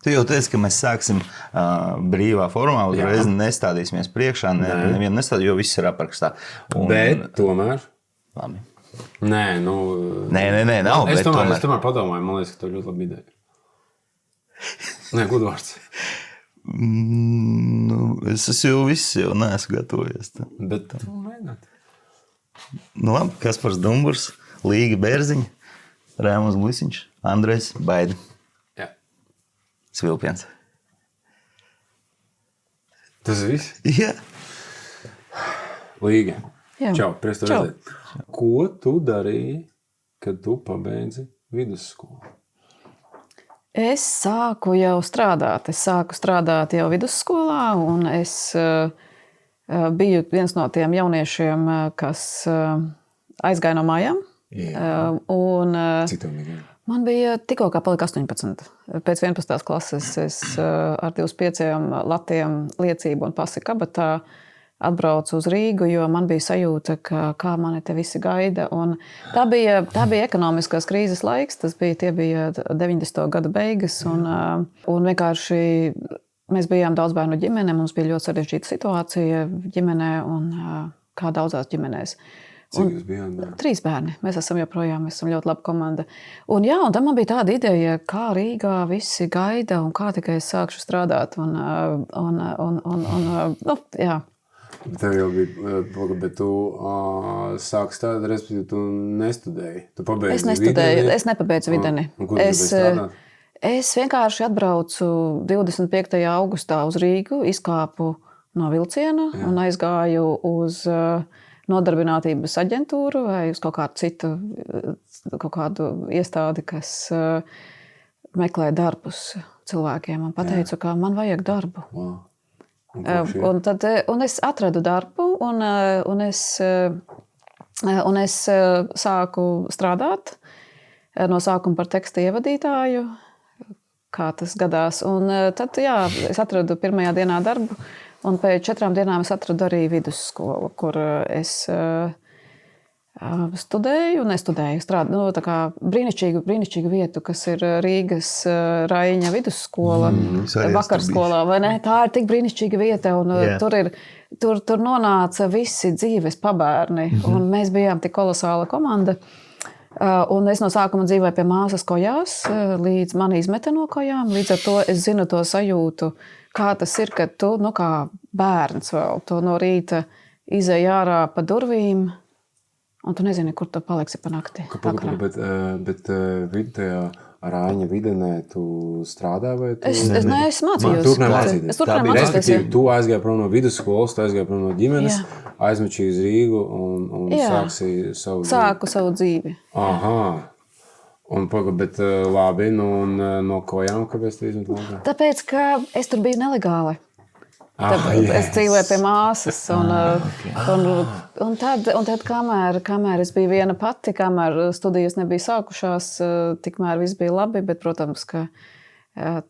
Tu jau teici, ka mēs sāksim brīvā formā, uzreiz nestādīsimies priekšā, nevienu nestādīt, jo viss ir aprakstā. Bet tomēr... Labi. Nē, nav. Es tomēr padomāju, man liekas, ka tev ļoti labi ideja. Nē, gudvārds. Es jau neesmu gatavojies. Bet tu mēģināt. Labi, Kaspars Dumburs, Līga Bērziņa, Rēmons Glisiņš, Andrejs Baida. Jā. Svilpiens. Tas viss? Jā. Līga. Jā. Čau, prieks tev redzēt. Ko tu darīji, kad tu pabeidzi vidusskolu? Es sāku jau strādāt. Es sāku strādāt jau vidusskolā, un es biju viens no tiem jauniešiem, kas aizgāja no mājām. Cik tev bija? Man bija tikko kā palika 18. Pēc 11. klases es ar 25 latiem liecību un pasi kabatā atbraucu uz Rīgu, jo man bija sajūta, ka kā mani te visi gaida. Un tā bija ekonomiskās krīzes laiks, tie bija 90. gada beigas. Un vienkārši mēs bijām daudz bērnu ģimene, mums bija ļoti sarežģīta situācija ģimenē un kā daudzās ģimenēs. Cik jūs bijāt? 3 bērni. Mēs esam joprojām, mēs esam ļoti laba komanda. Un tad man bija tāda ideja, kā Rīgā visi gaida un kā tikai es sākšu strādāt. Jā. Tev jau bija, bet tu sāki strādāt, respektīvi tu nestudēji. Tu pabeidzi Es nestudēju, videni. es nepabeidzu videni. Un kur tu gribēji strādāt? Es vienkārši atbraucu 25. augustā uz Rīgu, izkāpu no vilciena un aizgāju uz nodarbinātības aģentūru vai uz kaut kādu iestādi, kas meklē darbus cilvēkiem. Un pateicu, ka man vajag darbu. Wow. Un es atradu darbu, un es sāku strādāt no sākuma par teksta ievadītāju, kā tas gadās. Un tad, es atradu pirmajā dienā darbu, un pēc 4 dienām es atradu arī vidusskolu, kur es studēju, strādāju. Tā kā brīnišķīgu vietu, kas ir Rīgas Raiņa vidusskola, vakarskolā, vai ne? Tā ir tik brīnišķīga vieta, un tur nonāca visi dzīves pabērni, un mēs bijām tik kolosāla komanda. Un es no sākuma dzīvoju pie māsas kojās, līdz mani izmeta no kojām. Līdz ar to es zinu to sajūtu, kā tas ir, kad tu, kā bērns vēl, tu no rīta izej ārā pa durvīm, un tu nezini, kur tu paliksi pa nakti. Bet tajā Rāņa videnē tu strādā vai tu? Es mācījos. Es turpināju mācīties. Tu aizgāji prom no vidusskolas, tu aizgāji prom no ģimenes, aizmečīji uz Rīgu un sāksi savu dzīvi. Sāku savu dzīvi. Aha. Bet labi, no kojām, kāpēc tu izmet laukā? Tāpēc, ka es tur biju nelegāli. Es dzīvoju pie māsas, un tad kamēr es biju viena pati, kamēr studijas nebija sākušās, tikmēr viss bija labi, bet, protams, ka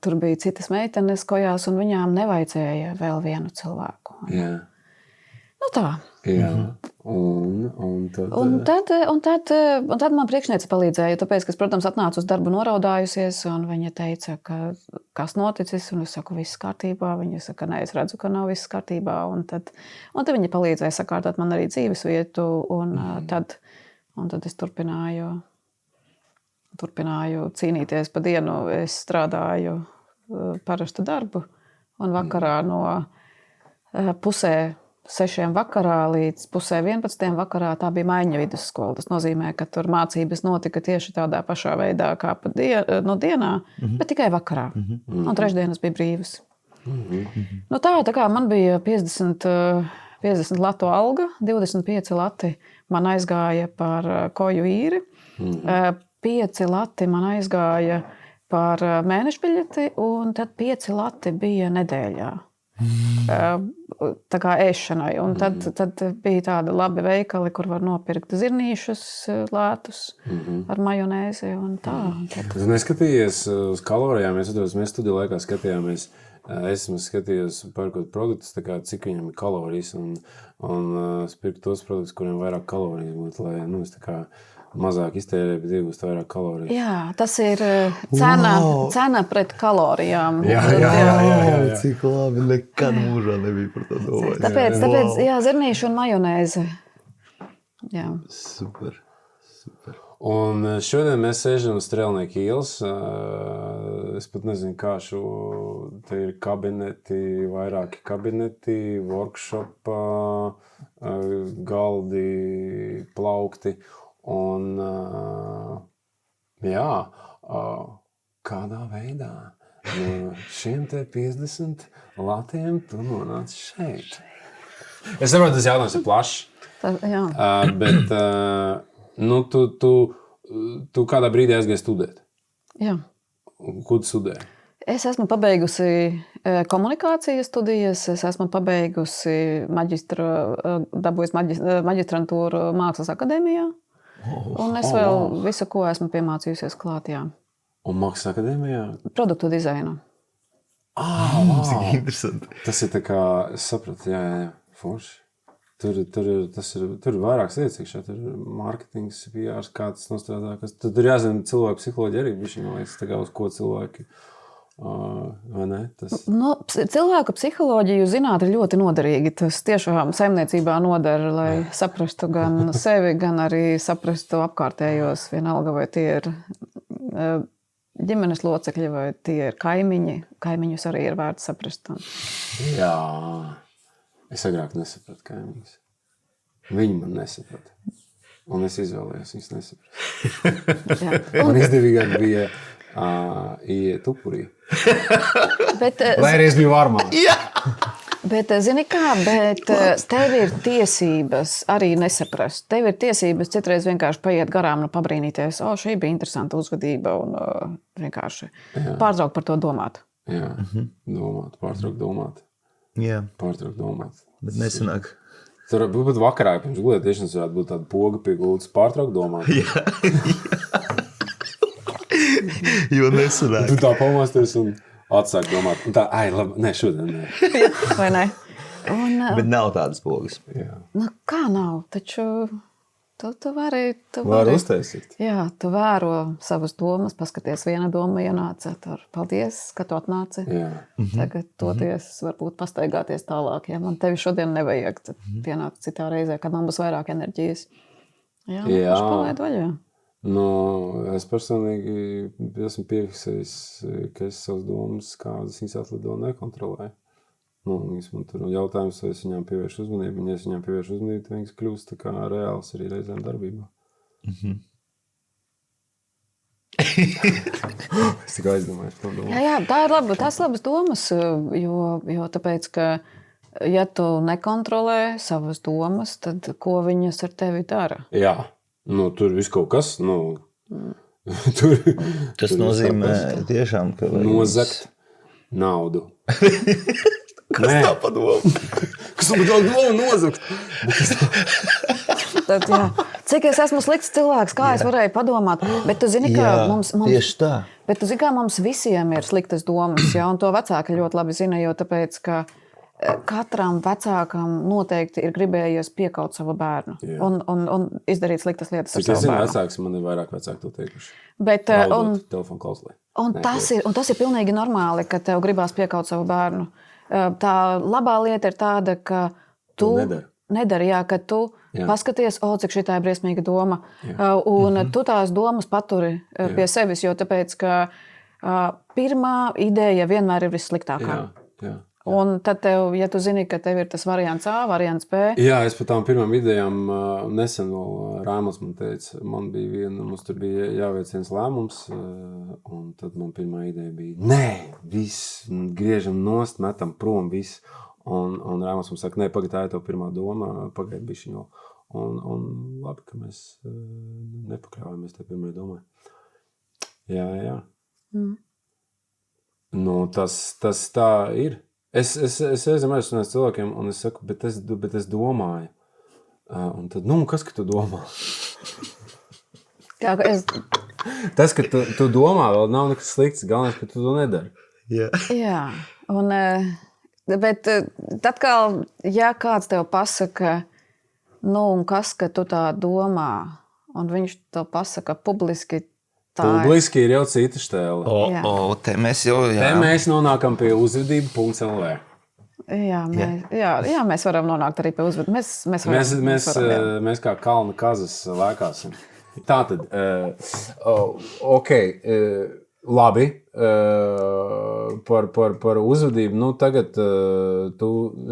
tur bija citas meitenes kojās, un viņām nevajadzēja vēl vienu cilvēku. Jā. Tā. Jā. Un tad man priekšniece palīdzēja, tāpēc, ka es, protams, atnācu uz darbu noraudājusies, un viņa teica, kas noticis, un es saku, viss kārtībā. Viņa saka, nē, es redzu, ka nav viss kārtībā, un tad viņa palīdzēja sakārtot man arī dzīves vietu, un tad es turpināju cīnīties pa dienu. Es strādāju parastu darbu, un vakarā no 6:30 vakarā līdz 10:30 vakarā tā bija maiņa vidusskola. Tas nozīmē, ka tur mācības notika tieši tādā pašā veidā kā dienā, bet tikai vakarā. Un trešdienas bija brīvas. Tā kā man bija 50 latu alga, 25 lati man aizgāja par koju īri, 5 lati man aizgāja par mēnešbiļeti, un tad 5 lati bija nedēļā. Tā kā ēšanai. Un tad bija tādi labi veikali, kur var nopirkt zirnīšus lētus ar majonēzi un tā. Tu neskatījies uz kalorijām? Mēs studiju laikā skatījāmies, esmu skatījos pērkot produktus, tā kā cik viņam ir kalorijas un pirkt tos produktus, kuriem vairāk kalorijas būtu, lai es tā kā mazāk iztērē, bet iegūst vairāk kaloriju. Jā, tas ir cena pret kalorijām. Jā. Cik labi, nekad mūžā nebija par to domājis. Tāpēc zirnīšu un majonēzi. Jā. Super. Un šodien mēs sēžam uz Strēlnieku ielas. Es pat nezinu, kā te ir kabineti, vairāki kabineti, workshop, galdi, plaukti. Un kādā veidā no šiem te 50 latiem tu nonāc šeit? Es saprotu, tas jautājums ir plašs. Jā. Bet tu kādā brīdī aizgāji studēt. Jā. Ko tu studēji? Es esmu pabeigusi komunikācijas studijas, es esmu pabeigusi maģistrantūru Mākslas akadēmijā. Un es vēl visu, ko esmu piemācījusies klāt, jā. Un Mākslas akadēmijā? Produktu dizainu. Cik interesanti. Tas ir tā kā, es sapratu, jā, forši. Tur ir vairākas lietas, iekšā, tur ir mārketings, PR, kā tas nostrādā. Tur ir jāzina cilvēku psiholoģija arī, man liekas, tā kā uz ko cilvēki, vai ne? Cilvēku psiholoģiju zināt ir ļoti noderīgi. Tas tiešām saimniecībā noder, lai saprastu gan sevi, gan arī saprastu apkārtējos, vienalga, vai tie ir ģimenes locekļi, vai tie ir kaimiņi. Kaimiņus arī ir vērts saprast. Jā. Es agrāk nesapratu kaimiņus. Viņi man nesaprata. Un es izvēlējos viņus nesaprast. Man izdevīgāk bija iet upurī. Lai arī es biju varmā. Bet, zini kā, tev ir tiesības arī nesaprast. Tev ir tiesības citreiz vienkārši paiet garām un pabrīnīties. Šī bija interesanta uzvedība un vienkārši pārtraukt par to domāt. Jā, pārtraukt domāt. Jā. Pārtraukt domāt. Bet nesanāk. Tur būtu vakarā, pirms gulētiešanas varētu būt tāda poga pie gultas pārtraukt domāt. Jā. Jo nesanāk. Tu tā pamosties un atsāk domāt. Un tā, labi, šodien ne. Vai ne? Bet nav tādas pogas. Jā. Kā nav? Taču tu vari uztaisīt. Jā, tu vēro savas domas, paskaties, viena doma ienāca. Paldies, ka tu atnāci. Jā. Tagad toties varbūt pastaigāties tālāk. Ja? Man tevi šodien nevajag. Tad pienāc citā reizē, kad man būs vairāk enerģijas. Jā. Palaid vaļā. Es personīgi esmu piefiksējis, ka es savas domas, kādas viņas atlido, nekontrolēju. Viņas man tur jautājums, vai es viņām pievēršu uzmanību. Ja es viņām pievēršu uzmanību, tad viņas kļūst tā kā reāls arī reizēm darbībā. Es tikai aizdomāju par to domu. Jā, tās labas domas, jo tāpēc, ka ja tu nekontrolē savas domas, tad ko viņas ar tevi dara? Jā, tur viss kaut kas, Tas nozīmē tiešām, ka nozagt naudu. Kas tā padomā? Kas tā padomā nozagt? Tad, jā. Cik es esmu slikts cilvēks, kā es varēju padomāt. Bet tu zini, ka tieši tā. Bet tu zini, kā mums visiem ir sliktas domas, jā, un to vecāki ļoti labi zina, jo tāpēc, ka katram vecākam noteikti ir gribējies piekaut savu bērnu un izdarīt sliktas lietas ar savu bērnu. Cik es zinu, vecāks, man ir vairāk vecāki to teikuši. Raudot telefonu klausulī. Un tas ir pilnīgi normāli, ka tev gribās piekaut savu bērnu. Tā labā lieta ir tāda, ka tu nedari, ka tu paskaties, cik šitā ir briesmīga doma. Un tu tās domas paturi pie sevis, jo tāpēc, ka pirmā ideja vienmēr ir vissliktākā. Jā. Un tad tev, ja tu zini, ka tev ir tas variants A, variants B. Jā, es par tām pirmām idejām nesen vēl Rāmals man teica, mums tur bija jāveic viens lēmums, un tad man pirmā ideja bija, viss, griežam nost, metam prom, viss. Un Rāmals man saka, pagaid, tā ir tev pirmā doma, pagaid bišķiņ vēl. Un labi, ka mēs nepakļāvāmies tai pirmai domai. Jā. Tas tā ir. Es reizēm aizsunāju cilvēkiem, un es saku, bet es domāju. Un tad, kas, ka tu domā? Tas, ka tu domā, vēl nav nekas slikts. Galvenais, ka tu to nedari. Jā. Bet tad, ja kāds tev pasaka, un kas, ka tu tā domā, un viņš to pasaka publiski. Tā Publiski ir jau cita štēle. Jā. Te mēs jau Te mēs nonākam pie uzvedība.lv. Jā, mēs varam nonākt arī pie uzvedības. Mēs kā kalna kazas lēkāsim. Tātad, labi, par uzvedību. Nu, tagad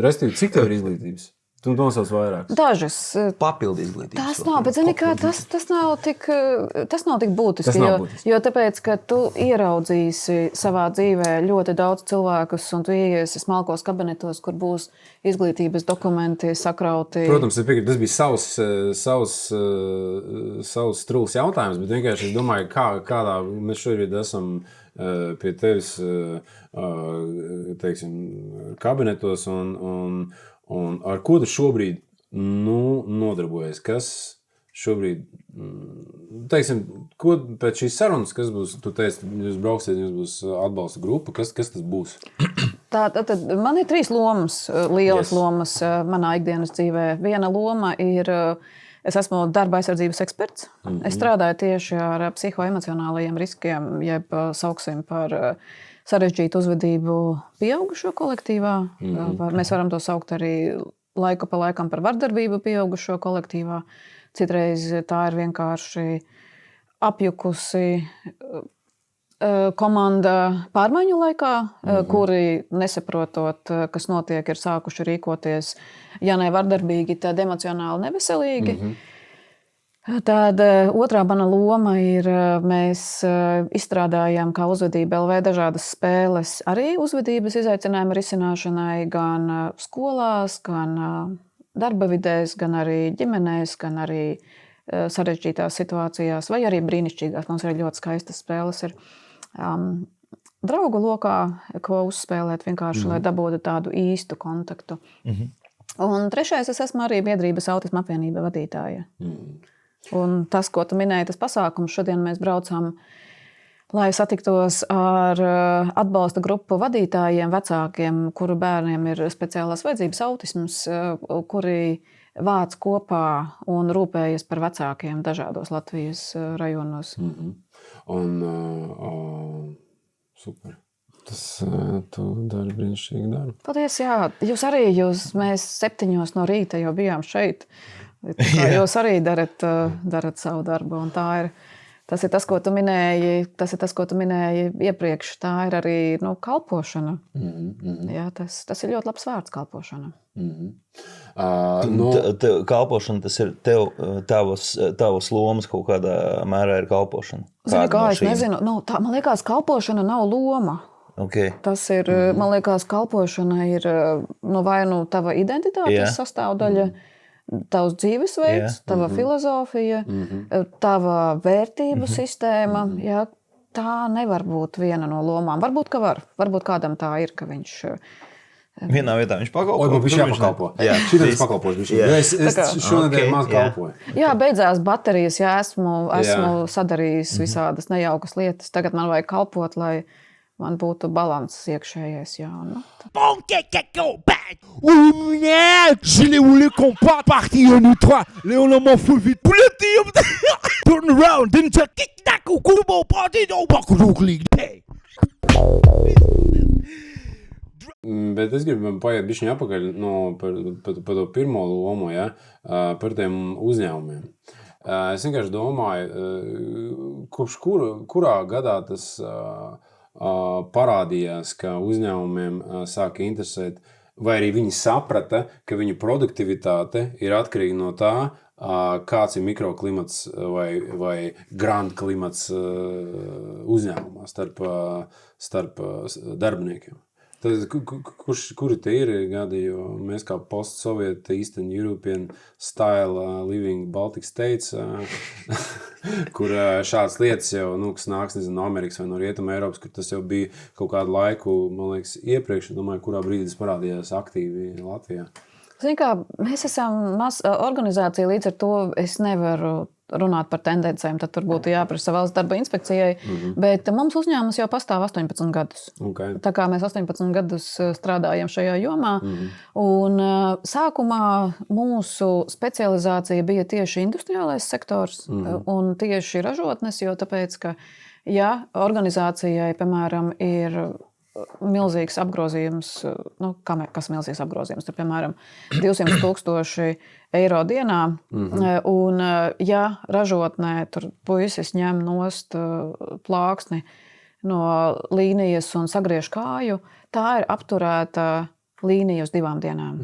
restīvi, cik tev ir izglītības? Tu nosauc vairākas. Dažas. papildu izglītības. Tas nav, bet zini, kā, tas nav tik būtiski. Tas nav būtiski. Jo tāpēc, ka tu ieraudzīsi savā dzīvē ļoti daudz cilvēkus, un tu ieiesi smalkos kabinetos, kur būs izglītības dokumenti sakrauti. Protams, tas bija savs strūls jautājums, bet vienkārši es domāju, kādā mēs šobrīd esam pie tevis, teiksim, kabinetos un ar ko tu šobrīd nodarbojies? Kas šobrīd, teiksim, ko pēc šīs sarunas, kas būs, tu teici, jūs brauksiet, jums būs atbalsta grupa, kas tas būs? Tad man ir 3 lomas, lielas lomas manā ikdienas dzīvē. Viena loma ir, es esmu darba aizsardzības eksperts. Es strādāju tieši ar psihoemocionālajiem riskiem, jeb sauksim par sarežģītu uzvedību pieaugušo kolektīvā. Mēs varam to saukt arī laiku pa laikam par vardarbību pieaugušo kolektīvā. Citreiz tā ir vienkārši apjukusi komanda pārmaiņu laikā, kuri nesaprotot, kas notiek, ir sākuši rīkoties, ja ne vardarbīgi, tad emocionāli neveselīgi. Tad otrā mana loma ir, mēs izstrādājam kā uzvedība LV dažādas spēles arī uzvedības izaicinājumu risināšanai gan skolās, gan darba vidēs, gan arī ģimenēs, gan arī sarežģītās situācijās, vai arī brīnišķīgās. Mums ir ļoti skaistas spēles. Ir draugu lokā, ko uzspēlēt vienkārši, lai dabūtu tādu īstu kontaktu. Un trešais, es esmu arī biedrības Autisma apvienība vadītāja. Un tas, ko tu minēji, tas pasākums, šodien mēs braucam, lai satiktos ar atbalsta grupu vadītājiem, vecākiem, kuru bērniem ir speciālās vajadzības autisms, kuri vāc kopā un rūpējas par vecākiem dažādos Latvijas rajonos. Super. Tas tu dari brīnišķīgi darbu. Paldies, jā. Mēs 7 no rīta jau bijām šeit. Jūs arī darat savu darbu, un tas ir tas, ko tu minēji, iepriekš. Tā ir arī kalpošana. Jā, tas ir ļoti labs vārds, kalpošana. Kalpošana, tas ir tavas lomas kaut kādā mērā ir kalpošana. Zini, kā es nezinu, man liekas, kalpošana nav loma. Okay. Tas ir, man liekas, kalpošana ir vai nu tava identitātes sastāvdaļa, tavs dzīvesveids, tava filozofija, tava vērtību sistēma. Jā, tā nevar būt viena no lomām. Varbūt, ka var. Varbūt kādam tā ir, ka viņš... Vienā vietā viņš pakalpo. Man viņš jāpakalpo. Šitais pakalpošu. Es šonedēļ maz kalpoju. Jā, beidzās baterijas. Jā, esmu sadarījis visādas nejaukas lietas. Tagad man vajag kalpot, lai man būtu balanss iekšējais, jā. Bon caca bad. Oh merde, je l'ai voulu qu'on part partir nous trois. Léon le m'en fout vite. Pour le team. Turn around, then check kick tack ou coup party no baku league. Bet es gribu paiet bišķiņ apakaļ par to pirmo lomu, ja, par tiem uzņēmumiem. Es vienkārši domāju, kopš kurā gadā tas parādījās, ka uzņēmumiem sāka interesēt, vai arī viņi saprata, ka viņu produktivitāte ir atkarīga no tā, kāds ir mikroklimats vai grand klimats uzņēmumā starp darbiniekiem. Tad, kuri tie ir gadi, jo mēs kā post-sovieti Eastern European style living Baltic States, kur šādas lietas jau, kas nāks, no Amerikas vai no Rietuma Eiropas, kur tas jau bija kaut kādu laiku, man liekas, iepriekš, domāju, kurā brīdī tas parādījās aktīvi Latvijā. Zini kā, mēs esam organizācija, līdz ar to es nevaru runāt par tendencēm, tad tur būtu jāprasa valsts darba inspekcijai. Bet mums uzņēmums jau pastāv 18 gadus. Okay. Tā kā mēs 18 gadus strādājam šajā jomā. Un sākumā mūsu specializācija bija tieši industriālais sektors un tieši ražotnes, jo tāpēc, ka ja organizācijai, piemēram, ir milzīgs apgrozījums, kas milzīgs apgrozījums, tur, piemēram, 200,000 eiro dienā, un ja ražotnē tur puisis ņem nost plāksni no līnijas un sagriež kāju, tā ir apturēta līnija uz 2 dienām,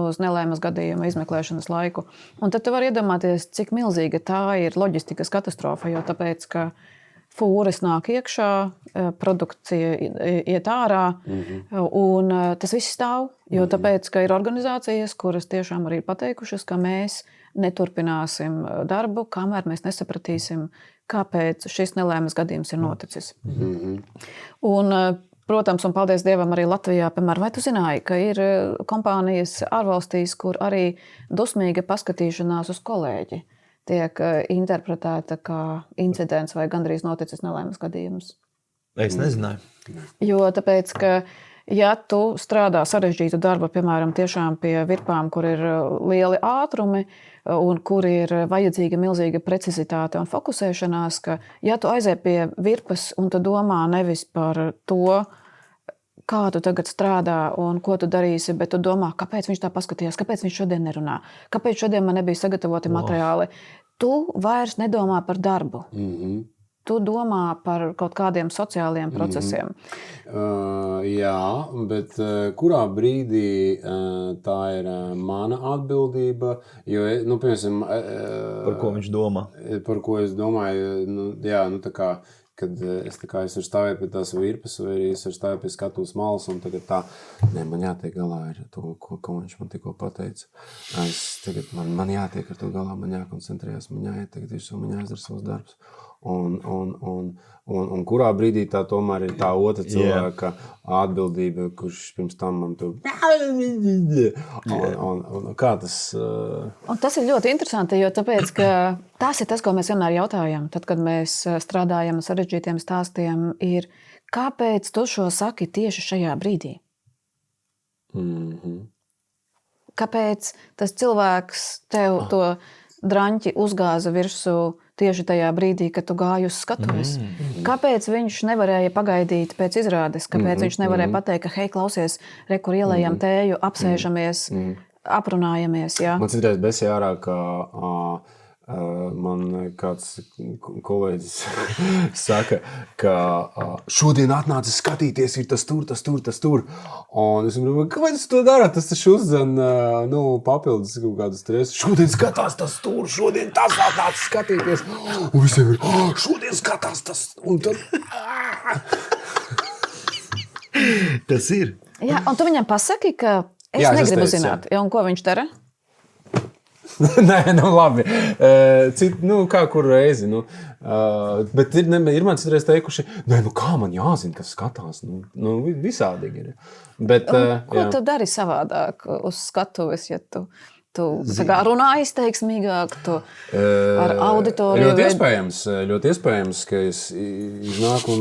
uz nelēmas gadījuma izmeklēšanas laiku. Un tad tu vari iedomāties, cik milzīga tā ir loģistikas katastrofa, jo tāpēc, ka fūres nāk iekšā, produkcija iet ārā, un tas viss stāv, jo tāpēc, ka ir organizācijas, kuras tiešām arī ir pateikušas, ka mēs neturpināsim darbu, kamēr mēs nesapratīsim, kāpēc šis nelēmas gadījums ir noticis. Un, protams, un paldies Dievam arī Latvijā, piemēram, vai tu zināji, ka ir kompānijas ārvalstīs, kur arī dusmīga paskatīšanās uz kolēģi tiek interpretēta kā incidents vai gandrīz noticis nelēmas gadījums. Es nezināju. Jo tāpēc, ka ja tu strādā sarežģītu darbu, piemēram, tiešām pie virpām, kur ir lieli ātrumi un kur ir vajadzīga milzīga precizitāte un fokusēšanās, ka ja tu aizies pie virpas un tu domā nevis par to, kā tu tagad strādā un ko tu darīsi, bet tu domā, kāpēc viņš tā paskatījās, kāpēc viņš šodien nerunā, kāpēc šodien man nebija sagatavoti materiāli. Tu vairs nedomā par darbu. Tu domā par kaut kādiem sociāliem procesiem. Jā, bet kurā brīdī tā ir mana atbildība? Jo, piemēram, Par ko viņš domā? Par ko es domāju, tā kā kad es varu stāvēt pie tās virpas, vai arī es varu stāvēt pie skatuves malas, un tagad man jātiek galā ar to, ko viņš man tikko pateica. Man jātiek ar to galā, man jākoncentrējas, man jāiet tagad visu, man jāizdara savs darbs. Un kurā brīdī tā tomēr ir tā otra cilvēka atbildība, kurš pirms tam man to... Un kā tas... Un tas ir ļoti interesanti, jo tāpēc, ka tas ir tas, ko mēs vienmēr jautājam, tad, kad mēs strādājam ar sarežģītiem stāstiem, ir, kāpēc tu šo saki tieši šajā brīdī? Kāpēc tas cilvēks tev to draņķi uzgāza virsū tieši tajā brīdī, kad tu gāji uz skatuves? Kāpēc viņš nevarēja pagaidīt pēc izrādes? Kāpēc viņš nevarēja pateikt, ka, hei, klausies, re, kur ielējam tēju, apsēžamies, aprunājamies? Jā? Man citreiz besīja ārā, ka man kāds kolēģis saka, ka šodien atnācis skatīties, ir tas tur. Un es domāju, kāpēc tu to dara? Tas taču uzdzen papildus kaut kādu stresu. Šodien skatās tas tur, šodien tas atnācis skatīties. Un visiem ir, šodien skatās tas. Un tad... Tas ir. Jā, un tu viņam pasaki, ka es negribu zināt. Jā, un ko viņš dara? Nē, labi. Kā kur reizi. Bet ir man citreiz teikuši, kā man jāzina, kas skatās. Visādīgi ir. Bet, ko tu dari savādāk uz skatuves, ja tu runā izteiksmīgāk, tu ar auditoriju? Ļoti iespējams, ka es iznāku un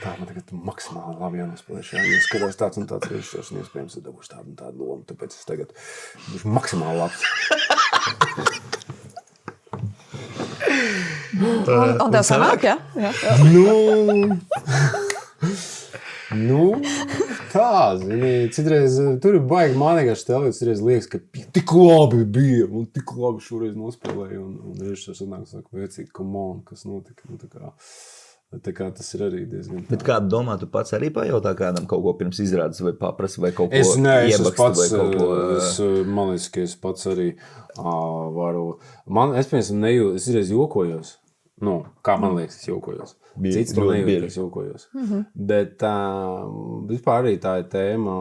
man tagad maksimāli labi jānospēlēš. Es skatos tāds un tāds režisors un iespējams dabūšu tādu un tādu lomu, tāpēc es tagad būšu maksimāli labs. Un tev sanāk, jā? Tā, citreiz tur ir baigi mānīgāši televīzijas, citreiz liekas, ka tik labi bija un tik labi šoreiz nospēlēja un režisors sanāk, saka, vecīgi, come on, kas notika, Tā kā tas ir arī diezgan tā. Bet kādu domā, tu pats arī pajautā kādam kaut ko pirms izrādes vai paprasi vai kaut ko iebakstu vai kaut ko? Man liekas, ka es pats arī varu. Es piemēram, es reiz jokojos. Kā man liekas, es jokojos. Cits to nejūt, ka es jokojos. Bet vispār arī tā ir tēma,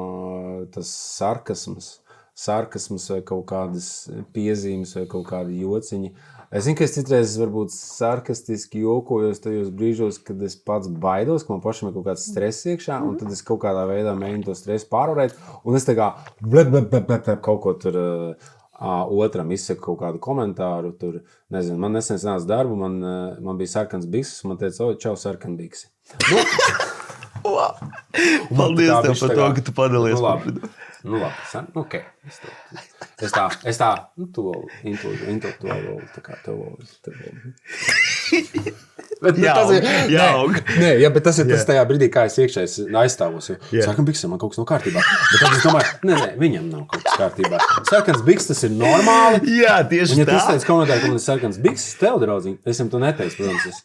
tas sarkasms vai kaut kādas piezīmes vai kaut kādi jociņi. Es zinu, ka es citreiz varbūt sarkastiski jokojos tajos brīžos, kad es pats baidos, ka man pašam ir kaut kāds stress iekšā, un tad es kaut kādā veidā mēģinu to stresu pārvarēt, un es tā kā kaut ko tur otram izsaka kaut kādu komentāru. Tur, nezinu, man nesen nāca darbu, man bija sarkans bikses, man teica, čau, sarkan biksi. Paldies tev par to, ka tu padalies. Nu labi, ok. Es tā, tu intelektuāli tā kā tev. Bet bet tas ir tas tajā brīdī, kā es iekšējais aizstāvos. Sarkan bikses, man kaut kas nav kārtībā. Bet tad es domāju, viņam nav kaut kas kārtībā. Sarkans bikses, tas ir normāli. Jā, tieši tā. Ja tu izteici komentāru, ka man ir sarkans bikses, tev, draudziņ, es jums to neteicu, protams.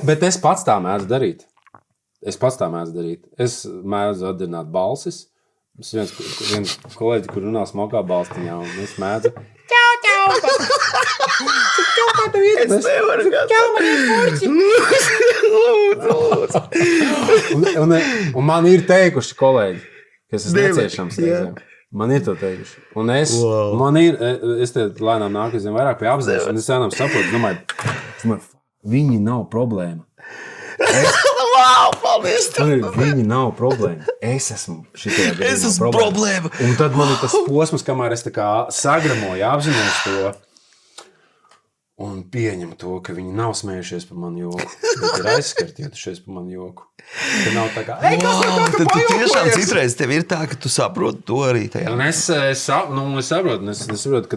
Bet es pats tā mēdzu darīt. Es mēdzu atdarināt balsis. Es viens kolēģi, kur runā smokā balstiņā, un es mēdzu. Čau! Kā tev iet? Es nevaru Čau, man ir forši! Un man ir teikuši kolēģi, ka es esmu neciešams reizēm. Man ir to teikuši. Un es te lēnām nāku vairāk pie apziņas, un es lēnām saprotu, domāju, viņi nav problēma. Paldies tev! Viņi nav problēma. Es esmu problēma. Un tad man ir tas posms, kamēr es tā kā sagramoju, apzinos to un pieņemu to, ka viņi nav smējušies par manu joku. Bet ir aizskartījušies par manu joku. Ka nav tā kā, tad tu tiešām citreiz tev ir tā, ka tu saproti to arī tajā. Un es saprotu, ka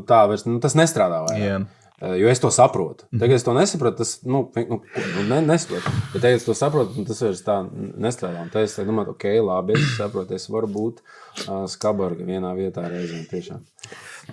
tā vairs, tas nestrādā vairāk. Jo es to saprotu. Tagad es to nesaprotu, tas, nesaprotu. Bet tagad es to saprotu, tas vairs tā nestrādā. Un tad es domāju, ok, labi, es saprotu, es varu būt skabarga vienā vietā reizēm tiešām.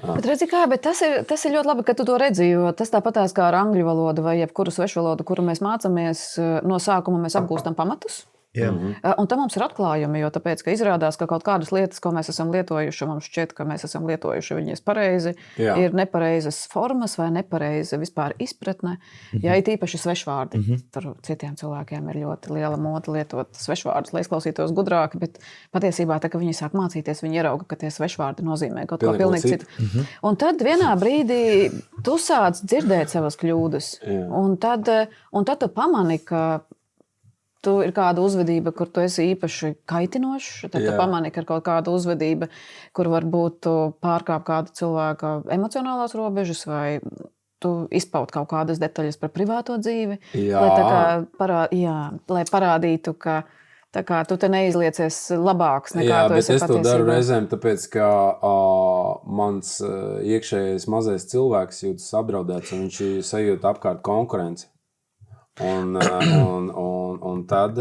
Bet redzi kā, bet tas ir ļoti labi, ka tu to redzi, jo tas tāpatās kā ar angļu valodu vai jebkuru svešu valodu, kuru mēs mācāmies, no sākuma mēs apgūstam pamatus. Un tam mums ir atklājumi, jo tāpēc, ka izrādās, ka kaut kādas lietas, ko mēs esam lietojuši, mums šķiet, ka mēs esam lietojuši viņas pareizi, ir nepareizas formas vai nepareiza vispār izpratne. Ja ir īpaši svešvārdi, tur citiem cilvēkiem ir ļoti liela moda lietot svešvārdus, lai izklausītos gudrāki, bet patiesībā, tā, ka viņi sāk mācīties, viņi ierauga, ka tie svešvārdi nozīmē kaut ko pilnīgi citu. Un tad vienā brīdī tu sāc dzirdēt savas kļūdas, un tad tu pamani, ka tu ir kāda uzvedība, kur tu esi īpaši kaitinošs, tad tu pamani, ka ir kaut kāda uzvedība, kur varbūt tu pārkāp kādu cilvēka emocionālās robežas vai tu izpaud kaut kādas detaļas par privāto dzīvi, lai parādītu, ka tā kā tu te neizliecies labāks nekā tu esi patiesībā. Jā, bet es to daru reizēm, tāpēc, ka mans iekšējais mazais cilvēks jūtas apdraudēts un viņš sajūta apkārt konkurenci. Un tad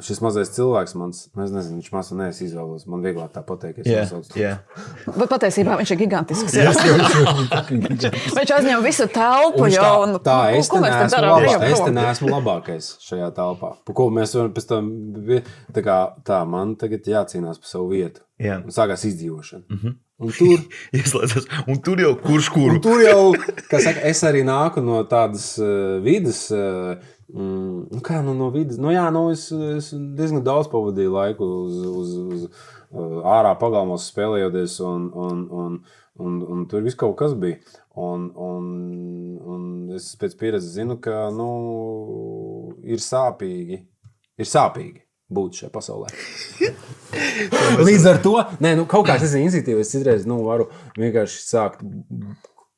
šis mazais cilvēks mans, es nezinu, viņš maz un neesi izvēlos, man vieglāk tā pateikt, es nosaucu. Bet patiesībā viņš ir gigantisks. Viņš aizņem visu telpu jau. Es te neesmu labākais šajā telpā. Par ko mēs varam pēc tam, man tagad jācīnās par savu vietu. Un sākās izdzīvošana. Un tur jau kurš kuru. Un tur jau, kā saka, es arī nāku no tādas vidas, no vidas, es diezgan daudz pavadīju laiku uz ārā pagalmos spēlējoties, un tur viss kaut kas bija. Un es pēc pieredzes zinu, ka, ir sāpīgi būt šajā pasaulē. Līdz ar to, kaut kāds iniciatīvas citreiz, varu vienkārši sākt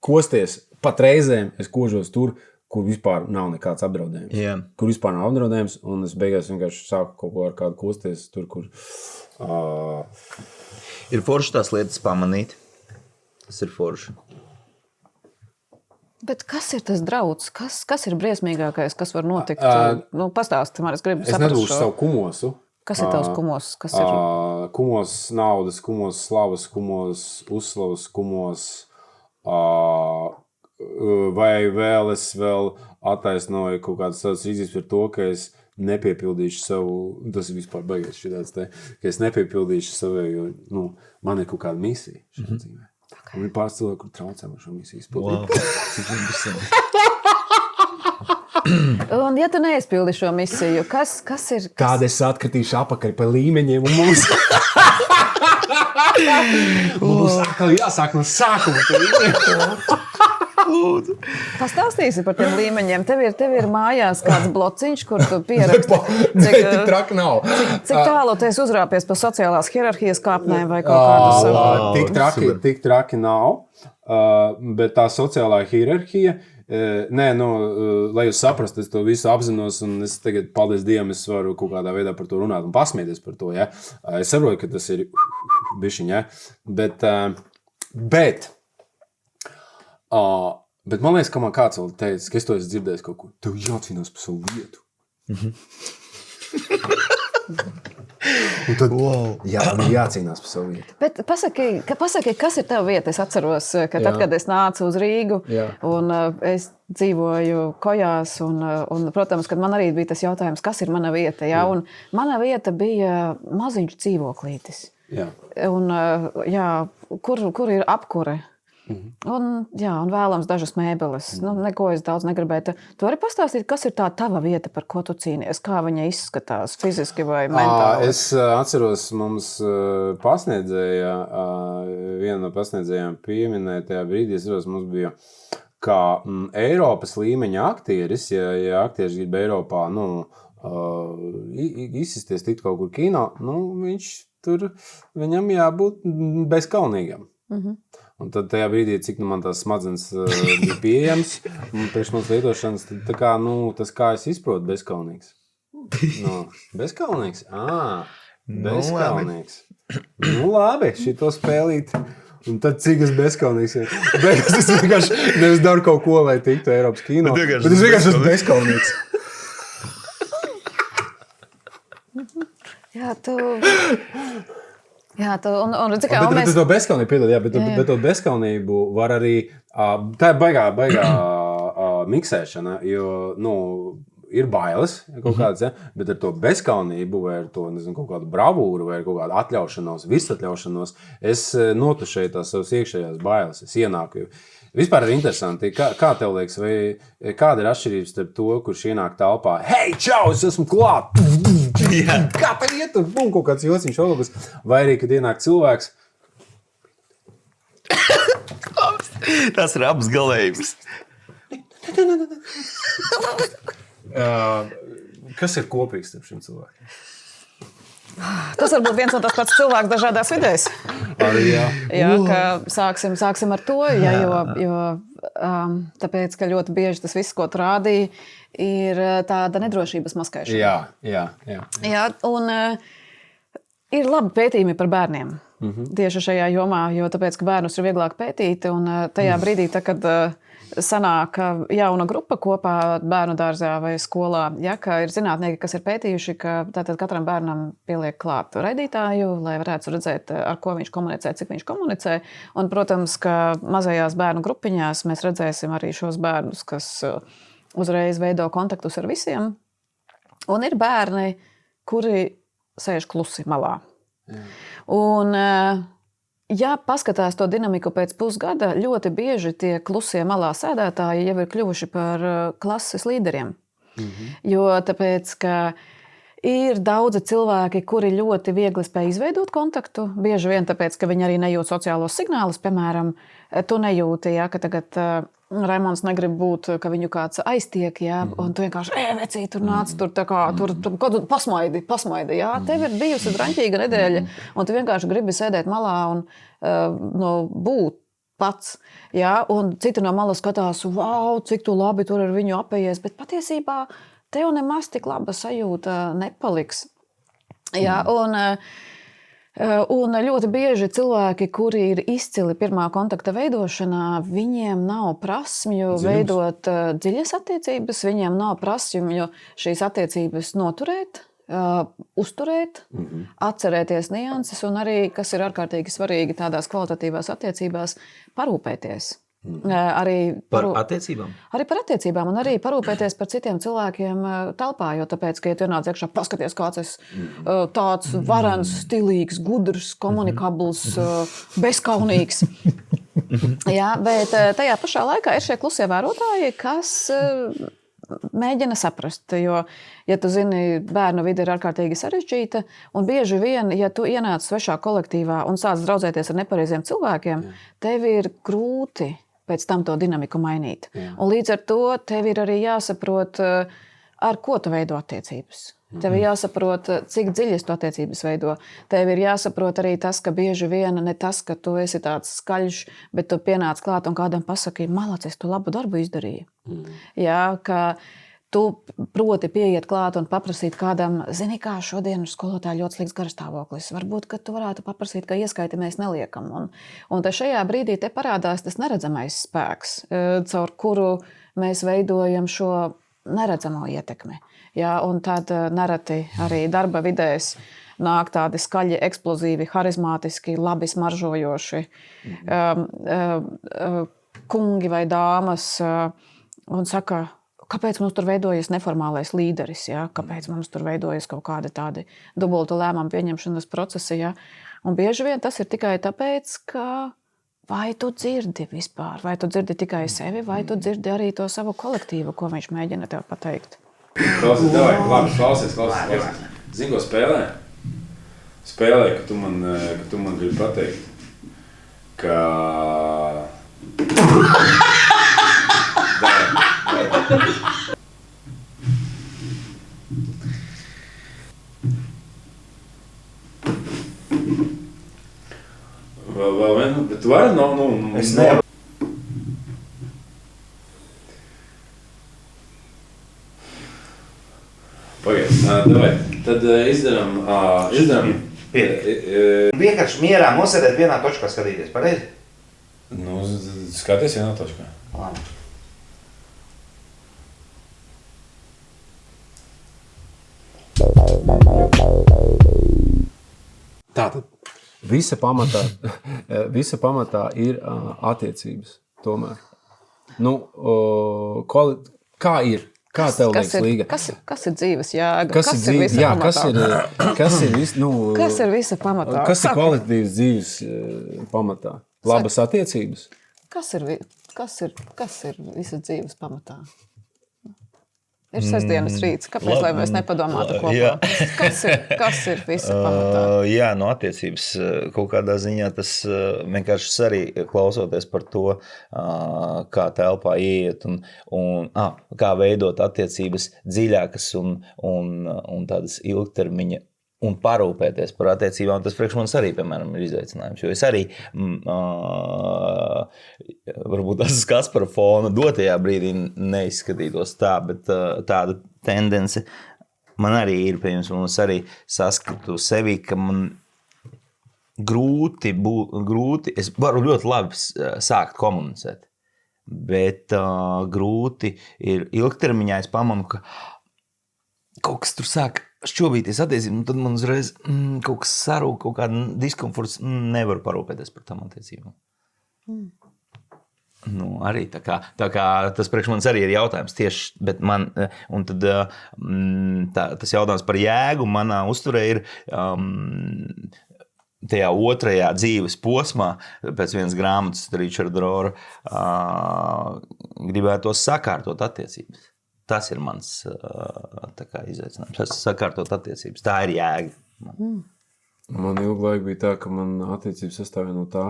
kosties. Pat reizēm es kožos tur, kur vispār nav nekāds apdraudējums. Kur vispār nav apdraudējums, un es beigās vienkārši sāku kaut ko ar kādu kosties tur, kur... Ir forši tās lietas pamanīt. Tas ir forši. Bet kas ir tas drauds? Kas ir briesmīgākais, kas var notikt? Pastāsti man, es gribu saprast šo. Es nedūšu savu kumosu. Kas ir tavs kumos? Kas ir? Kumos naudas, kumos slavas, kumos uzslavas, kumos... Vai vēl es attaisnoju kaut kādas savas rīzības par to, ka es nepiepildīšu savu... Tas ir vispār baigies šitāds te. Ka es nepiepildīšu savu, jo man ir kaut kāda misija šajā dzīvē. Un ir pāris cilvēki, kur traucē man šo misiju izpildīt. Un ja tu neizpildi šo misiju, kas ir? Kāda es atkritīšu apakaļ pa līmeņiem un mums... Mums atkal jāsāk no sākuma. Pastāstīsi par tiem līmeņiem. Tev ir mājās kāds blociņš, kur tu pieraksti. Tik traki nav. Cik tālu tu esi uzrāpies pa sociālās hierarhijas kāpnēm vai kaut kādas? Tik traki nav, bet tā sociālā hierarhija, lai jūs saprastu, es to visu apzinos, un es tagad, paldies Dievam, es varu kaut kādā veidā par to runāt un pasmieties par to, ja? Es saprotu, ka tas ir bišķiņ, ja? Bet man liekas, ka man kāds vēl teica, ka es to esmu dzirdējis kaut ko, tev jācīnās par savu vietu. Un tad, man jācīnās par savu vietu. Bet pasaki, kas ir tava vieta? Es atceros, ka tad, kad es nācu uz Rīgu, un es dzīvoju Kojās, un, protams, kad man arī bija tas jautājums, kas ir mana vieta, ja? Un mana vieta bija maziņš dzīvoklītis. Un, kur ir apkure. Un vēlams dažas mēbeles. Neko es daudz negribēju. Tu vari pastāstīt, kas ir tā tava vieta, par ko tu cīnies? Kā viņa izskatās fiziski vai mentāli? Es atceros, mums pasniedzēja, viena no pasniedzējām pieminēja tajā brīdī, es atceros, mums bija kā Eiropas līmeņa aktieris, ja aktieris grib Eiropā, izsisties tikt kaut kur kino, viņam jābūt bezkaunīgam. Un tad tajā brīdī, cik man tās smadzenes bija pieejams, priekš manas lietošanas, tad tā kā, tas kā es izprotu bezkaunīgs. Bezkaunīgs? Bezkaunīgs. Labi, šito spēlīt. Un tad cik es bezkaunīgs. Bet es vienkārši nevis daru kaut ko, lai tiktu Eiropas kino, bet es vienkārši esmu bezkaunīgs. Bet to bezkaunību, bet to bezkaunību var arī, tā ir baigā miksēšana, jo, ir bailes kaut kādas, bet ar to bezkaunību vai ar to, kaut kādu bravūru vai ar kaut kādu atļaušanos, visatļaušanos, es notušēju tās savas iekšējās bailes, es ienāku. Vispār ir interesanti, kā tev liekas, vai kāda ir atšķirības starp to, kurš ienāk telpā, hei, čau, es esmu klāt! Kā tev iet? Kaut kāds jociņš ologus. Vai arī, kad ienāk cilvēks. Tas ir abas galējības. Kas ir kopīgs starp šiem cilvēkiem? Tas varbūt viens un tas pats cilvēks dažādās vidēs. Arī, ka sāksim ar to, jo tāpēc, ka ļoti bieži tas viss, ko tu rādīji, ir tāda nedrošības maskēšana. Jā, un ir labi pētījumi par bērniem tieši šajā jomā, jo tāpēc, ka bērnus ir vieglāk pētīt, un tajā brīdī, kad sanāk jauna grupa kopā bērnu dārzā vai skolā, ka ir zinātnieki, kas ir pētījuši, ka tātad katram bērnam pieliek klāt raidītāju, lai varētu redzēt, ar ko viņš komunicē, cik viņš komunicē. Un, protams, ka mazajās bērnu grupiņās mēs redzēsim arī šos bērnus, kas uzreiz veido kontaktus ar visiem. Un ir bērni, kuri sēž klusi malā. Un ja paskatās to dinamiku pēc pusgada, ļoti bieži tie klusie malā sēdētāji jau ir kļuvuši par klases līderiem. Jo tāpēc, ka ir daudzi cilvēki, kuri ļoti viegli spēj izveidot kontaktu, bieži vien tāpēc, ka viņi arī nejūt sociālos signālus, piemēram, tu nejūti, ka tagad Raimonds negrib būt, ka viņu kāds aiztiek, un tu vienkārši, vecī, tur nāc, tur pasmaidi, tev ir bijusi draņķīga nedēļa, un tu vienkārši gribi sēdēt malā un būt pats, un citi no malas skatās, wow, cik tu labi tur ar viņu apējies, bet patiesībā tev nemaz tik laba sajūta nepaliks. Un ļoti bieži cilvēki, kuri ir izcili pirmā kontakta veidošanā, viņiem nav prasmju veidot dziļas attiecības, viņiem nav prasmju šīs attiecības noturēt, uzturēt, atcerēties nianses un arī, kas ir ārkārtīgi svarīgi tādās kvalitatīvās attiecībās, parūpēties. Par attiecībām? Arī par attiecībām un arī parūpēties par citiem cilvēkiem telpā, jo tāpēc, ka, ja tu ienāc iekšā, paskaties, kāds es tāds varens, stilīgs, gudrs, komunikabls, bezkaunīgs. Bet tajā pašā laikā ir šie klusie vērotāji, kas mēģina saprast, jo, ja tu zini, bērnu vide ir ārkārtīgi sarežģīta, un bieži vien, ja tu ienāc svešā kolektīvā un sāc draudzēties ar nepareiziem cilvēkiem, tev ir grūti pēc tam to dinamiku mainīt. Un līdz ar to tev ir arī jāsaprot, ar ko tu veido attiecības. Tev ir jāsaprot, cik dziļas tu attiecības veido. Tev ir jāsaprot arī tas, ka bieži vien ne tas, ka tu esi tāds skaļš, bet tu pienāc klāt un kādam pasaki, malacis, tu labu darbu izdarīji. Jā, ka tu proti pieiet klāt un paprasīt kādam, zini kā, šodien skolotāja ļoti slikts garastāvoklis. Varbūt, ka tu varētu paprasīt, ka ieskaiti mēs neliekam. Un te šajā brīdī te parādās tas neredzamais spēks, caur kuru mēs veidojam šo neredzamo ietekmi. Jā, un tad nereti arī darba vidēs nāk tādi skaļi, eksplozīvi, harizmātiski, labi smaržojoši kungi vai dāmas un saka, kāpēc mums tur veidojas neformālais līderis, ja? Kāpēc mums tur veidojas kaut kādi tādi dubultu lēmumu pieņemšanas procesi. Ja? Un bieži vien tas ir tikai tāpēc, ka vai tu dzirdi vispār, vai tu dzirdi tikai sevi, vai tu dzirdi arī to savu kolektīvu, ko viņš mēģina tev pateikt. Klausies, davai, labi, klausies. Zini, ko spēlē? Spēlē, ka tu man gribi pateikt, ka... Vēl vienu, bet tu vari Es nevaru. Pagaid, davai, tad izdaram... Vienkārši mierā nosēdēt vienā točkā skatīties, pareizi? Nu, skaties vienā točkā. Labi. Tātad, visa pamatā ir attiecības tomēr. Nu, kā ir? Kā tev liekas, Līga? Kas ir dzīves jēga? Kas ir visa pamatā? Kas ir visa pamatā? Kas ir kvalitīvas dzīves pamatā? Labas attiecības? Kas ir visas dzīves pamatā? Ir sestdienas rīts. Kāpēc, lai mēs nepadomātu kopā? Jā. Kas ir visa pamatā? Jā, no attiecības kaut kādā ziņā tas vienkārši arī klausoties par to, kā telpā ieiet un kā veidot attiecības dziļākas un tādas ilgtermiņa un parūpēties par attiecībām. Tas priekš manis arī, piemēram, ir izaicinājums, jo es arī varbūt tas Kaspara fona dotajā brīdī neizskatītos tā, bet tāda tendence man arī ir, piemēram, es arī saskatu sevi, ka man grūti, es varu ļoti labi sākt komunicēt, bet grūti ir ilgtermiņā, es pamanu, ka kaut kas tur sāk šķobīties attiecības, un tad man uzreiz kaut kas sarūk, kaut kāda diskomforts, nevaru parūpēties par tam attiecībām. Nu, arī tā kā tas priekš manis arī ir jautājums tieši, bet man, un tad tas jautājums par jēgu manā uzturē ir tajā otrajā dzīves posmā, pēc vienas grāmatas Richarda Rora, gribētos sakārtot attiecības. Tas ir mans izaicinājums. Tas sakārtot attiecības. Tā ir jēga. Man ilgu laiku bija tā, ka man attiecības sastāvja no tā,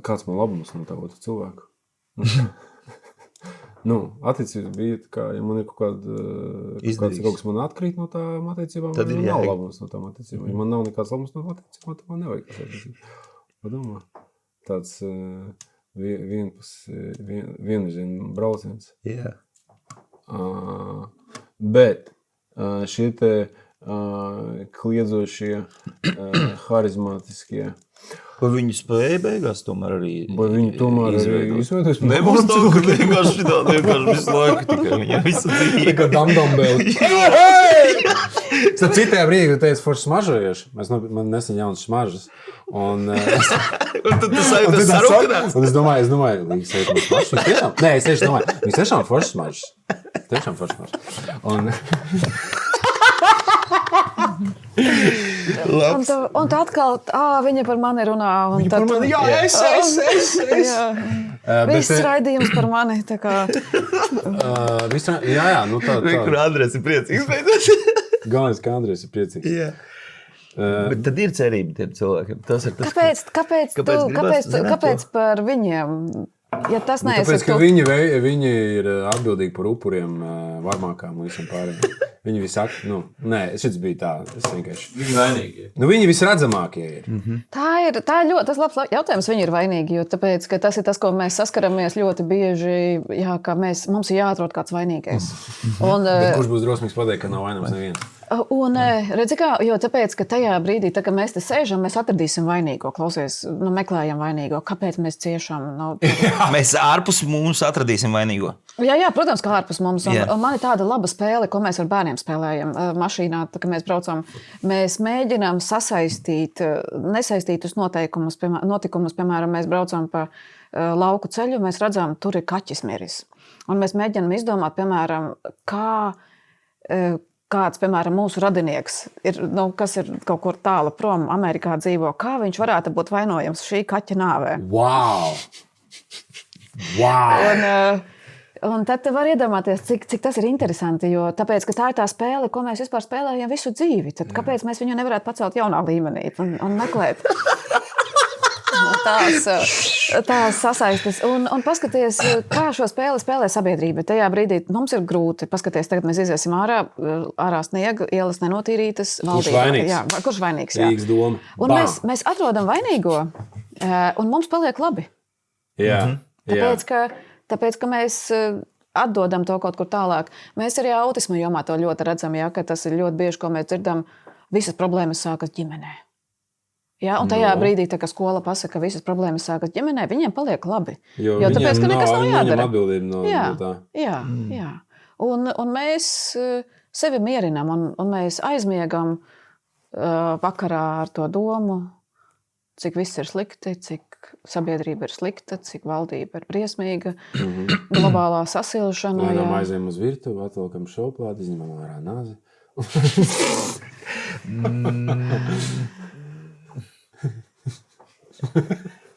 kāds man labums no tā otru cilvēku. Attiecības bija tā kā, ja man ir kaut kas man atkrīt no tām attiecībām, tad man nav labums no tām attiecībām. Ja man nav nekāds labums no tām attiecībām, tad man nevajag tās attiecības. Padomā, tāds... vienvirziena brauciens. Yeah. Bet šie te kliedzošie, harizmātiskie. Vai viņi spēja beigās tomēr arī izveidot? Nebūs tā, ka vienkārši visu laiku tikai viņam visu dzīvi. Tikai damdambēli. Citajā brīdī, kad teicu forši smaržojuši, man nesen jaunas smaržas. Un tad tu sajūties sarūktinās? Un es domāju, viņas teica, man smaržas. Nē, es tieši domāju, viņas tiešām forši smaržas. Tiešām forši smaržas. Un tā atkal, viņa par mani runā. Viņa par mani, jā, es. Viss raidījums par mani, tā kā. Jā, nu tā. Kur Andrēs ir priecīgs beidzot. Galvenais, ka Andrēs ir priecīgs. Jā. Bet tad ir cerība tiem cilvēkiem. Tas ir tas, Kāpēc par viņiem? Ja tas Tāpēc, ka viņi ir atbildīgi par upuriem varmākām un visam pārējiem. Viņi visi šis bija tā, es vienkārši... Viņi vainīgi. Viņi visredzamākie ir. Tā ir tas labs jautājums, viņi ir vainīgi, jo tāpēc, ka tas ir tas, ko mēs saskaramies ļoti bieži, jā, ka mums ir jāatrod kāds vainīgais. Bet kurš būs drosmīgs pateikt, ka nav vainams neviens? Un redzi kā, jo tāpēc, ka tajā brīdī, tā, kad mēs te sēžam, mēs atradīsim vainīgo, klausies, meklējam vainīgo. Kāpēc mēs ciešam? Mēs ārpus mums atradīsim vainīgo. Jā, protams, kā ārpus mums. Un man ir tāda laba spēle, ko mēs ar bērniem spēlējam mašīnā, tā, kad mēs braucam. Mēs mēģinām sasaistīt nesaistītus notikumus, piemēram, mēs braucam pa lauku ceļu, mēs redzam, tur ir kaķis miris. Un mēs mēģinām izdomāt, piemēram, kāds, piemēram, mūsu radinieks, kas ir kaut kur tālu prom, Amerikā dzīvo, kā viņš varētu būt vainojams šī kaķa nāvē. Wow! Un tad var iedomāties, cik tas ir interesanti, jo tāpēc, ka tā ir tā spēle, ko mēs vispār spēlējam visu dzīvi. Tad kāpēc mēs viņu nevarētu pacelt jaunā līmenī un meklēt? Tās sasaistes. Un paskaties, kā šo spēli spēlē sabiedrība. Tajā brīdī mums ir grūti. Paskaties, tagad mēs iziesim ārā sniega, ielas nenotīrītas. Kurš vainīgs? Jā, kurš vainīgs? Rīgas doma. Un mēs atrodam vainīgo, un mums paliek labi. Jā. Tāpēc, ka mēs atdodam to kaut kur tālāk. Mēs arī autisma jomā to ļoti redzam, ja, ka tas ir ļoti bieži, ko mēs dzirdam, visas problēmas sākas ģimenē. Ja, un tajā brīdī, tā, kad skola pasaka, ka visas problēmas sākas ģimenē, viņiem paliek labi. Jo tāpēc, ka nekas nav jādara. Viņiem atbildība no tā. Jā. Un mēs sevi mierinam, un mēs aizmiegam vakarā ar to domu, cik viss ir slikti, cik sabiedrība ir slikta, cik valdība ir briesmīga, globālā sasilšana. Lēnām aizējam uz virtuvi, atvelkam šoplādi, izņemam ārā nāzi.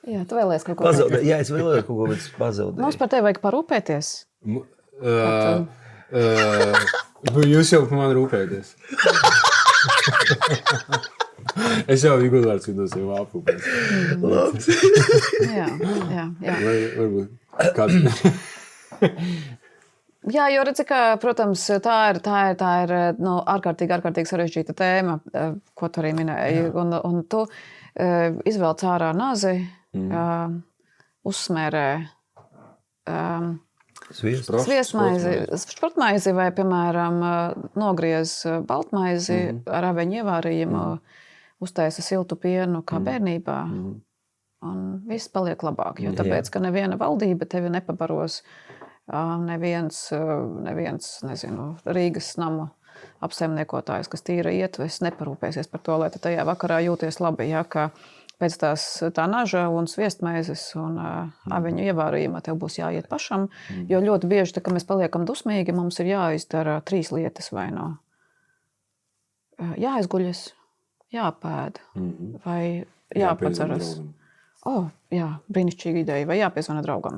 Jā, tu vēlies kaut ko pazaudēt. Jā, es vēlēju kaut ko, bet es pazaudēju. Mums par tevi vajag parūpēties. Jūs jau par mani rūpēties. Es jau Igulvārds vidos jau aprūpēs. Labs. Jā. Varbūt kāds... Jā, jo redzi, ka, protams, tā ir ārkārtīgi sarežģīta tēma, ko tu arī minēji. Un tu izvelc ārā nazi, uzsmērē sviestmaizi, športmaizi vai, piemēram, nogriez baltmaizi ar aveņu ievārījumu, uztaisa siltu pienu kā bērnībā. Un viss paliek labāk, jo tāpēc, ka neviena valdība tevi nepabaros, neviens, nezinu, Rīgas namu apsaimniekotājs, kas tīra ietves, neparūpēsies par to, lai tu tajā vakarā jūties labi, ja, ka pēc tā naža un sviestmaizes un aveņu ievārījumā tev būs jāiet pašam, jo ļoti bieži, tā, ka mēs paliekam dusmīgi, mums ir jāizdara 3 lietas vai no jāizguļas, jāpēd vai jāpaceras. Jā, brīnišķīga ideja, vai jāpiezvana draugam.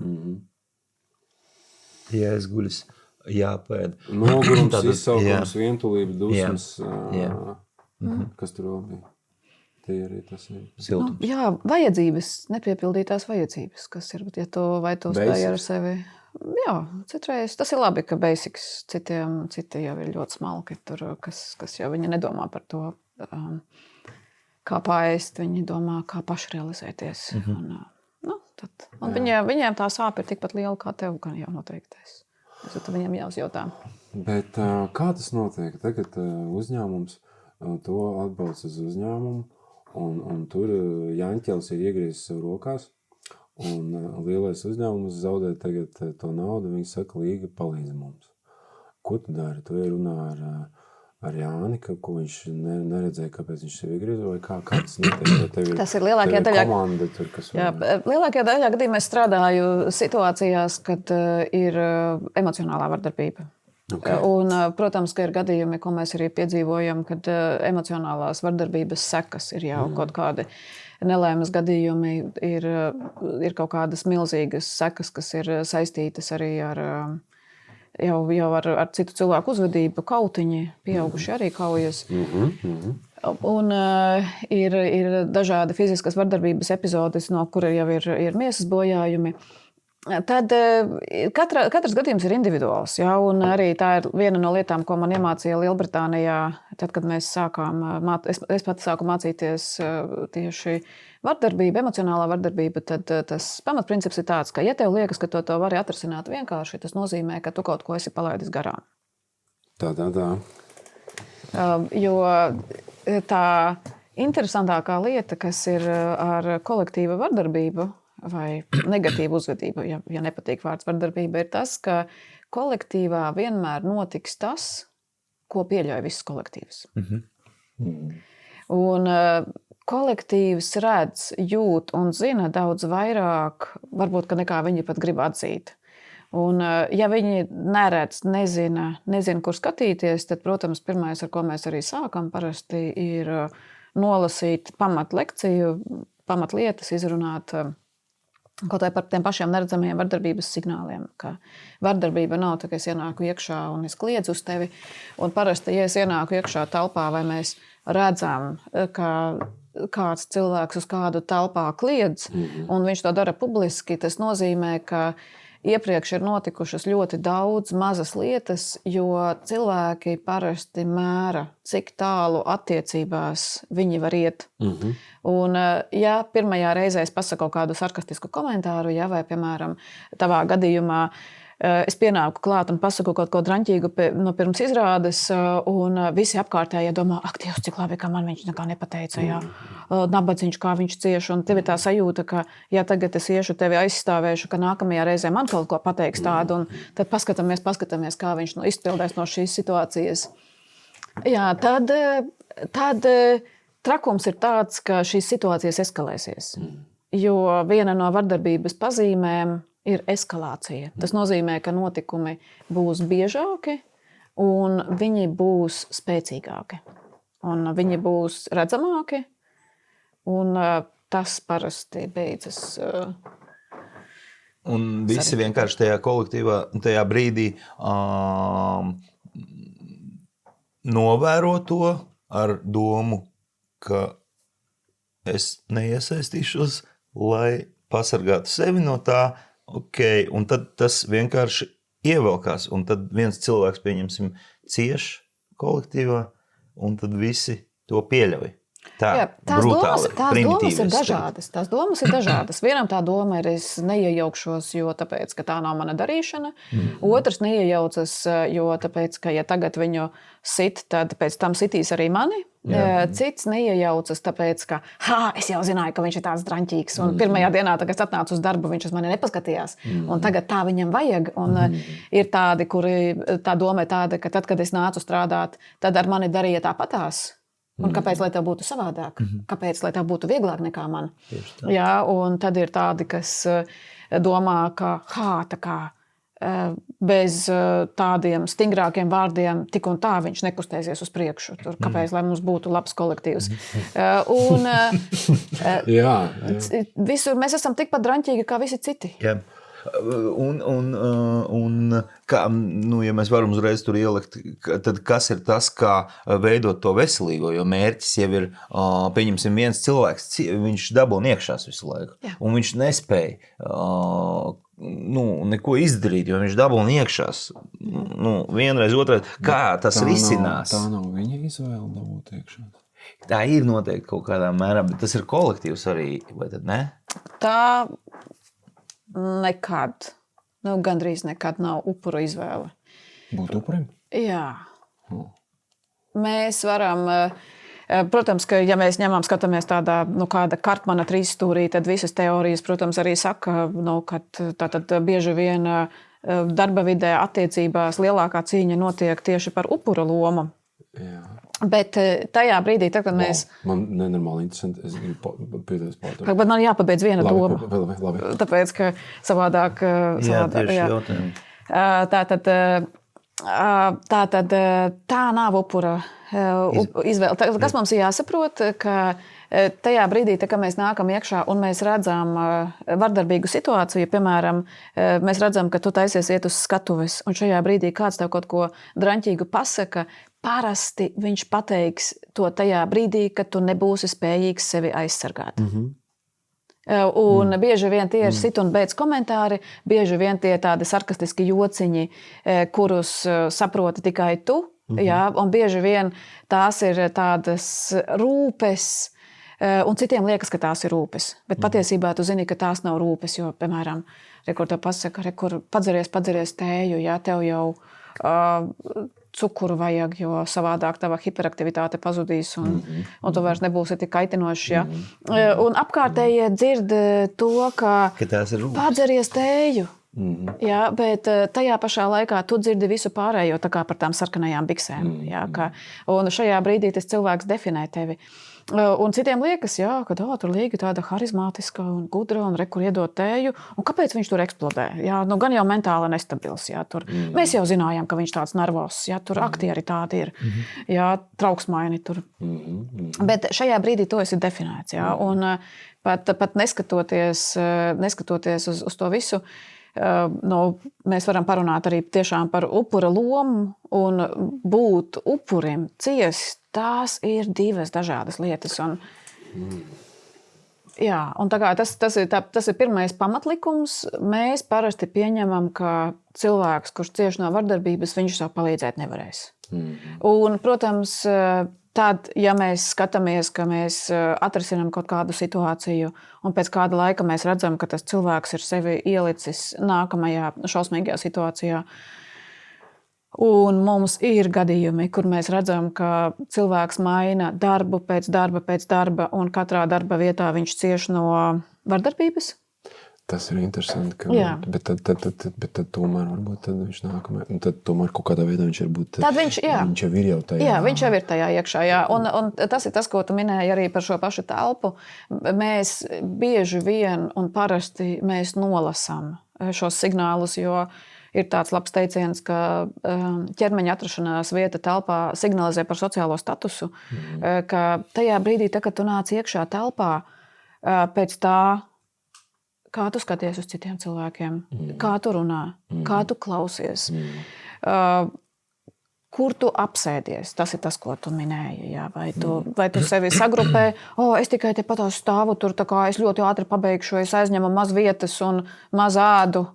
Jāizguļas, jāpēd. Nogurums, izsaukums, vientulība, dusmas, kas tur vēl bija. Tie arī tas ir. Siltums. Jā, vajadzības, nepiepildītās vajadzības, kas ir, ja tu spēj ar sevi. Jā, citreiz tas ir labi, ka basics citi jau ir ļoti smalki, kas jau viņi nedomā par to, kā paēst, viņi domā, kā pašrealizēties. Un viņiem tā sāpe ir tikpat liela kā tev, gan jau noteiktais. Tad viņiem jāuzjautā. Bet kā tas notiek? Tagad uzņēmums to atbalsta uz uzņēmumu, un tur Jaņķels ir iegriezis sev rokās, un lielais uzņēmums zaudē tagad to naudu, viņi saka, Līga palīdz mums. Ko tu dari? Tu runā ar Jāni, ko viņš neredzēja, kāpēc viņš sev iegrieza, vai kā tas notiek? Tas ir lielākajā daļā. Komanda tur, kas lielākajā daļā gadījumā es strādāju situācijās, kad ir emocionālā vardarbība. Okay. Un, protams, ka ir gadījumi, ko mēs arī piedzīvojam, kad emocionālās vardarbības sekas ir jau kaut kādi nelēmas gadījumi, ir kaut kādas milzīgas sekas, kas ir saistītas arī ar citu cilvēku uzvedību, kautiņi, pieauguši arī kaujas. Un ir dažādi fiziskas vardarbības epizodes, no kura jau ir miesas bojājumi. Tad katrs gadījums ir individuāls. Ja? Un arī tā ir viena no lietām, ko man iemācīja Lielbritānijā, tad, kad mēs es pati sāku mācīties tieši vardarbību, emocionālā vardarbība, tad tas pamatprincips ir tāds, ka, ja tev liekas, ka to vari atrisināt vienkārši, tas nozīmē, ka tu kaut ko esi palaidis garām. Tā. Jo tā interesantākā lieta, kas ir ar kolektīva vardarbību, vai negatīvu uzvedību, ja nepatīk vārds vardarbība, ir tas, ka kolektīvā vienmēr notiks tas, ko pieļauj viss kolektīvs. Un kolektīvs redz, jūt un zina daudz vairāk, varbūt, nekā viņi pat grib atzīt. Un, ja viņi neredz, nezina, kur skatīties, tad, protams, pirmais, ar ko mēs arī sākam, parasti ir nolasīt pamatlekciju, pamatlietas, izrunāt kaut vai par tiem pašiem neredzamajiem vardarbības signāliem, ka vardarbība nav tā, ka es ienāku iekšā un es kliedzu uz tevi. Un parasti, ja es ienāku iekšā telpā, vai mēs redzam, ka kāds cilvēks uz kādu telpā kliedz, un viņš to dara publiski, tas nozīmē, ka iepriekš ir notikušas ļoti daudz mazas lietas, jo cilvēki parasti mēra, cik tālu attiecībās viņi var iet. Un, ja pirmajā reizē es pasaku kādu sarkastisku komentāru, ja, vai, piemēram, tavā gadījumā es pienāku klāt un pasaku kaut ko draņķīgu pirms izrādes, un visi apkārtējie domā, ak, Dievs, cik labi, ka man viņš nekā nepateica, jā. Nabadzīņš, kā viņš cieš, un tev ir tā sajūta, ka, ja tagad es iešu tevi aizstāvēšu, ka nākamajā reizē man kaut ko pateiks tādu, un tad paskatāmies, kā viņš izpildēs no šīs situācijas. Jā, tad trakums ir tāds, ka šīs situācijas eskalēsies, jo viena no vardarbības pazīmēm ir eskalācija. Tas nozīmē, ka notikumi būs biežāki un viņi būs spēcīgāki. Un viņi būs redzamāki un tas parasti beidzas. Un visi vienkārši tajā kolektīvā, tajā brīdī novēro to ar domu, ka es neiesaistīšos, lai pasargātu sevi no tā. Okay, un tad tas vienkārši ievelkās, un tad viens cilvēks, pieņemsim, cieš kolektīvā, un tad visi to pieļauj. Tās domas ir dažādas. Vienam tā doma ir, es neiejaukšos, jo tāpēc, ka tā nav mana darīšana. Otrs neiejaucas, jo tāpēc, ka ja tagad viņu sit, tad pēc tam sitīs arī mani. Cits neiejaucas, tāpēc, ka es jau zināju, ka viņš ir tāds draņķīgs. Un pirmajā dienā, kad es atnācu uz darbu, viņš uz mani nepaskatījās. Un tagad tā viņam vajag. Un ir tādi, kuri tā doma ir tāda, ka tad, kad es nācu strādāt, tad ar mani darīja tāpatās. Un kāpēc, lai tev būtu savādāk? Kāpēc, lai tev būtu vieglāk nekā man? Jā, un tad ir tādi, kas domā, ka tā kā bez tādiem stingrākiem vārdiem tik un tā viņš nekustēsies uz priekšu. Tur, kāpēc, lai mums būtu labs kolektīvs? Un visur mēs esam tikpat draņķīgi kā visi citi. Jā. Un kā, ja mēs varam uzreiz tur ielikt, tad kas ir tas, kā veidot to veselīgo, jo mērķis jau ir, pieņemsim, viens cilvēks, viņš dabūna iekšās visu laiku, un viņš nespēja neko izdarīt, jo viņš dabūna iekšās, vienreiz, otrais, kā tas risinās. Tā nav viņa izvēle dabūt iekšās. Tā ir noteikti kaut kādā mērā, bet tas ir kolektīvs arī, vai tad ne? Tā nekad, gandrīz nekad nav upuru izvēle. Būt upurim? Jā. Mēs varam, protams, ka ja mēs skatāmies tādā, kāda Kartmana trīsstūrī, tad visas teorijas, protams, arī saka, ka tātad bieži vien darba vidē attiecībās lielākā cīņa notiek tieši par upura lomu. Jā. Bet tajā brīdī, tad, kad mēs... Man nenormāli interesanti, es gribu pieteist pārtur. Bet man jāpabeidz viena doma. Labi. Tāpēc, ka savādāk... Tieši jautājumi. Tātad tā nav upura izvēle. Kas mums ir jāsaprot, ka tajā brīdī, kad mēs nākam iekšā un mēs redzam vardarbīgu situāciju, piemēram, mēs redzam, ka tu taisies iet uz skatuves, un šajā brīdī kāds tev kaut ko draņķīgu pasaka, parasti viņš pateiks to tajā brīdī, kad tu nebūsi spējīgs sevi aizsargāt. Un bieži vien tie ir sit un beidz komentāri, bieži vien tie tādi sarkastiski jociņi, kurus saproti tikai tu. Jā, un bieži vien tās ir tādas rūpes, un citiem liekas, ka tās ir rūpes. Bet patiesībā tu zini, ka tās nav rūpes, jo, piemēram, kur tev pasaka, kur padzeries tēju, jā, tev jau cukuru vajag, jo savādāk tava hiperaktivitāte pazudīs un tu vairs nebūsi tik kaitinošs. Ja? Un apkārtējie dzird to, ka tās ir rūpes. Padzeries tēju. Jā, bet tajā pašā laikā tu dzirdi visu pārējo, tā kā par tām sarkanajām biksēm. Jā, un šajā brīdī tas cilvēks definē tevi. Un citiem liekas, jā, ka tur Līga tāda harizmātiska un gudra un kur iedot tēju. Un kāpēc viņš tur eksplodē? Jā, gan jau mentāli nestabils. Jā, tur. Mēs jau zinājām, ka viņš tāds nervos. Jā, tur aktieri tādi ir. Jā, trauksmaini tur. Bet šajā brīdī to esi definēts. Jā, un pat neskatoties uz to visu, mēs varam parunāt arī tiešām par upura lomu un būt upurim, ciest. Tās ir divas dažādas lietas. Un, jā, un tas ir pirmais pamatlikums. Mēs parasti pieņemam, ka cilvēks, kurš cieš no vardarbības, viņš sev palīdzēt nevarēs. Un, protams, tad, ja mēs skatāmies, ka mēs atrisinām kaut kādu situāciju un pēc kāda laika mēs redzam, ka tas cilvēks ir sevi ielicis nākamajā šausmīgajā situācijā, un mums ir gadījumi, kur mēs redzam, ka cilvēks maina darbu pēc darba, un katrā darba vietā viņš cieš no vardarbības. Tas ir interesanti, bet tad tomēr varbūt tad viņš nākamajā, un tad tomēr kaut kādā veidā viņš ir būt, viņš jau ir jau tajā. Jā, viņš jau ir tajā iekšā, jā. Un tas ir tas, ko tu minēji arī par šo pašu telpu. Mēs bieži vien un parasti mēs nolasām šos signālus, jo ir tāds labs teiciens, ka ķermeņa atrašanās vieta telpā signalizē par sociālo statusu, ka tajā brīdī, kad tu nāc iekšā telpā, pēc tā, kā tu skaties uz citiem cilvēkiem, kā tu runā, kā tu klausies, kur tu apsēdies. Tas ir tas, ko tu minēji. Jā. Vai tu sevi sagrupē, es tikai te patās stāvu tur, tā kā es ļoti ātri pabeigšu, es aizņemu maz vietas un maz ādu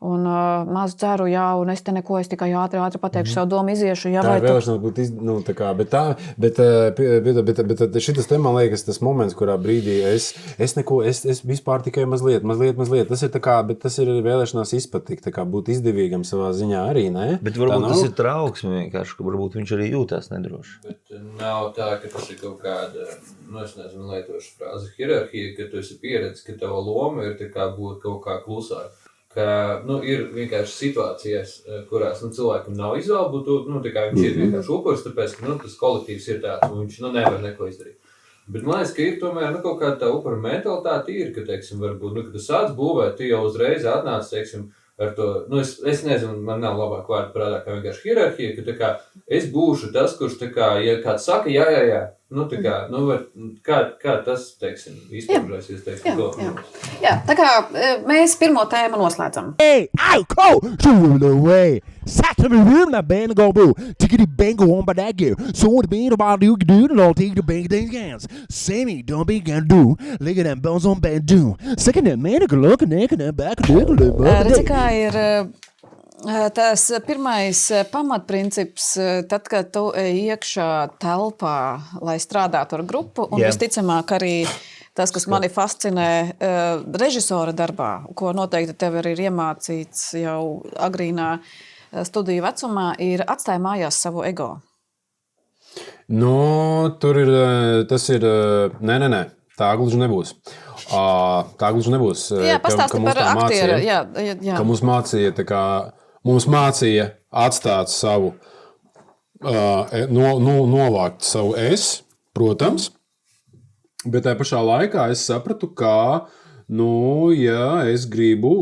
un maz dzeru, jā, un es te neko, es tikai ātri pateikšu savu domu, iziešu. Jā, tā ir vēlēšanās būt, tā kā, bet šitas te man liekas tas moments, kurā brīdī es vispār tikai mazliet. Tas ir tā kā, bet tas ir vēlēšanās izpatikt, tā kā būt izdevīgam savā ziņā arī, ne? Bet varbūt tas ir trauksme. Ka varbūt viņš arī jūtās nedroši. Bet nav tā, ka tas ir kaut kāda, es nezinu, lietošu frāzi, hierarhija, ka tu esi pieredzis, ka tava loma ir tā kā būt kaut kā klusāk. Ka, ir vienkārši situācijas, kurās, cilvēkam nav izvēle būt, tā kā viņš ir vienkārši upuris, tāpēc, ka, tas kolektīvs ir tāds, un viņš, nevar neko izdarīt. Bet man liekas, ka ir tomēr, kaut kāda tā upura mentalitāte ir, ka, teiksim, varbūt, kad tu sāc būvēt, tu jau uzreiz atnāc, teiksim, ar to, es nezinu, man nav labāk vārdu prātā, kā vienkārši hierarhija, ka tā kā es būšu tas, kurš tā kā, ja kāds saka, jā, tā kā, kā tas, teiksim, izpaužēsies, teiksim, to. Jā, tā kā mēs pirmo tēmu noslēdzam. Hey, au, ko, shoot away. Saturday room, na band go boo. Tickety bang on by that girl. So the band about you can do it all. Take the bang things hands. Sammy, don't be gonna do. Look at them bones on band do. Second that man, look at that back. Redzi, kā ir tas pirmais pamatprincips, tad, kad tu iekšā telpā, lai strādātu ar grupu, un visticamāk arī tas, kas mani fascinē režisora darbā, ko noteikti tev ir iemācīts jau agrīnā studiju vecumā, ir atstāj mājās savu ego. Tur ir, tas ir, nē, tā gluži nebūs. Tā gluži nebūs. Jā, pastāsti par aktieru. Jā. Ka mums mācīja atstāt savu, novākt savu es, protams, bet tajā pašā laikā es sapratu, ka, ja es gribu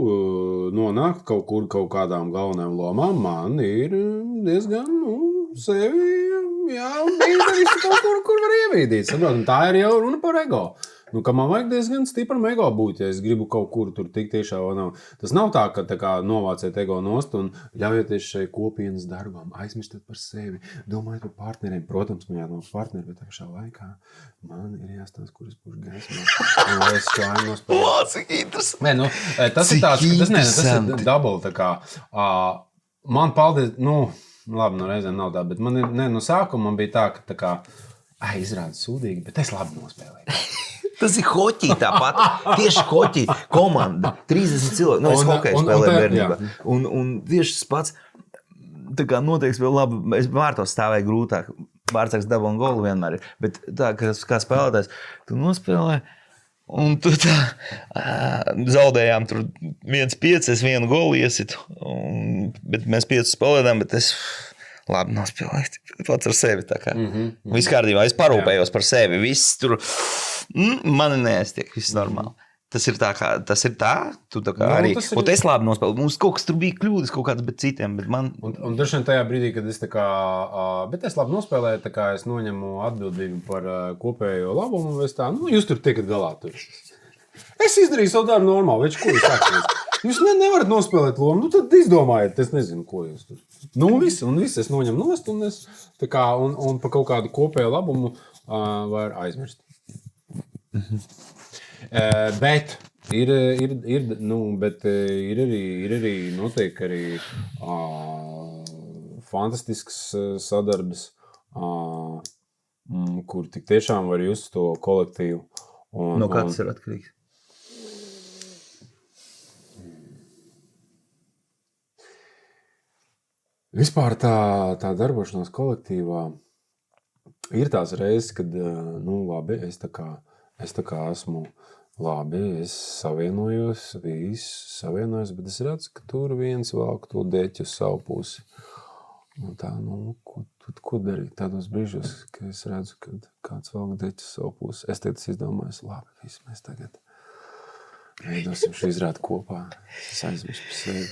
nonākt kaut kādām galvenajām lomām, man ir diezgan, sevi jā, un visi kaut kur var ievīdīt. Saprot, un tā ir jau runa par ego. Nu, ka man vajag diezgan stipram ego būt, ja es gribu kaut kur tur tikt tiešā vai nav. Tas nav tā, ka tā kā novāciet ego nost un ļaujieties šai kopienas darbām, aizmirstat par sevi, domājiet par partneriem. Protams, man jādomā par partneri, bet pašā laikā man ir jāstāsta, kuras būs gaismā. Un es klāju nospēlēt. O, cik interesanti. Nē, nu, tas ir tāds, tas ir double, tā kā, man paldies, nu, labi, no reizēm nav tā, bet man ir, no sākuma man bija tā, ka tā kā, izrāda sūdīgi, bet es labi nospēlēju. Tas ir hoķī tāpat. Tieši hoķī komanda. 30 cilvēki. Nu, es hokeju spēlēju bērnībā. Un tieši tas pats. Tā kā noteikti vēl labi. Es vārtos stāvēju grūtāk. Vārtsāks daba un golu vienmēr ir. Bet tā, kā spēlētājs, tu nospēlēji. Un tu tā zaudējām tur 1-5, es 1 golu iesitu. Bet mēs 5 spēlējām, bet es labi nospēlēju. Pats ar sevi tā kā. Viss kārtībā. Es parūpējos par sevi. Viss tur mani neaiztiek. Viss normāli. Tas ir tā, tu tā kā arī. Un es labi nospēlēju. Mums kaut kas tur bija kļūdas kaut kāds, bet citiem. Bet man... Un droši vien tajā brīdī, kad es tā kā, bet es labi nospēlēju, tā kā es noņemu atbildību par kopējo labumu, un es tā, nu, jūs tur tiekat galā tur. Es izdarīju savu darbu normāli, več, ko jūs sāksies? Jūs nevarat nospēlēt lomu, nu tad izdomājiet, es nezinu, ko jūs tur. Nu, un viss es noņemu nost, un es tā kā, un par kaut kādu kopēju labumu var aizmirst. Bet ir arī noteikti arī fantastisks sadarbs, kur tik tiešām var just to kolektīvu. No kāds ir atkarīgs? Vispār tā darbošanās kolektīvā ir tās reizes, kad, nu, labi, es tā kā esmu labi, es savienojos, bet es redzu, ka tur viens velk to deķu uz savu pusi. Un tā, nu, ko darīt tādos brīžos, ka es redzu, ka kāds velk deķu uz savu pusi. Es tagad izdomāju, labi, visi mēs tagad veidosim šo izrādi kopā. Es aizmirstu par sevi.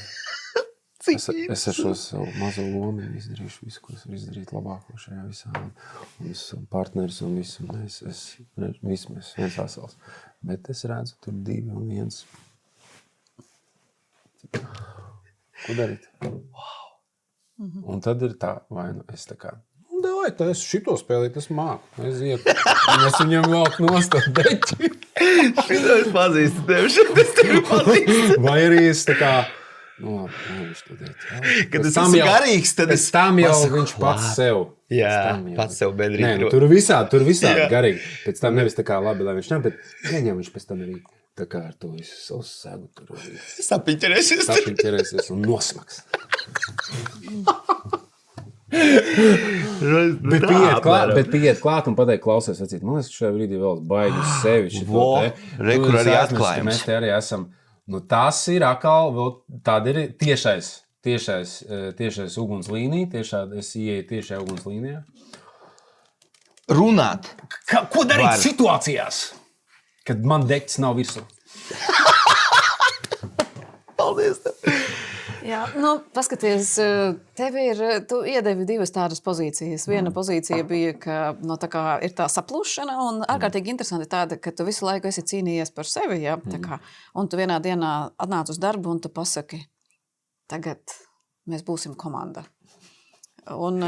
Es ar šo savu mazo lomu izdarīšu visu, ko es varu izdarīt labāko šajā visā. Un visu partneris un visu. Visu mēs viens asals. Bet es redzu, tur 2 un 1. Ko darīt? Wow. Un tad ir tā, vai nu es tā kā, nu, davai, es šito spēlīt, es māku. Es viņam vēl nostāt deķi. Šito es pazīstu tevi. Vai arī es tā kā, nu, labi, viņš to deķi. Kad es esmu garīgs, tad es tam jau viņš pats sev. Jā, pats sev bedrīt. Nē, nu, tur visādi garīgi. Pēc tam nevis tā kā labi, lai viņš nav, bet ieņem viņš pēc tam arī tā kā ar to visu savu segu tur arī. Sapiņķerēsies un nosmaks. Bet pieiet klāt un pateikt, klausies, vecīt, man liekas, šajā brīdī vēl baigi uz sevi šito te. Kur arī atklājums. Mēs te arī esam. Nu, tas ir atkal, tāda ir tiešais uguns līnija, es ieeju tiešajā uguns līnijā. Runāt. Ko darīt situācijās, kad man deķis nav virsū? Paldies tev. Jā, nu, paskaties, tu iedevi 2 tādas pozīcijas. Viena pozīcija bija, ka no, tā kā ir tā saplūšana, un ārkārtīgi interesanti tāda, ka tu visu laiku esi cīnījies par sevi, ja? Tā kā, un tu vienā dienā atnāc uz darbu, un tu pasaki, tagad mēs būsim komanda. Un...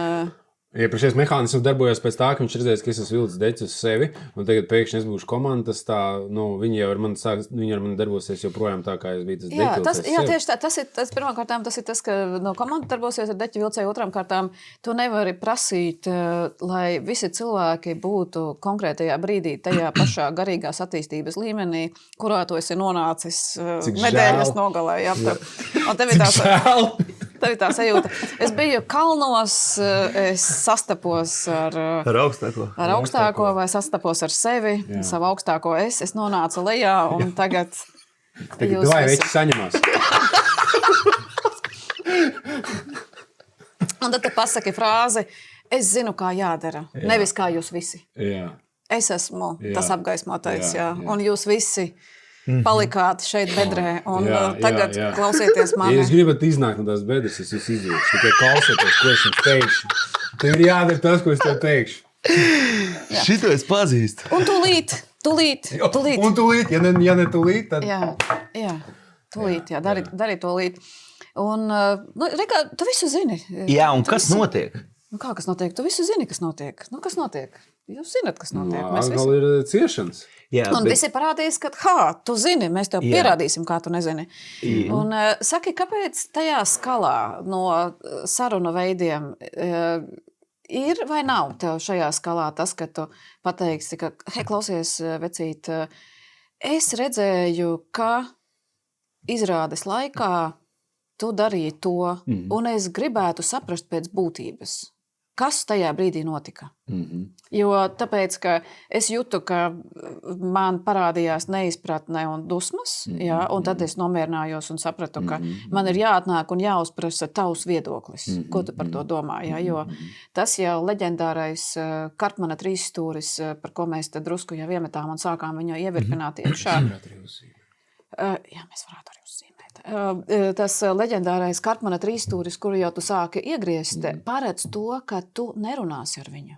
Iepriekšējais mehānisms darbojās pēc tā, ka viņš redzēs, ka es esmu vilcis deķis uz sevi, un tagad pēkšņi es būšu komanda, tas tā, nu, viņi ar mani darbosies joprojām tā, kā es biju tas deķis. Jā, tieši tā, tas pirmkārtām, tas ir tas, ka no komanda darbosies ar deķi vilcēju, otrām kārtām, tu nevari prasīt, lai visi cilvēki būtu konkrētajā brīdī, tajā pašā garīgās attīstības līmenī, kurā tu esi nonācis nedēļas nogalē. Jā. Un tev ir tā sajūta. Es biju kalnos, es sastapos ar augstāko vai sastapos ar sevi, savu augstāko es nonācu lejā un tagad jūs visi saņemās. Un tad tu pasaki frāzi, es zinu, kā jādara, nevis kā jūs visi. Jā. Es esmu tas apgaismotais, jā. Un jūs visi palikāt šeit bedrē un tagad jā. klausieties Ja mani. jūs gribat iznākt no tās bedres, es jūs izdošu. Tikai klausieties, ko es jums teikšu. Tev ir jādara tas, ko es tev teikšu. Šito es pazīstu. Un tūlīt. Un tūlīt, ja ne tūlīt, tad... Jā, tūlīt, dari tūlīt. Un, Reka, tu visu zini. Jā, un kas notiek? Nu, kā kas notiek? Tu visu zini, kas notiek. Nu, kas notiek? Jūs zināt, kas notiek. Mēs Atkal ir ciešanas. Jā, Un visi parādīs, ka, tu zini, mēs tev pierādīsim, kā tu nezini. Un saki, kāpēc tajā skalā no sarunu veidiem ir vai nav tev šajā skalā tas, ka tu pateiksi, ka, hei, klausies, vecīt, es redzēju, ka izrādes laikā tu darīji to, un es gribētu saprast pēc būtības. Kas tajā brīdī notika? Jo tāpēc, ka es jūtu, ka man parādījās neizpratne un dusmas, un tad es nomierinājos un sapratu, ka man ir jāatnāk un jāuzprasa tavs viedoklis. Ko tu par to domā? Jo tas jau leģendārais Karpmana trīsstūris, par ko mēs te drusku jau iemetām un sākām viņu ievirpināt iekšā. Jā, mēs varētu arī uzzīmēt. Tas leģendārais Karpmana trīsstūris, kuru jau tu sāki iegriezt, paredz to, ka tu nerunāsi ar viņu.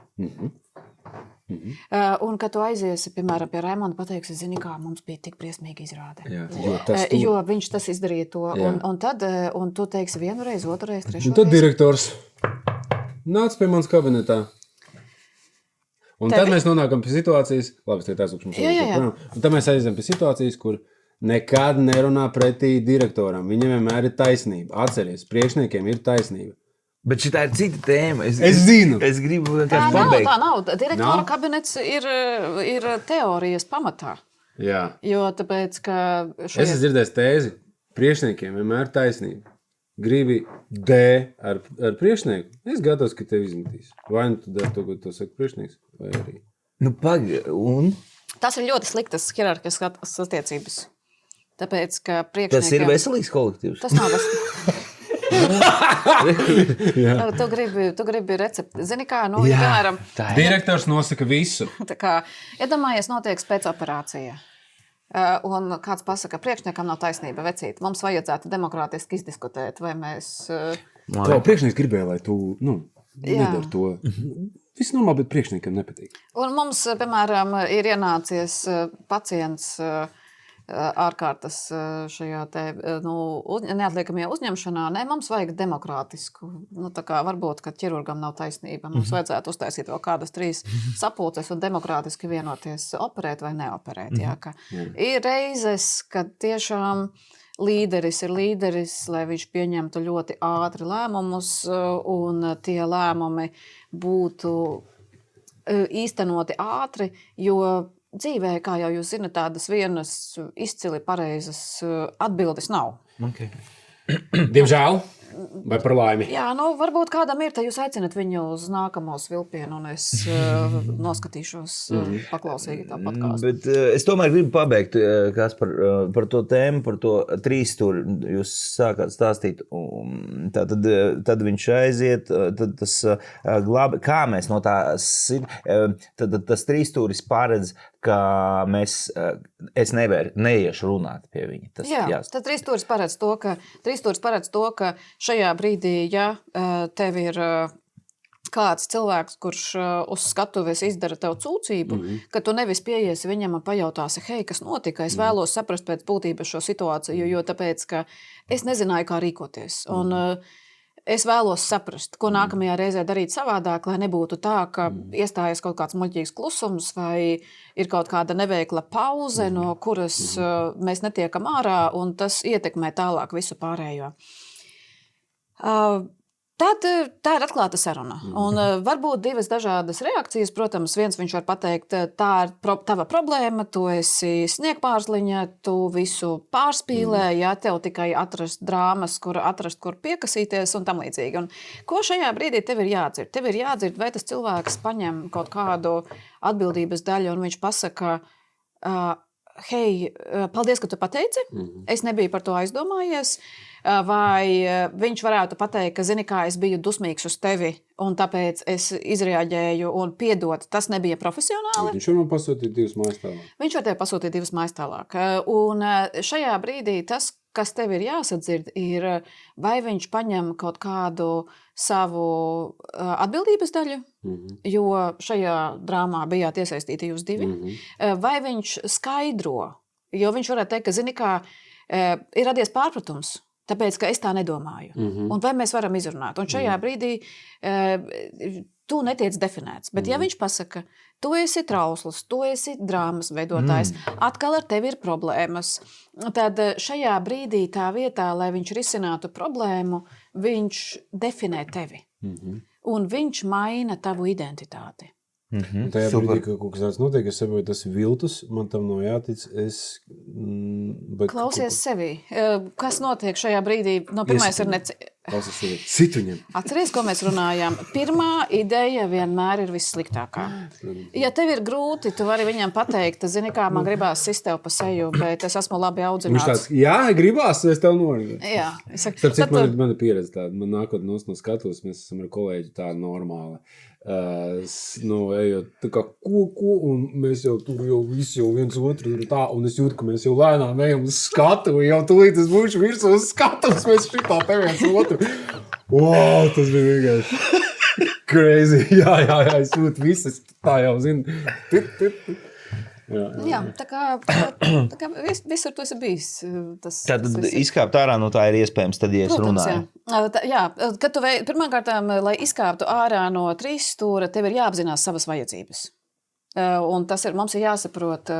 Un ka tu aiziesi, piemēram, pie Raimonda pateiksi, zini, kā mums bija tik briesmīga izrāde. Jo viņš tas izdarīja to. Un tu teiksi vienu reizi, otru reizi, trešo reizi. Un tad direktors nāc pie manas kabinetā. Un tad mēs nonākam pie situācijas, labi, es teikt aizlūkšu mums. Un tad mēs aizjām pie situācijas, kur nekad nerunā pretī direktoram. Viņam vienmēr ir taisnība. Atceries, priekšniekiem ir taisnība. Bet šitā ir cita tēma. Es zinu. Es gribu vienkārši pabeigt. Tā nav. Direktora kabinets ir teorijas pamatā. Jā. Jo tāpēc, ka... Es esmu dzirdējis tēzi. Priekšniekiem vienmēr ir taisnība. Gribi D ar priekšnieku. Es gatavs, ka tev izmetīs. Vai nu tu dari to, ko tu saka priekšnieks, vai arī. Nu, un? Tas ir ļoti sliktas hierarkiskas attiecības. Tāpēc, ka priekšniekiem... Tas ir veselīgs kolektīvs. Tas nav veselīgs. Tu gribi recepti. Zini kā, piemēram... Direktors nosaka visu. Tā kā, iedomājies, notiek spēcoperācija. Un kāds pasaka, priekšniekam nav taisnība, vecīt. Mums vajadzētu demokrātiski izdiskutēt, vai mēs... Tev priekšnieks gribēja, lai tu, nedari to. Viss normāli, bet priekšniekam nepatīk. Un mums, piemēram, ir ienācies pacients ārkārtas šajā te, neatliekamajā uzņemšanā. Nē, mums vajag demokrātisku. Tā kā varbūt, ka ķirurgam nav taisnība. Mums vajadzētu uztaisīt vēl kādas 3 sapulces un demokrātiski vienoties operēt vai neoperēt. Ir reizes, kad tiešām līderis ir līderis, lai viņš pieņemtu ļoti ātri lēmumus un tie lēmumi būtu īstenoti ātri, jo dzīvē, kā jau jūs zināt, tādas vienas izcili pareizas atbildes nav. Okay. Diemžēl. Vai par laimi? Jā, varbūt kādam ir, tad jūs aicinat viņu uz nākamo svilpienu, un es noskatīšos paklausīgi tā podcastu. Bet es tomēr gribu pabeigt, kas par to tēmu, par to trīsstūri. Jūs sākāt stāstīt, tad viņš aiziet, tad tas glābi. Kā mēs no tās, tad tas trīsstūris paredz, ka es neiešu runāt pie viņa. Tad trīsstūris paredz to, ka šajā brīdī, ja tev ir kāds cilvēks, kurš uz skatuves izdara tev cūcību, ka tu nevis pieiesi viņam un pajautāsi, hei, kas notika, es vēlos saprast pēc būtības šo situāciju, jo tāpēc, ka es nezināju, kā rīkoties. Un es vēlos saprast, ko nākamajā reizē darīt savādāk, lai nebūtu tā, ka iestājas kaut kāds muļķīgs klusums vai ir kaut kāda neveikla pauze, no kuras mēs netiekam ārā, un tas ietekmē tālāk visu pārējo. Tad tā ir atklāta saruna. Un varbūt 2 dažādas reakcijas. Protams, viens viņš var pateikt, tā ir tava problēma, tu esi sniegpārsliņa, tu visu pārspīlē, tev tikai atrast drāmas, kur piekasīties un tam līdzīgi. Un ko šajā brīdī tev ir jādzird? Tev ir jādzird, vai tas cilvēks paņem kaut kādu atbildības daļu un viņš pasaka, hei, paldies, ka tu pateici, es nebiju par to aizdomājies, vai viņš varētu pateikt, ka, zini kā, es biju dusmīgs uz tevi, un tāpēc es izreaģēju un piedot, tas nebija profesionāli. Viņš var man pasūtīt 2 mājas tālāk. Viņš var tev pasūtīt 2 mājas tālāk. Un šajā brīdī tas, kas tev ir jāsadzird, ir, vai viņš paņem kaut kādu savu atbildības daļu, jo šajā drāmā bijāt iesaistīti jūs 2, vai viņš skaidro, jo viņš varētu teikt, ka, zini kā, ir radies pārpratums, tāpēc, ka es tā nedomāju. Un vai mēs varam izrunāt? Un šajā brīdī tu netiec definēts. Bet ja viņš pasaka, tu esi trausls, tu esi drāmas veidotājs, atkal ar tevi ir problēmas, tad šajā brīdī tā vietā, lai viņš risinātu problēmu, viņš definē tevi. Un viņš maina tavu identitāti. Tajā brīdī, ka kaut kas tāds notiek, es saprotu, tas ir viltus, man tam nav jātic, Klausies sevi. Kas notiek šajā brīdī? No pirmais ir Klausies sevi. Situņiem. Atceries, ko mēs runājām? Pirmā ideja vienmēr ir vissliktākā. Ja tev ir grūti, tu vari viņam pateikt, zini kā, man gribās sist tev pa seju, bet es esmu labi audzināts. Viņš tāds, jā, gribās, es tev noriņu. Jā. Starp citu, man ir pieredze tāda, man nākot no skatos, mēs esam ar kolēģi tā normāli. Ejot tā kā ko, un mēs jau tur visi viens otru tā, un es jūtu, ka mēs jau lēnām ejam uz skatu, jau tūlīt es būšu virsū uz skatus, mēs šitā te viens otru. Wow, tas bija vienkārši crazy. Jā, es jūtu visas, tā jau zinu. Jā, tā kā visur tu esi bijis. Tad izkāpt ārā no tā ir iespējams, tad, ja es runāju. Jā, kad tu pirmkārtām, lai izkāptu ārā no 3 stūra, tev ir jāapzinās savas vajadzības. Un mums ir jāsaprot,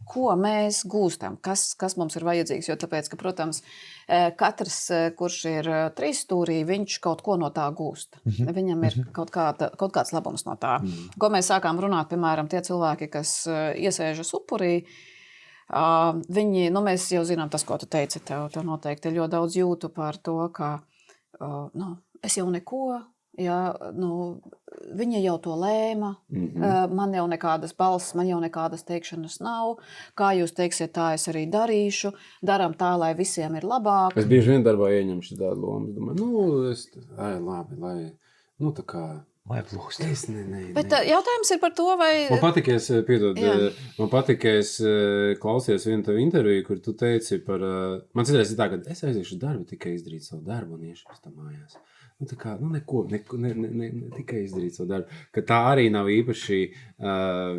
ko mēs gūstam, kas mums ir vajadzīgs. Jo tāpēc, ka, protams, katrs, kurš ir 3 stūrī, viņš kaut ko no tā gūst. Viņam ir kaut kāds labums no tā. Ko mēs sākām runāt, piemēram, tie cilvēki, kas iesēžas upurī, viņi, mēs jau zinām tas, ko tu teici, tev noteikti ir ļoti daudz jūtu par to, ka es jau neko, viņa jau to lēma, man jau nekādas balss, man jau nekādas teikšanas nav, kā jūs teiksiet, tā es arī darīšu, daram tā, lai visiem ir labāk. Es bieži vien darbā ieņemšu tādu lomu, es domāju, labi, tā kā... Vai plūst? Bet jautājums ir par to, vai... Man patikēs klausies vienu tev interviju, kur tu teici par... Man citreiz ir tā, ka es aiziešu darbu, tikai izdarīt savu darbu un iešu pēc tam mājās. Tikai izdarīt savu darbu. Ka tā arī nav īpaši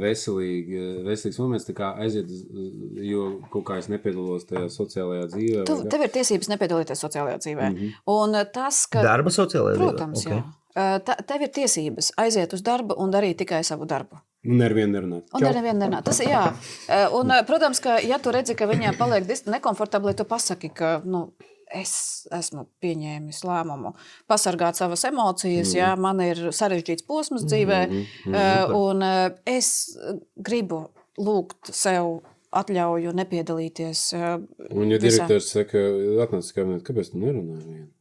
veselīgs moments, tā kā aiziet, jo kaut kā es nepiedalos tajā sociālajā dzīvē. Tev ir tiesības nepiedalīties sociālajā dzīvē. Un tas, ka... Darba sociālajā dzīvē? Protams, jā. Tev ir tiesības aiziet uz darbu un darīt tikai savu darbu. Un nevienu nerunāt. Tas ir jā. Un, protams, ka ja tu redzi, ka viņiem paliek nekomfortabli, tu pasaki, ka es esmu pieņēmis lēmumu pasargāt savas emocijas, man ir sarežģīts posms dzīvē, un es gribu lūgt sev atļauju nepiedalīties. Un ja direktors saka, atnāc kabinetā, kāpēc tu nerunāji vienu?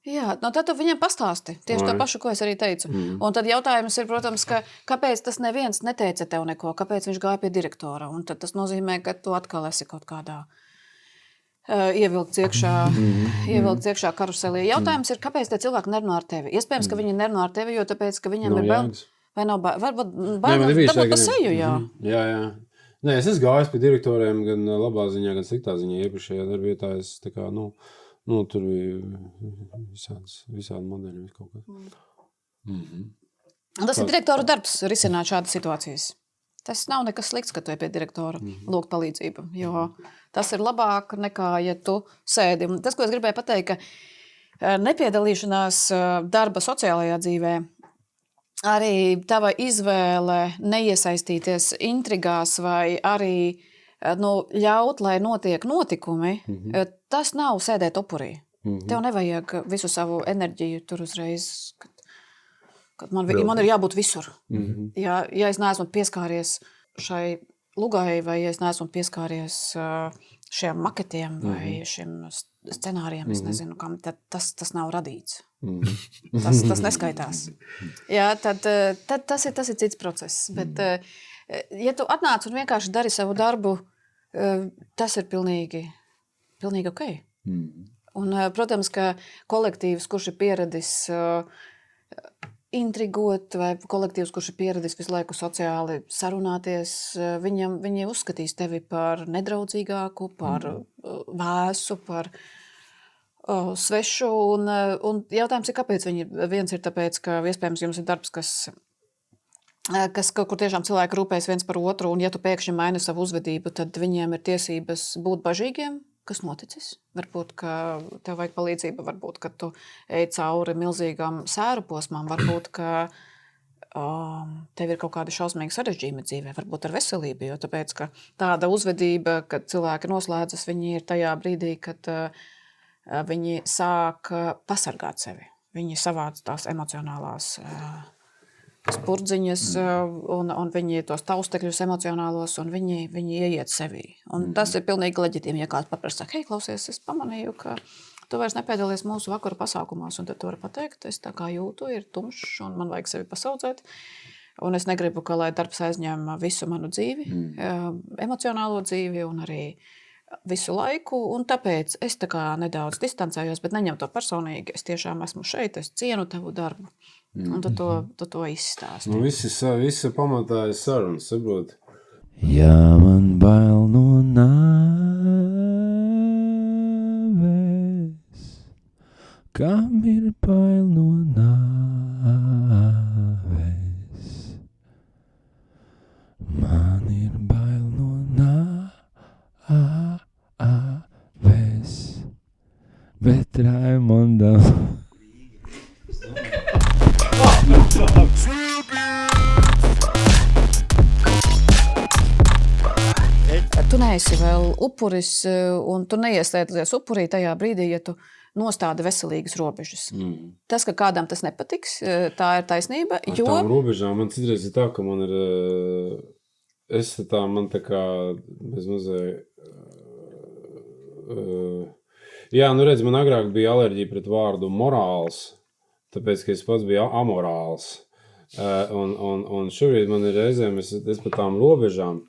Jā, tad tu viņam pastāsti. Tieši to pašu, ko es arī teicu. Un tad jautājums ir, protams, kāpēc tas neviens neteica tev neko, kāpēc viņš gāja pie direktora. Un tad tas nozīmē, ka tu atkal esi kaut kādā ievilkts iekšā karuselī. Jautājums ir, kāpēc tie cilvēki nerunā ar tevi? Iespējams, ka viņi nerunā ar tevi, jo tāpēc, ka viņiem ir bail. Vai nav bail? Varbūt bail dabūt pa seju, jā. Jā. Nē, es esmu gājis pie direktoriem gan labā ziņā, gan sliktā ziņā. Iepriekšējā darbietā es tā kā, tur bija visādi modeļi, kaut kas. Tas ir direktoru darbs risināt šādas situācijas. Tas nav nekas slikts, ka tu ej pie direktora lūgt palīdzību, jo tas ir labāk nekā, ja tu sēdi. Un tas, ko es gribēju pateikt, ka nepiedalīšanās darba sociālajā dzīvē, arī tava izvēle neiesaistīties intrigās vai arī ļaut, lai notiek notikumi, tas nav sēdēt upurī. Tev nevajag visu savu enerģiju tur uzreiz, kad man ir jābūt visur. Ja es neesmu pieskāries šai lugai, vai ja es neesmu pieskāries šiem maketiem vai šiem scenārijiem, es nezinu, kam, tad tas nav radīts. Tas neskaitās. Jā, tad tas ir cits process. Bet, ja tu atnāc un vienkārši dari savu darbu, Tas ir pilnīgi ok. Un, protams, ka kolektīvs, kurš ir pieradis intrigot, vai kolektīvs, kurš ir pieradis visu laiku sociāli sarunāties, viņi uzskatīs tevi par nedraudzīgāku, par vēsu, par svešu. Un jautājums ir, kāpēc viņi viens ir tāpēc, ka iespējams jums ir darbs, kur tiešām cilvēki rūpējas viens par otru, un ja tu pēkšņi maini savu uzvedību, tad viņiem ir tiesības būt bažīgiem. Kas noticis? Varbūt, ka tev vajag palīdzība, varbūt, ka tu ej cauri milzīgām sēru posmām, varbūt, ka tev ir kaut kādi šausmīgi sarežģījumi dzīvē, varbūt ar veselību, jo tāpēc, ka tāda uzvedība, kad cilvēki noslēdzas, viņi ir tajā brīdī, kad viņi sāk pasargāt sevi. Viņi savāc tās emocionālās spurdziņas, un viņi tos taustekļus emocionālos, un viņi ieiet sevī. Un tas ir pilnīgi leģitīmi, ja kāds paprasa, hei, klausies, es pamanīju, ka tu vairs nepiedalies mūsu vakaru pasākumos, un tad tu vari pateikt, es tā kā jūtu, ir tumšs, un man vajag sevi pasaudzēt, un es negribu, lai darbs aizņem visu manu dzīvi, emocionālo dzīvi, un arī visu laiku, un tāpēc es tā kā nedaudz distancējos, bet neņem to personīgi, es tiešām esmu šeit, es cienu tavu darbu. Un tu to izstāsti. Nu, visi pamatā ir sarunas, saprot. Ja man bail no nāves, kam ir bail no nāves? Man ir bail no nāves, bet Raimondam... Tu neesi vēl upuris, un tu neieslēdzies upurī tajā brīdī, ja tu nostādi veselīgas robežas. Tas, ka kādam tas nepatiks, tā ir taisnība, jo... Ar tām robežām man citreiz ir tā, ka man ir... man tā kā bez mazai... Jā, nu redz, man agrāk bija alerģija pret vārdu morāls, tāpēc, ka es pats biju amorāls. Un šobrīd man ir reizēm, es par tām robežām,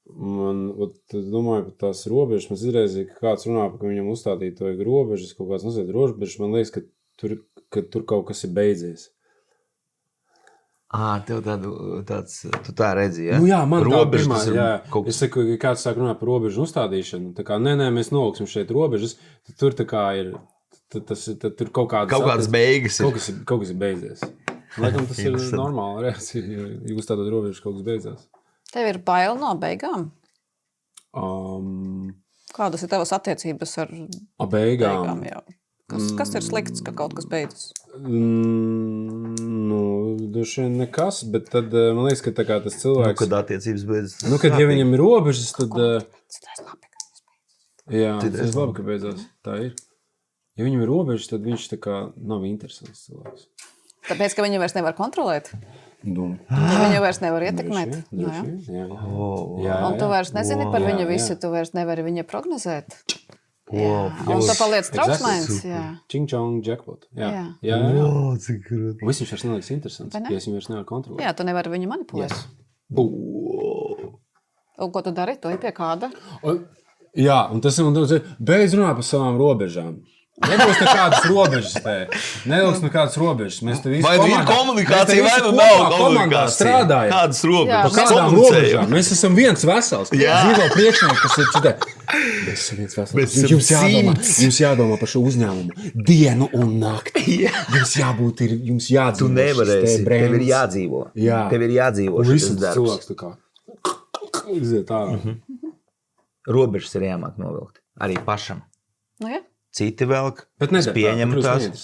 domāju par tās robežas, man izreizīgi, ka kāds runā, ka viņam uzstādīja to robežas, kaut kāds nosēt robežas, man liekas, ka tur kaut kas ir beidzies. Tev tāds, tu tā redzi, ja? Nu jā, man robežas tā pirmā, es saku, ka kāds sāk runāt par robežu uzstādīšanu, tā kā, nē, mēs noliksim šeit robežas, tad tur tā kā ir, tur kaut kādas beigas ir. Kaut kas ir beidzies. Laikam tas ir normāli reakcija, ja uzstādot robežas, kaut kas beidzās. Tev ir bail no beigām? Kādas ir tavas attiecības ar beigām? Jā. Kas ir slikts, ka kaut kas beidzas? Nu, droši vien nekas, bet tad man liekas, ka tā kā tas cilvēks... Kad attiecības beidzas. Nu, kad ja viņam ir robežas, tad... Tas labi, ka tas beidzas. Jā, tas labi, ka beidzās. Tā ir. Ja viņam ir robežas, tad viņš tā kā nav interesants cilvēks. Tāpēc, ka viņi vairs nevar kontrolēt? Nu. Viņu vairs nevar ietekmēt? Jā. Un tu vairs nezini par viņu visu, tu vairs nevari viņu prognozēt? Un tu paliec trauksmains? Čing-čong, jackpot. Jā. Cik grūti. Viss viņš vairs neliekas interesants, ja viņš vairs nevar kontrolēt. Jā, tu nevari viņu manipulēt. Un ko tu dari? Tu ej pie kāda? Jā, un tas ir beidz runāt par savām robežām. Nebūs nekādas robežas te. Nebūs nekādas robežas. Mēs te visi vai nu ir komunikācija, vai nu nav komunikācija. Strādājam. Kādas robežas? Pa kādām robežām? Mēs esam viens vesels. Dzīvo priekšnieki, kas ir čitē. Mēs esam viens vesels. Jums jādomā par šo uzņēmumu. Dienu un nakti. Jums jādzīvo. Tu nevarēsi. Tev ir jādzīvo. Tev ir jādzīvo šis darbs. Cilvēks tā kā iziet ārā. Robežas ir jāmāk novilkt. Arī pašam. Nu jā. Citi velk, es pieņemu tās.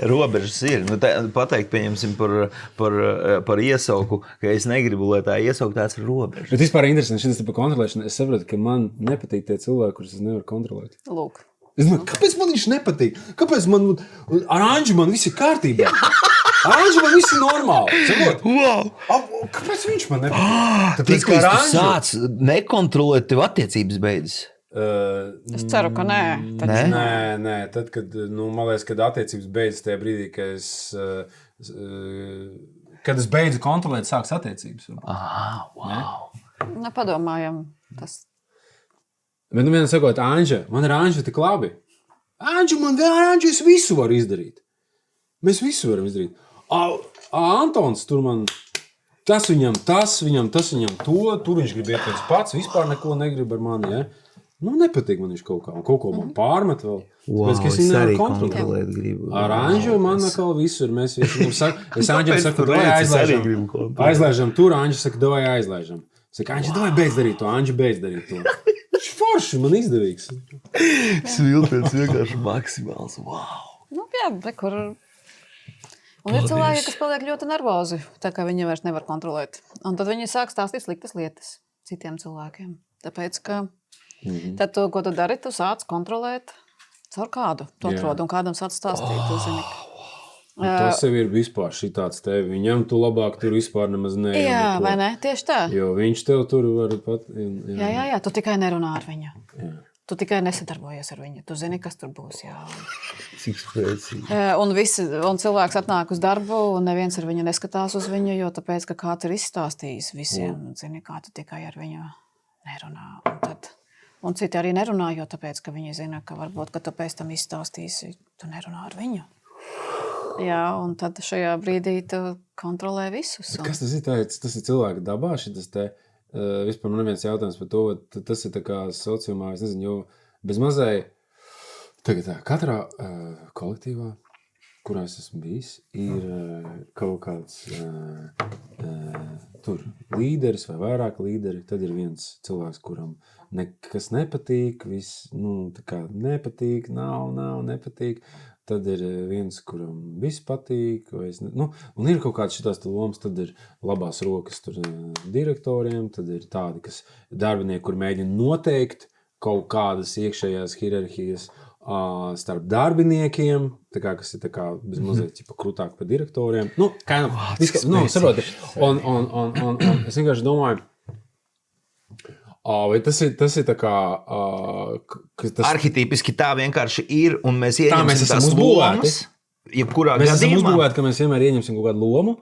Robežas ir. Nu, pateikt, pieņemsim par iesauku, ka es negribu, lai tā iesauku tāds ir robežas. Bet vispār interesanti, šis par kontrolēšanu. Es saprotu, ka man nepatīk tie cilvēki, kurus es nevaru kontrolēt. Lūk. Es domāju, kāpēc man viņš nepatīk? Kāpēc ar Anģu man viss ir kārtībā? Ar Anģu man viss ir normāli. Kāpēc viņš man nepatīk? Tāpēc, ka tu sāc nekontrolēt, tev attiecības beidzas. Es ceru, ka nē. Nē. Tad, kad, man liekas, kad attiecības beidzas tajā brīdī, kad es beidzu kontrolēt, sāks attiecības. Wow. Padomājam. Tas. Bet vienā sakot, Anža, man ir Anža tik labi. Anža, es visu varu izdarīt. Mēs visu varam izdarīt. Antons, tur man tas viņam to, tur viņš grib iet viens pats, vispār neko negrib ar mani, ja? Nepatīk man viņš kaut ko man pārmet vēl. Tāpēc, ka es viņu nevaru kontrolēt gribu. Ar Anžu man atkal visur, mēs viņam es Anžam saku, davai aizlaižam. Aizlaižam tur, Anža saka, davai aizlaižam. Saka, Anža, davai beidz darīt to, Anža beidz darīt to. Viņš forši, man izdevīgs. Svilpiens vienkārši maksimāls, wow. Jā, kur... Un ir cilvēki, kas paliek ļoti nervozi, tā kā viņi vairs nevar kontrolēt. Un tad viņi sāk stāstīt sliktas lietas citiem cilvēkiem. Tāpēc, ka tad to, ko tu dari, tu sāc kontrolēt caur kādu. Tu atrod un kādam sāc stāstīt, tu zini. Tas sev ir vispār šitāds tevi. Viņam tu labāk tur vispār nemaz neejam. Jā, vai ne? Tieši tā. Jo viņš tev tur var pat... Jā, tu tikai nerunā ar viņu. Jā. Tu tikai nesadarbojies ar viņu. Tu zini, kas tur būs. Jā. Cik spēcīgi. Un cilvēks atnāk uz darbu, un neviens ar viņu neskatās uz viņu, jo tāpēc, ka kāds ir izstāstījis visiem. Zini, kā tu tikai ar viņu nerunā. Un citi arī nerunā, jo tāpēc, ka viņi zina, ka varbūt, ka tu pēc tam izstāstīsi, tu nerunā ar viņu. Jā, un tad šajā brīdī tu kontrolē visus. Kas tas ir? Tas ir cilvēka dabā, šitas te... Vispār man neviens jautājums par to, tas ir tā kā sociumā, es nezinu, jo bez mazai, tagad tā, katrā kolektīvā, kurā es esmu bijis, ir kaut kāds tur līderis vai vairāk līderi, tad ir viens cilvēks, kuram nekas nepatīk, viss, tā kā nepatīk, nav, nepatīk. Tad ir viens, kuram viss patīk, un ir kaut kāds šitās lomas, tad ir labās rokas tur direktoriem, tad ir tādi, kas darbinieki, kur mēģina noteikt kaut kādas iekšējās hierarhijas starp darbiniekiem, tā kā, kas ir tā kā bez mazliet krūtāk par direktoriem. Saproti. Un es vienkārši domāju, vai tas ir tā kā... Arhetipiski tā vienkārši ir, un mēs ieņemsim tās lomas, jebkurā gadījumā. Mēs esam uzbūvēti, ka mēs vienmēr ieņemsim kaut kādu lomu,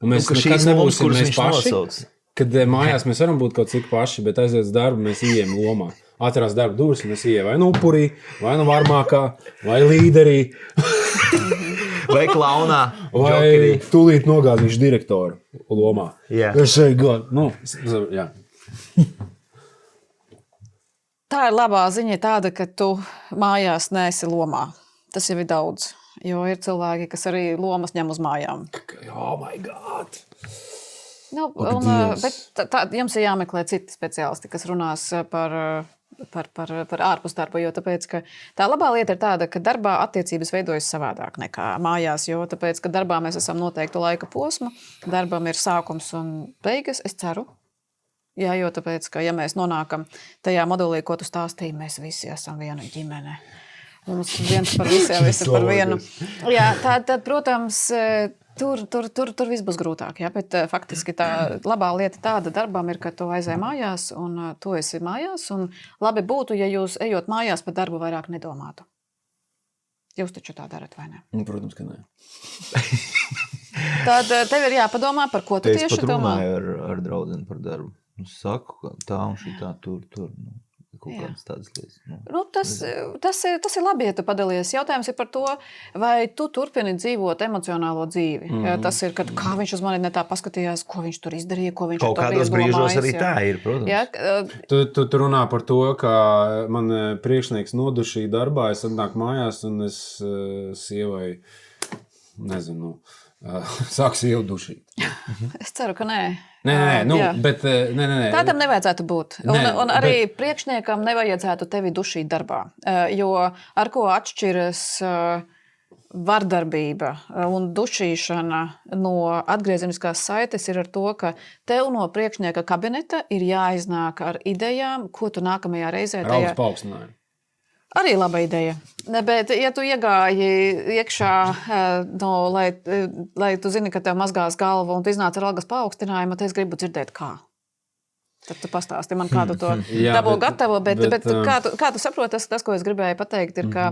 un mēs nekad nebūsim mēs paši. Kad mājās mēs varam būt kaut cik paši, bet aiziet uz darbu, mēs ieejam lomā. Atcerās darba durvis, un es ieeju vai nu upurī, vai nu varmākā, vai līderī. Vai klaunā. Vai tūlīt nogāzīšu direktoru lomā. Jā. Jā. Tā ir labā ziņa tāda, ka tu mājās neesi lomā. Tas jau ir daudz, jo ir cilvēki, kas arī lomas ņem uz mājām. Oh my God! Bet jums ir jāmeklē citi speciālisti, kas runās par ārpusdarbu, jo tāpēc, ka tā labā lieta ir tāda, ka darbā attiecības veidojas savādāk nekā mājās, jo tāpēc, ka darbā mēs esam noteiktu laika posmu, darbam ir sākums un beigas, es ceru. Jā, jo tāpēc, ka ja mēs nonākam tajā modelī, ko tu stāstīji, mēs visi esam viena ģimene. Mums viens par visiem, visi par vienu. Jā, tad, protams, tur viss būs grūtāk, jā, bet faktiski tā labā lieta tāda darbam ir, ka tu aizēj mājās un tu esi mājās, un labi būtu, ja jūs ejot mājās par darbu vairāk nedomātu. Jūs taču tā darat, vai ne? Protams, ka nē. Tad tev ir jāpadomā, par ko tu tieši domā. Es pat runāju ar draudzeni par darbu. Saku, ka tā un šitā tur. Kaut kādas tādas lietas. Tas ir labi, ja tu padalies. Jautājums ir par to, vai tu turpini dzīvot emocionālo dzīvi. Tas ir, kad kā viņš uz mani ne tā paskatījās, ko viņš tur izdarīja, ko viņš kaut kādos brīžos arī tā ir, protams. Jā, tu runā par to, ka man priekšnieks nodušīja darbā, es atnāku mājās un es sievai, nezinu, sāku sievu dušīt. Es ceru, ka nē. Nē. Tā tam nevajadzētu būt. Un arī priekšniekam nevajadzētu tevi dušīt darbā. Jo ar ko atšķiras vardarbība un dušīšana no atgriezeniskās saites ir ar to, ka tev no priekšnieka kabineta ir jāiznāk ar idejām, ko tu nākamajā reizē... Ar augstu paaugstinājumu. Arī laba ideja. Bet, ja tu iegāji iekšā, lai tu zini, ka tev mazgās galvu un tu iznāc ar algas paaugstinājumu, tad es gribu dzirdēt, kā. Tad tu pastāsti man, kā tu to dabū gatavo. Bet kā tu saproti, tas, ko es gribēju pateikt, ir, ka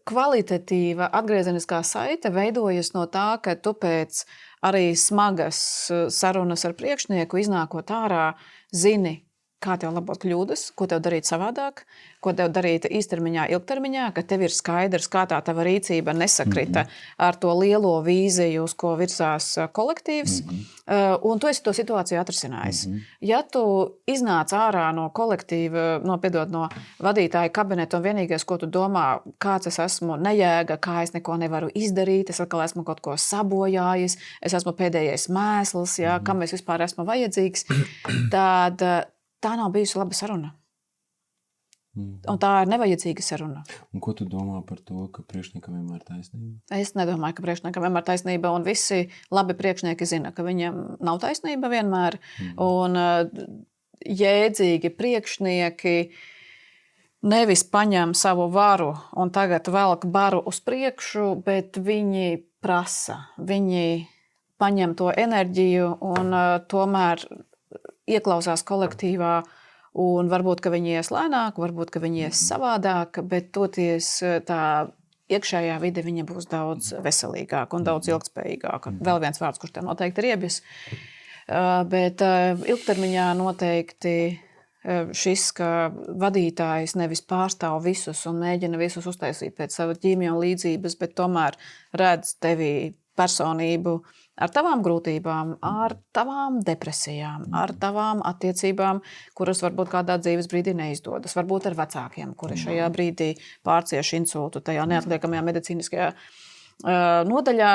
kvalitatīva atgriezeniskā saite veidojas no tā, ka tu pēc arī smagas sarunas ar priekšnieku iznākot ārā zini, kā tev labot kļūdas, ko tev darīt savādāk, ko tev darīt īstermiņā, ilgtermiņā, ka tev ir skaidrs, kā tā tava rīcība nesakrita ar to lielo vīziju, uz ko virzās kolektīvs, un tu esi to situāciju atrisinājis. Ja tu iznāc ārā no kolektīva, no vadītāja kabineta un vienīgais, ko tu domā, kāds es esmu nejēga, kā es neko nevaru izdarīt, es atkal esmu kaut ko sabojājis, es esmu pēdējais mēsls, ja, kam es vispār esmu vajadzīgs, tad tā nav bijusi laba saruna. Un tā ir nevajadzīga saruna. Un ko tu domā par to, ka priekšniekam vienmēr ir taisnība? Es nedomāju, ka priekšniekam vienmēr ir taisnība, un visi labi priekšnieki zina, ka viņiem nav taisnība vienmēr. Un jēdzīgi priekšnieki nevis paņem savu varu un tagad velk baru uz priekšu, bet viņi prasa, viņi paņem to enerģiju un tomēr ieklausās kolektīvā, un varbūt, ka viņi ies lēnāk, varbūt, ka viņi ies savādāk, bet toties tā iekšējā vide viņa būs daudz veselīgāka un daudz ilgtspējīgāka. Vēl viens vārds, kurš tev noteikti ir iebis. Bet ilgtermiņā noteikti šis, ka vadītājs nevis pārstāv visus un mēģina visus uztaisīt pēc sava ķīmija un līdzības, bet tomēr redz tevi personību ar tavām grūtībām, ar tavām depresijām, ar tavām attiecībām, kuras varbūt kādā dzīves brīdī neizdodas, varbūt ar vecākiem, kuri šajā brīdī pārcieš insultu tajā neatliekamajā medicīniskajā nodaļā.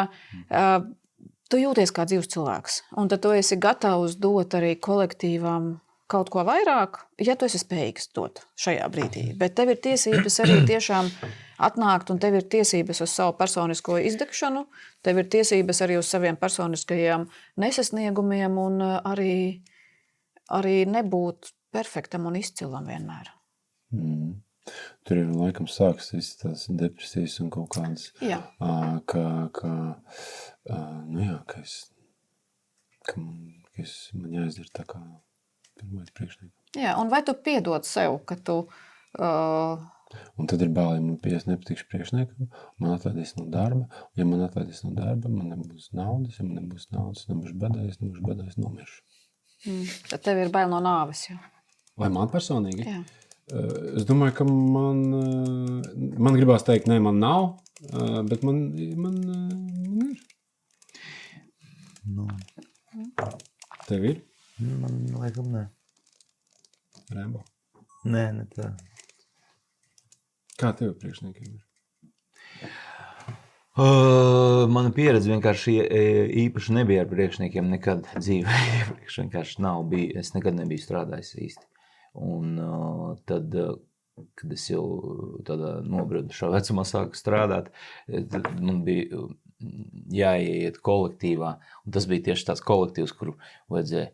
Tu jūties kā dzīvs cilvēks, un tad tu esi gatavs dot arī kolektīvam kaut ko vairāk, ja tu esi spējīgs dot šajā brīdī. Bet tev ir tiesības arī tiešām atnākt, un tev ir tiesības uz savu personisko izdegšanu, tev ir tiesības arī uz saviem personiskajiem nesasniegumiem un arī nebūt perfektam un izcilam vienmēr. Tur ir laikam sāks tās depresijas un kaut kādas, man jāizdara tā kā pirmais priekšnieks. Jā, un vai tu piedod sev, ka tu... Un tad ir bail, ja man nepatikšu priekšniekam, man atlaidīs no darba, un ja man atlaidīs no darba, man nebūs naudas, ja man nebūs naudas, nebūs badājis, nomiršu. Tad tev ir bail no nāves, jā. Vai man personīgi? Jā. Es domāju, ka man gribās teikt, ne, man nav, bet man ir. Tev ir? Man laikam nē. Rembo. Nē, ne tā. Kā tev priekšniekiem ir? Mana pieredze vienkārši īpaši nebija ar priekšniekiem nekad dzīvē. Vienkārši nav bija, es nekad nebiju strādājis īsti. Un tad, kad es jau tādā nobriedušā vecumā sāku strādāt, tad man bija jāiet kolektīvā. Un tas bija tieši tāds kolektīvs, kur vajadzēja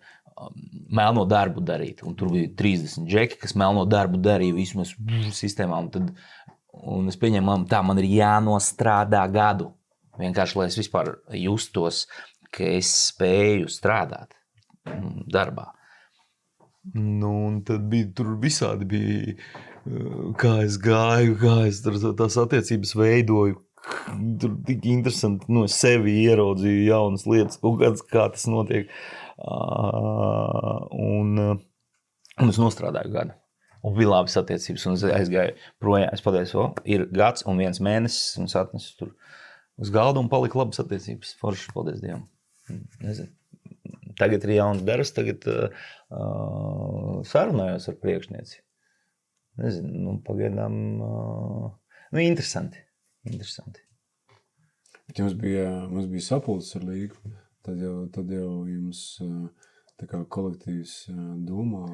melno darbu darīt. Un tur bija 30 džeki, kas melno darbu darīja vismaz sistēmā. Un es pieņemu, man ir jānostrādā gadu. Vienkārši, lai es vispār justos, ka es spēju strādāt darbā. Un tad bija tur visādi bija, kā es gāju, kā es tās attiecības veidoju. Tur tik interesanti, es sevi ieraudzīju jaunas lietas, kā tas notiek. Un es nostrādāju gadu. Un bija labas attiecības, un es aizgāju projām. Es pateicu, ir gads un 1 mēnesis, un es atnesu tur uz galdu, un palika labas attiecības. Forši, paldies Dievam. Nezinu. Tagad ir jauns darbs, tagad sarunājos ar priekšnieci. Nezinu, pagaidām, interesanti. Bet jums bija sapulces ar līgu, tad jau jums tā kā kolektīvs domā.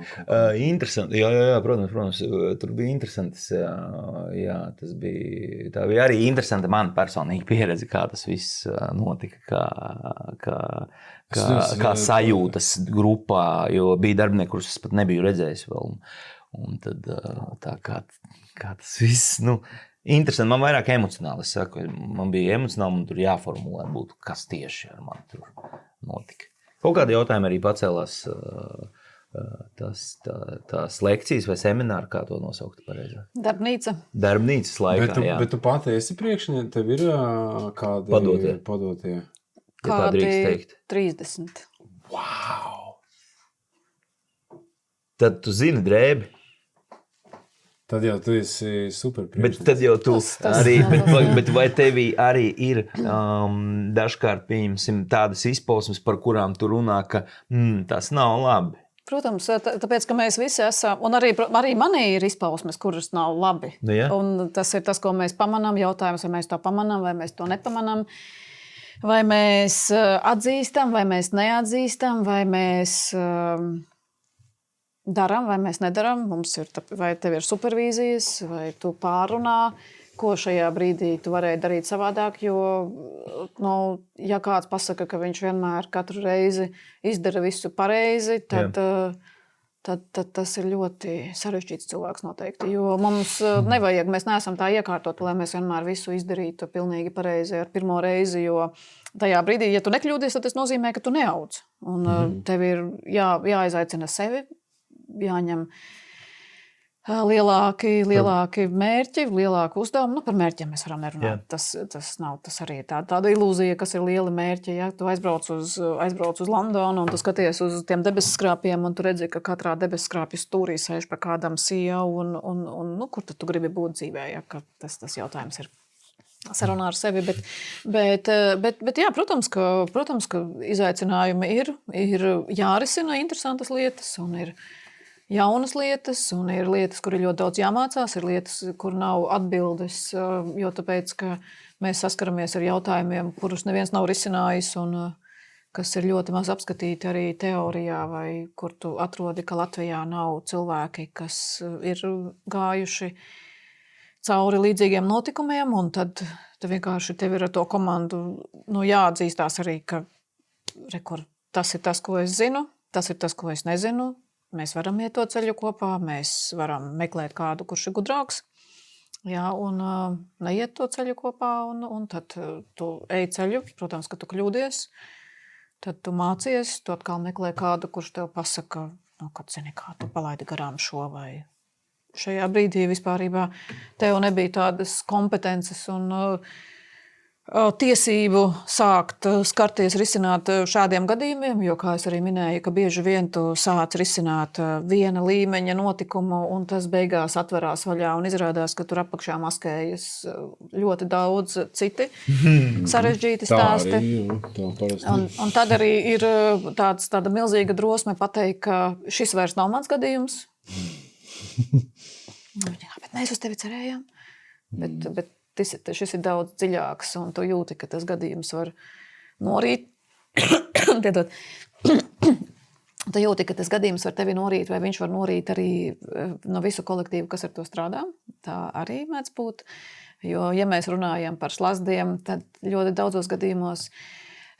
Interesanti, jā, protams, tur bija interesantas, jā, tā bija arī interesanta mana personīga pieredze, kā tas viss notika, kā sajūtas grupā, jo bija darbinieki, kurus es pat nebiju redzējis vēl, un tad tā kā tas viss, interesanti, man vairāk emocionāli, es saku, man bija emocionāli, man tur jāformulē būtu, kas tieši ar mani tur notika. Kaut kādi jautājumi arī pacēlās tās lekcijas vai semināri, kā to nosaukt pareizāk? Darbnīca. Darbnīcas laikā, jā. Bet tu pati esi priekšnieks, tev ir kādi padotie? Ja tā drīkst teikt. 30. Wow! Tad tu zini drēbi. Tad jau tu esi super Bet priekšnieks. tad jau tu Tas arī, nav bet vai tevī arī ir dažkārt, pieņemsim, tādas izpausmes, par kurām tu runā, ka tas nav labi? Protams, tāpēc, ka mēs visi esam, un arī manī ir izpausmes, kuras nav labi. Nu, ja? Un tas ir tas, ko mēs pamanām, jautājums, vai mēs to pamanām, vai mēs to nepamanām, vai mēs atzīstam, vai mēs neatzīstam, vai mēs darām, vai mēs nedarām. Mums ir, vai tev ir supervīzijas, vai tu pārunā, ko šajā brīdī tu varēji darīt savādāk, jo, ja kāds pasaka, ka viņš vienmēr katru reizi izdara visu pareizi, tad tas ir ļoti sarežģīts cilvēks noteikti, jo mums nevajag, mēs neesam tā iekārtoti, lai mēs vienmēr visu izdarītu pilnīgi pareizi ar pirmo reizi, jo tajā brīdī, ja tu nekļūdies, tad tas nozīmē, ka tu neaudz. Un tev ir jāizaicina sevi, jāņem lielāki mērķi, lielāku uzdevumu. Par mērķiem mēs varam nerunāt. Tas nav tas arī tāda ilūzija, kas ir lieli mērķi. Ja? Tu aizbrauc uz Londonu un tu skaties uz tiem debesskrāpiem un tu redzi, ka katrā debesskrāpja stūrī sēž pa kādam CEO un kur tu gribi būt dzīvē. Ja? Tas jautājums ir sarunā ar sevi. Bet jā, protams, ka izaicinājumi ir jārisina interesantas lietas un ir jaunas lietas, un ir lietas, kur ir ļoti daudz jāmācās, ir lietas, kur nav atbildes, jo tāpēc, ka mēs saskaramies ar jautājumiem, kurus neviens nav risinājis, un kas ir ļoti maz apskatīti arī teorijā, vai kur tu atrodi, ka Latvijā nav cilvēki, kas ir gājuši cauri līdzīgiem notikumiem, un tad vienkārši tev ir ar to komandu jāatzīstās arī, ka tas ir tas, ko es zinu, tas ir tas, ko es nezinu. Mēs varam iet to ceļu kopā, mēs varam meklēt kādu, kurš ir gudrāks, jā, un neiet to ceļu kopā, un tad tu ej ceļu, protams, ka tu kļūdies, tad tu mācies, tu atkal meklē kādu, kurš tev pasaka, kad zini, kā tu palaidi garām šo, vai šajā brīdī vispārībā tev nebija tādas kompetences un tiesību sākt skarties, risināt šādiem gadījumiem, jo, kā es arī minēju, ka bieži vien tu sāc risināt viena līmeņa notikumu, un tas beigās atverās vaļā, un izrādās, ka tur apakšā maskējas ļoti daudz citi sarežģīti stāsti. Un tad arī ir tāda milzīga drosme pateikt, ka šis vairs nav mans gadījums. Jā, bet mēs uz tevi cerējām. Bet šis ir daudz dziļāks, un tu jūti, ka tas gadījums var norīt. Tu jūti, ka tas gadījums var tevi norīt, vai viņš var norīt arī no visu kolektīvu, kas ar to strādā. Tā arī mēdz būt. Jo, ja mēs runājam par slazdiem, tad ļoti daudzos gadījumos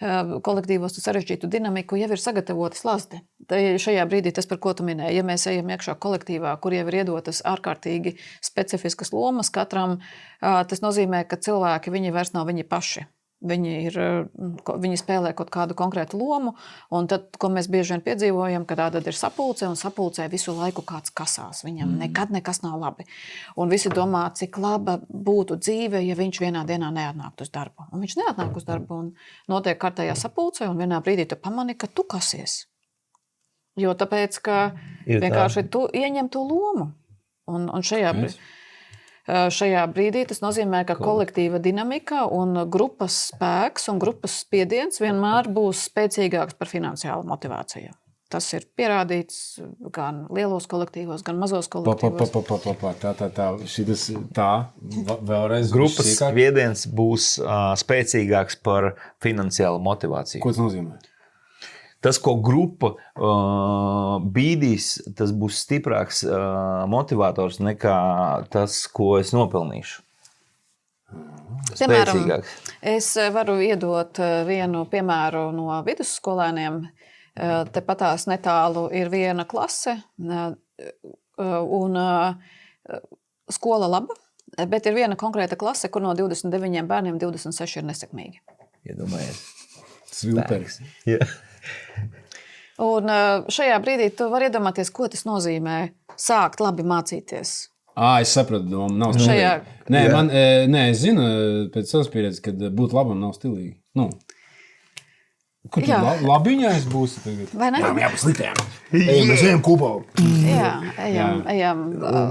kolektīvos sarežģītu dinamiku jau ir sagatavoti slazdi. Šajā brīdī tas, par ko tu minēji, ja mēs ejam iekšā kolektīvā, kur jau ir iedotas ārkārtīgi specifiskas lomas katram, tas nozīmē, ka cilvēki, viņi vairs nav viņi paši. Viņi spēlē kaut kādu konkrētu lomu, un tad, ko mēs bieži vien piedzīvojam, ka tāda ir sapulce, un sapulcē visu laiku kāds kasās. Viņam nekad nekas nav labi. Un visi domā, cik laba būtu dzīve, ja viņš vienā dienā neatnāktu uz darbu. Un viņš neatnāk uz darbu, un notiek kārtējā sapulce, un vienā brīdī tu pamani, ka tu kasies. Jo tāpēc, ka vienkārši tu ieņem to lomu. Un šajā brīdī tas nozīmē, ka kolektīva dinamika un grupas spēks un grupas spiediens vienmēr būs spēcīgāks par finansiālu motivāciju. Tas ir pierādīts gan lielos kolektīvos, gan mazos kolektīvos. Vēlreiz. Grupas spiediens būs spēcīgāks par finansiālu motivāciju. Ko tas nozīmē? Tas, ko grupa bīdīs, tas būs stiprāks motivators nekā tas, ko es nopelnīšu. Piemēram, es varu iedot vienu piemēru no vidusskolēniem. Tepatās netālu ir viena klase, un skola laba, bet ir viena konkrēta klase, kur no 29 bērniem 26 ir nesekmīgi. Iedomājies. Svilpers. Jā. Un šajā brīdī tu vari iedomāties, ko tas nozīmē sākt labi mācīties. Es sapratu domu, nav Šajā- stilīgi. Nē, es zinu pēc savas pieredzes, ka būt labam nav stilīgi. Kur tu Jā. labiņais būsi tagad? Vai ne? Jābūt sliktiem. Mēs ejam kopā. Jā, ejam.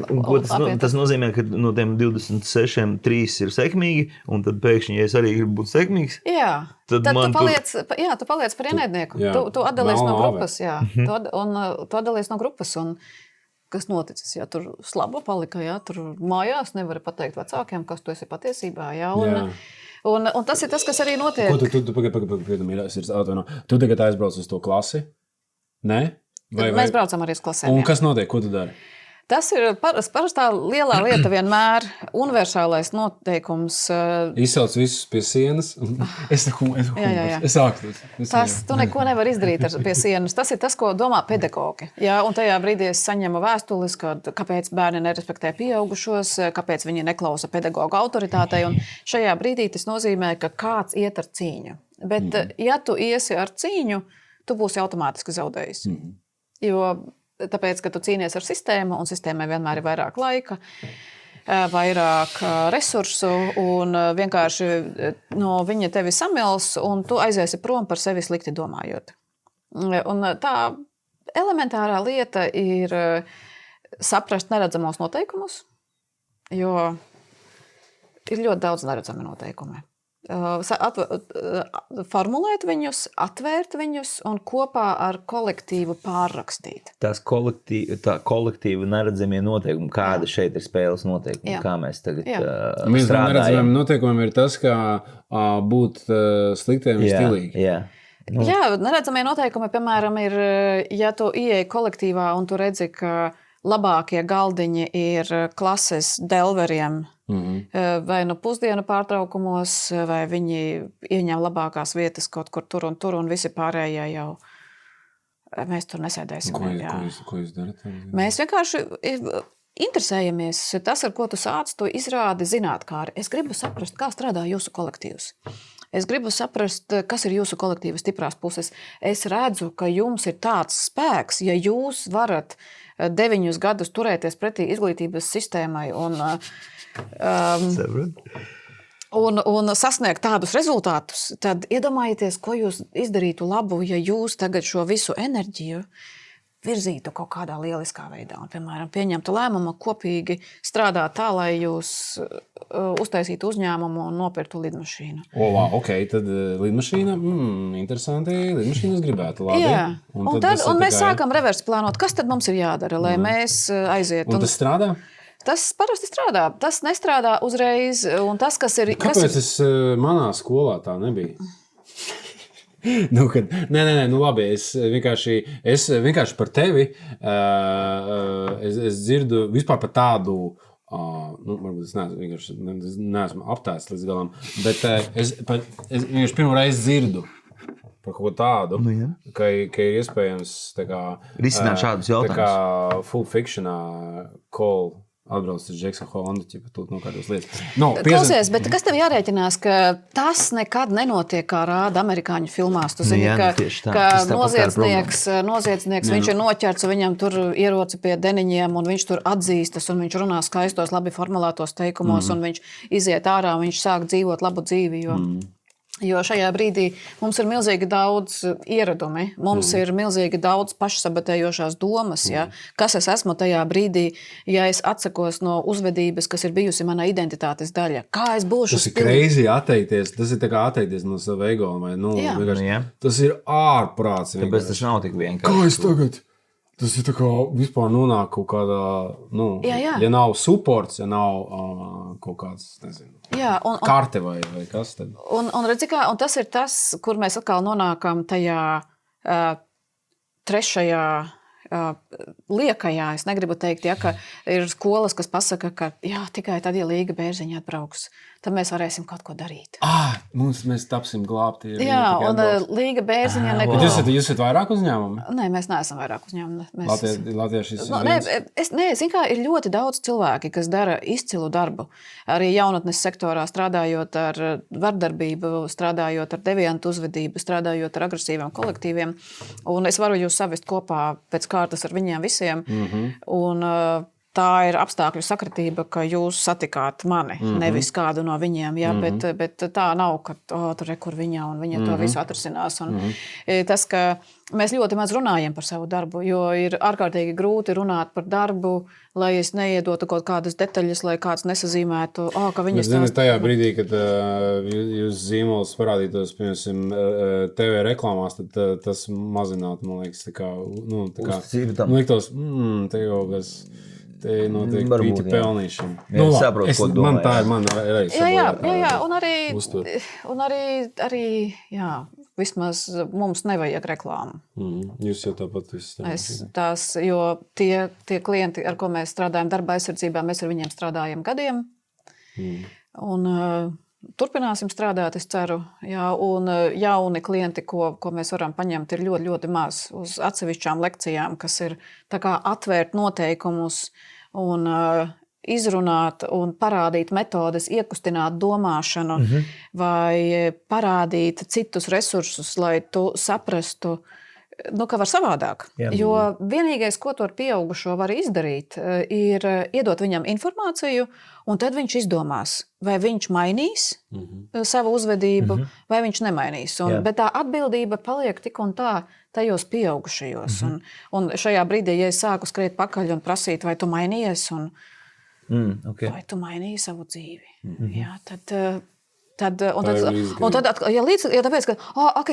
Un ko tas nozīmē, ka no tiem 26, 3 ir sekmīgi, un tad pēkšņi, ja es arī gribu būt sekmīgs, Jā, Tad tad man tu paliec par ienaidnieku. Jā. Tu atdalies no Melnā grupas, jā. Tu atdalies no grupas, un kas noticis, ja tur slaba palika, jā, tur mājās nevari pateikt vecākiem, kas tu esi patiesībā, jā. Un tas ir tas, kas arī notiek. Ko tu pagaidi, mīļais, ir atvaino. Tu tagad aizbrauc uz to klasi? Nē? Mēs braucam arī uz klasēm. Un jā. kas notiek? Ko tu dari? Tas ir parastā lielā lieta vienmēr, universālais noteikums. Izsauc visus pie sienas. Es sāku. Tu neko nevar izdarīt pie sienas. Tas ir tas, ko domā pedagogi. Ja? Un tajā brīdī es saņemu vēstules, kāpēc bērni nerespektē pieaugušos, kāpēc viņi neklausa pedagoga autoritātei. Un šajā brīdī tas nozīmē, ka kāds iet ar cīņu. Bet, ja tu iesi ar cīņu, tu būsi automātiski zaudējis. Jo tāpēc, ka tu cīnies ar sistēmu, un sistēmai vienmēr ir vairāk laika, vairāk resursu, un vienkārši no viņa tevi samils, un tu aiziesi prom par sevi slikti domājot. Un tā elementārā lieta ir saprast neredzamos noteikumus, jo ir ļoti daudz neredzami noteikumi. Formulēt viņus, atvērt viņus un kopā ar kolektīvu pārrakstīt. tā kolektīva neredzamie noteikumi, kāda šeit ir spēles noteikumi, Jā. kā mēs tagad Viens no strādājam. neredzamiem noteikumiem ir tas, kā būt sliktiem ir stilīgi. Jā. Jā, neredzamie noteikumi, piemēram, ir, ja tu ieej kolektīvā un tu redzi, ka labākie galdiņi ir klases delveriem, vai nu pusdienu pārtraukumos, vai viņi ieņem labākās vietas kaut kur tur, un visi pārējie jau mēs tur nesēdēsim. Ko jūs darat? Mēs vienkārši interesējamies. Tas, ar ko tu sāc, tu izrādi zinātkāri. Es gribu saprast, kā strādā jūsu kolektīvs. Es gribu saprast, kas ir jūsu kolektīva stiprās puses. Es redzu, ka jums ir tāds spēks, ja jūs varat 9 gadus turēties pretī izglītības sistēmai un sasniegt tādus rezultātus, tad iedomājieties, ko jūs izdarītu labu, ja jūs tagad šo visu enerģiju virzītu kaut kādā lieliskā veidā. Un, piemēram, pieņemtu lēmumu kopīgi strādāt tā, lai jūs uztaisītu uzņēmumu un nopirktu lidmašīnu. Ok, tad lidmašīna, interesanti, lidmašīnas gribētu, labi. Jā, un mēs kā... sākam reversi plānot, kas tad mums ir jādara, lai mēs aizietu. Un tas strādā? Tas parasti strādā, tas nestrādā uzreiz, un tas, kas ir... Kāpēc manā skolā tā nebija? Labi, es vienkārši par tevi es dzirdu vispār par tādu, varbūt es neesmu aptēsts līdz galam, bet es vienkārši pirmo reizi dzirdu par kaut ko tādu, ka ir iespējams risināt šādus jautājumus. Tā kā Full Fictionā Cole atbrauc uz Jacksona Hollandu, no kādas lietas. Klausies, bet kas tev jārēķinās, ka tas nekad nenotiek, kā rāda amerikāņu filmās? Tu zini, ka noziedznieks, viņš ir noķerts, un viņam tur ieroci pie deniņiem, un viņš tur atzīstas, un viņš runā skaistos, labi formulētos teikumos, un viņš iziet ārā, un viņš sāk dzīvot labu dzīvi, jo šajā brīdī mums ir milzīgi daudz ieradumi, mums ir milzīgi daudz pašsabatējošās domas, kas es esmu tajā brīdī, ja es atsakos no uzvedības, kas ir bijusi mana identitātes daļa. Kā es būšu Tas ir crazy atteikties, tas ir tā kā atteikties no sava ego, vai tas ir ārprāts. Tāpēc tas nav tik vienkārši. Kā es tagad? Tas ir tā kā vispār nonāk kaut kādā, ja nav supports, ja nav kaut kāds, nezinu, karte vai kas tad. Un redzi kā, un tas ir tas, kur mēs atkal nonākam tajā trešajā liekajā. Es negribu teikt, ka ir skolas, kas pasaka, ka tikai tad, ja Līga Bērziņa atbrauks, tad mēs varēsim kaut ko darīt. Mēs tapsim glābti. Jā, un Līga Bērziņa neko... Bet jūs esat vairāk uzņēmumi? Nē, mēs neesam vairāk uzņēmumi. Latvijā šis zin kā, ir ļoti daudz cilvēki, kas dara izcilu darbu. Arī jaunatnes sektorā strādājot ar vardarbību, strādājot ar deviantu uzvedību, strādājot ar agresīviem kolektīviem. Un es varu jūs savest kopā pēc kārtas ar viņiem visiem. Un tā ir apstākļu sakritība, ka jūs satikāt mani, nevis kādu no viņiem. Ja? Bet tā nav, ka tur kur viņa un viņa to visu atrisinās. Un tas, ka mēs ļoti maz runājam par savu darbu, jo ir ārkārtīgi grūti runāt par darbu, lai es neiedotu kaut kādas detaļas, lai kāds nesazīmētu, ka viņas tās... Tajā brīdī, kad jūs zīmols parādītos, piemēram, TV reklāmās, tad tas mazinātu, man liekas, tā kā, liktos, te jau kas... Te notiek pīti pelnīšana. Es saprotu, ko domāju. Man tā ir mana reize. Jā, un arī, vismaz mums nevajag reklāmu. Jūs jau tāpat visu jo tie klienti, ar ko mēs strādājam darba aizsardzībā, mēs ar viņiem strādājam gadiem. Un turpināsim strādāt, es ceru. Jā, un jauni klienti, ko mēs varam paņemt, ir ļoti, ļoti maz uz atsevišķām lekcijām, kas ir tā kā atvērt noteikumus un izrunāt un parādīt metodes, iekustināt domāšanu vai parādīt citus resursus, lai tu saprastu, ka var savādāk. Jā. Jo vienīgais, ko tu ar pieaugušo var izdarīt, ir iedot viņam informāciju, un tad viņš izdomās, vai viņš mainīs savu uzvedību, vai viņš nemainīs. Bet tā atbildība paliek tik un tā tajos pieaugušajos. Un šajā brīdī, ja es sāku skriet pakaļ un prasīt, vai tu mainījies, vai tu mainīji savu dzīvi, jā, tad tāpēc, ka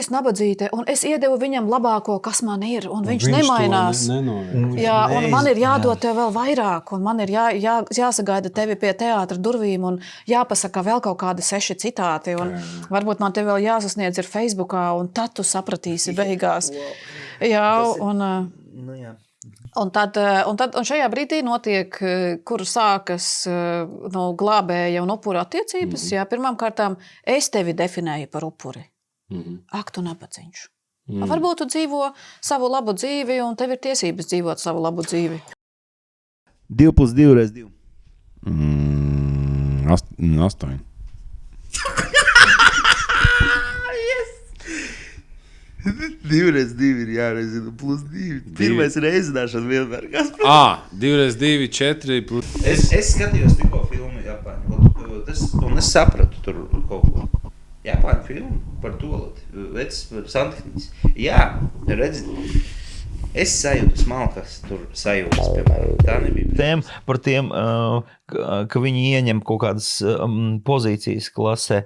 es nabadzīte, un es iedevu viņam labāko, kas man ir, un viņš nemainās. Jā, un man ir jādod tev vēl vairāk, un man ir jāsagaida tevi pie teātra durvīm, un jāpasaka vēl kaut kādi 6 citāti, un varbūt man tev vēl jāsasniedz ir Facebookā, un tad tu sapratīsi beigās. Jā, un šajā brīdī notiek, kur sākas glābēja un upura attiecības. Jā, pirmām kārtām es tevi definēju par upuri. Ak, tu nabadzīņš. Varbūt tu dzīvo savu labu dzīvi, un tev ir tiesības dzīvot savu labu dzīvi. 2 + 2 × 2. 8. Divreiz 2 ir jāreizina +2. Pirmais reizināšana vienmēr. 2 × 2 = 4 + Es skatījos tikko filmu Japāņu. Un es sapratu tur kaut ko. Japāņu filmu par toleti. Vecs par santehnicis. Jā, redzi. Es sajūtu smalkas tur sajūtas, piemēram. Tā nebija. Tēma par tiem, ka viņi ieņem kaut kādas pozīcijas klasē,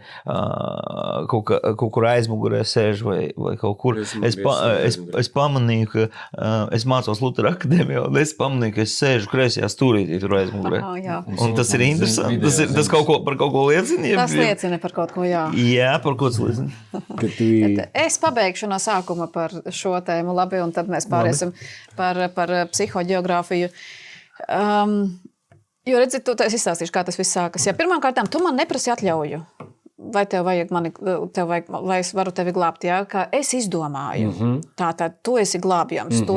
kaut kur aizmugurē sēž vai kaut kur. Es pamanīju, ka es mācos Lutera akadēmijā, un es pamanīju, ka es sēžu kreisajā stūrītī tur aizmugurē. Un tas ir interesanti. Tas kaut ko par kaut ko liecina? Tas liecina par kaut ko, jā. Jā, par ko tas liecina? Es pabeigšu no sākuma par šo tēmu labi, un tad mēs pārēsim par psihoģeogrāfiju. Jo redzi, es izstāstīšu, kā tas viss sākas. Ja pirmām kārtām, tu man neprasi atļauju. Vai tev vajag vai es varu tevi glābt, jā? Kā es izdomāju. Tātad, tu esi glābjams, tu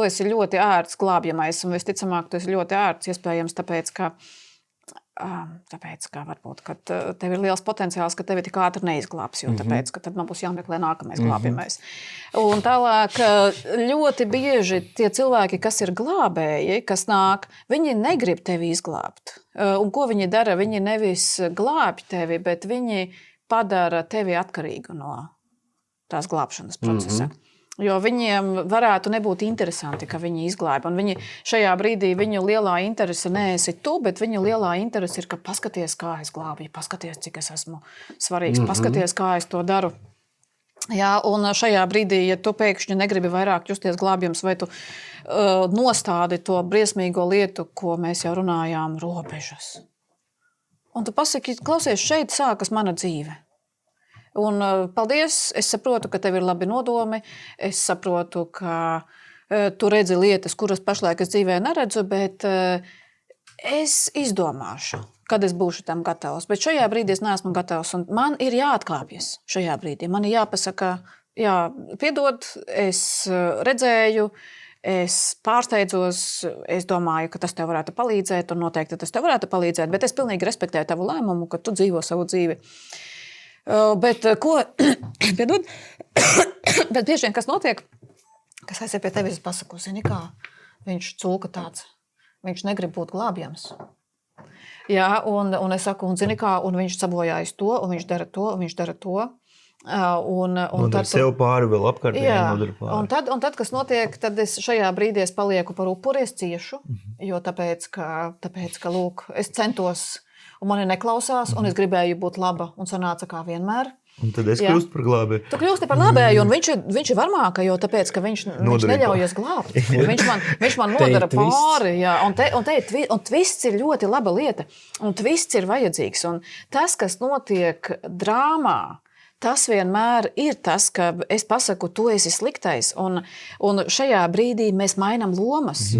esi ļoti ērts glābjamais, un visticamāk, tu esi ļoti ērts, iespējams, tāpēc, ka varbūt, ka tev ir liels potenciāls, ka tevi tik ātri neizglābs, jo tāpēc, ka tad man būs jāmeklē nākamais glābjamais. Un tālāk ļoti bieži tie cilvēki, kas ir glābēji, kas nāk, viņi negrib tevi izglābt. Un ko viņi dara? Viņi nevis glābj tevi, bet viņi padara tevi atkarīgu no tās glābšanas procesa. Jo viņiem varētu nebūt interesanti, ka viņi izglāba. Un viņi šajā brīdī, viņu lielā interese neesi tu, bet viņu lielā interese ir, ka paskaties, kā es glābju, paskaties, cik es esmu svarīgs, paskaties, kā es to daru. Jā, un šajā brīdī, ja tu pēkšņi negribi vairāk justies glābjams, vai tu nostādi to briesmīgo lietu, ko mēs jau runājām, robežas. Un tu pasaki, klausies, šeit sākas mana dzīve. Un paldies, es saprotu, ka tev ir labi nodomi, es saprotu, ka tu redzi lietas, kuras pašlaik es dzīvē neredzu, bet es izdomāšu, kad es būšu tam gatavs. Bet šajā brīdī es neesmu gatavs. Un man ir jāatkāpjas šajā brīdī. Man ir jāpasaka, jā, piedod, es redzēju, es pārsteidzos, es domāju, ka tas tev varētu palīdzēt, un noteikti tas tev varētu palīdzēt, bet es pilnīgi respektēju tavu lēmumu, ka tu dzīvo savu dzīvi. Bet ko, piedod, bet bieži vien, kas notiek, kas aiziet pie tevis, es pasaku, zini kā, viņš culka tāds, viņš negrib būt glābjams. Jā, un es saku, un zini kā, un viņš sabojājas to, un viņš dara to, un viņš dara to. Un tad sev pāri vēl apkārtējiem. Un tad, kas notiek, tad es šajā brīdī es palieku par upuri, es ciešu, jo tāpēc, ka lūk, es centos, un mani neklausās, un es gribēju būt laba, un sanāca kā vienmēr. Un tad es kļūstu par glābēju. Tu kļūsti par glābēju, un viņš ir varmāka, jo tāpēc, ka viņš neļaujas glābt. Viņš man nodara pāri, jā, un twists ir ļoti laba lieta, un twists ir vajadzīgs. Un tas, kas notiek drāmā, tas vienmēr ir tas, ka es pasaku, tu esi sliktais, un šajā brīdī mēs mainām lomas.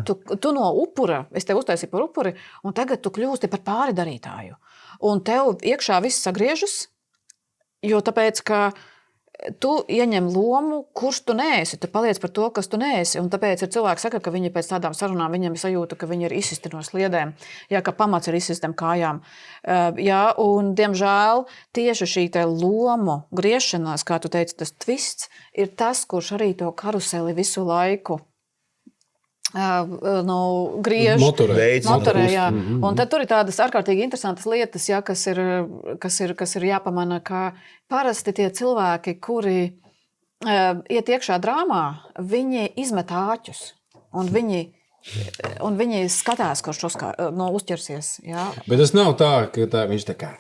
Tu no upura, es tev uztaisīju par upuri, un tagad tu kļūsti par pāridarītāju. Un tev iekšā viss sagriežas, jo tāpēc, ka tu ieņem lomu, kurš tu neesi, tu paliec par to, kas tu neesi, un tāpēc ir cilvēki saka, ka viņi pēc tādām sarunām, viņiem ir sajūta, ka viņi ir izsisti no sliedēm, jā, ka pamats ir izsistam kājām. Jā, un, diemžēl, tieši šī te lomu griešanās, kā tu teici, tas twists, ir tas, kurš arī to karuseli visu laiku griež, motorē, jā. Un tad tur ir tādas ārkārtīgi interesantas lietas, jā, kas ir jāpamana, ka parasti tie cilvēki, kuri iet iekšā drāmā, viņi izmet āķus, un viņi skatās, kurš uzķersies. Jā. Bet tas nav tā, ka viņš tā kā...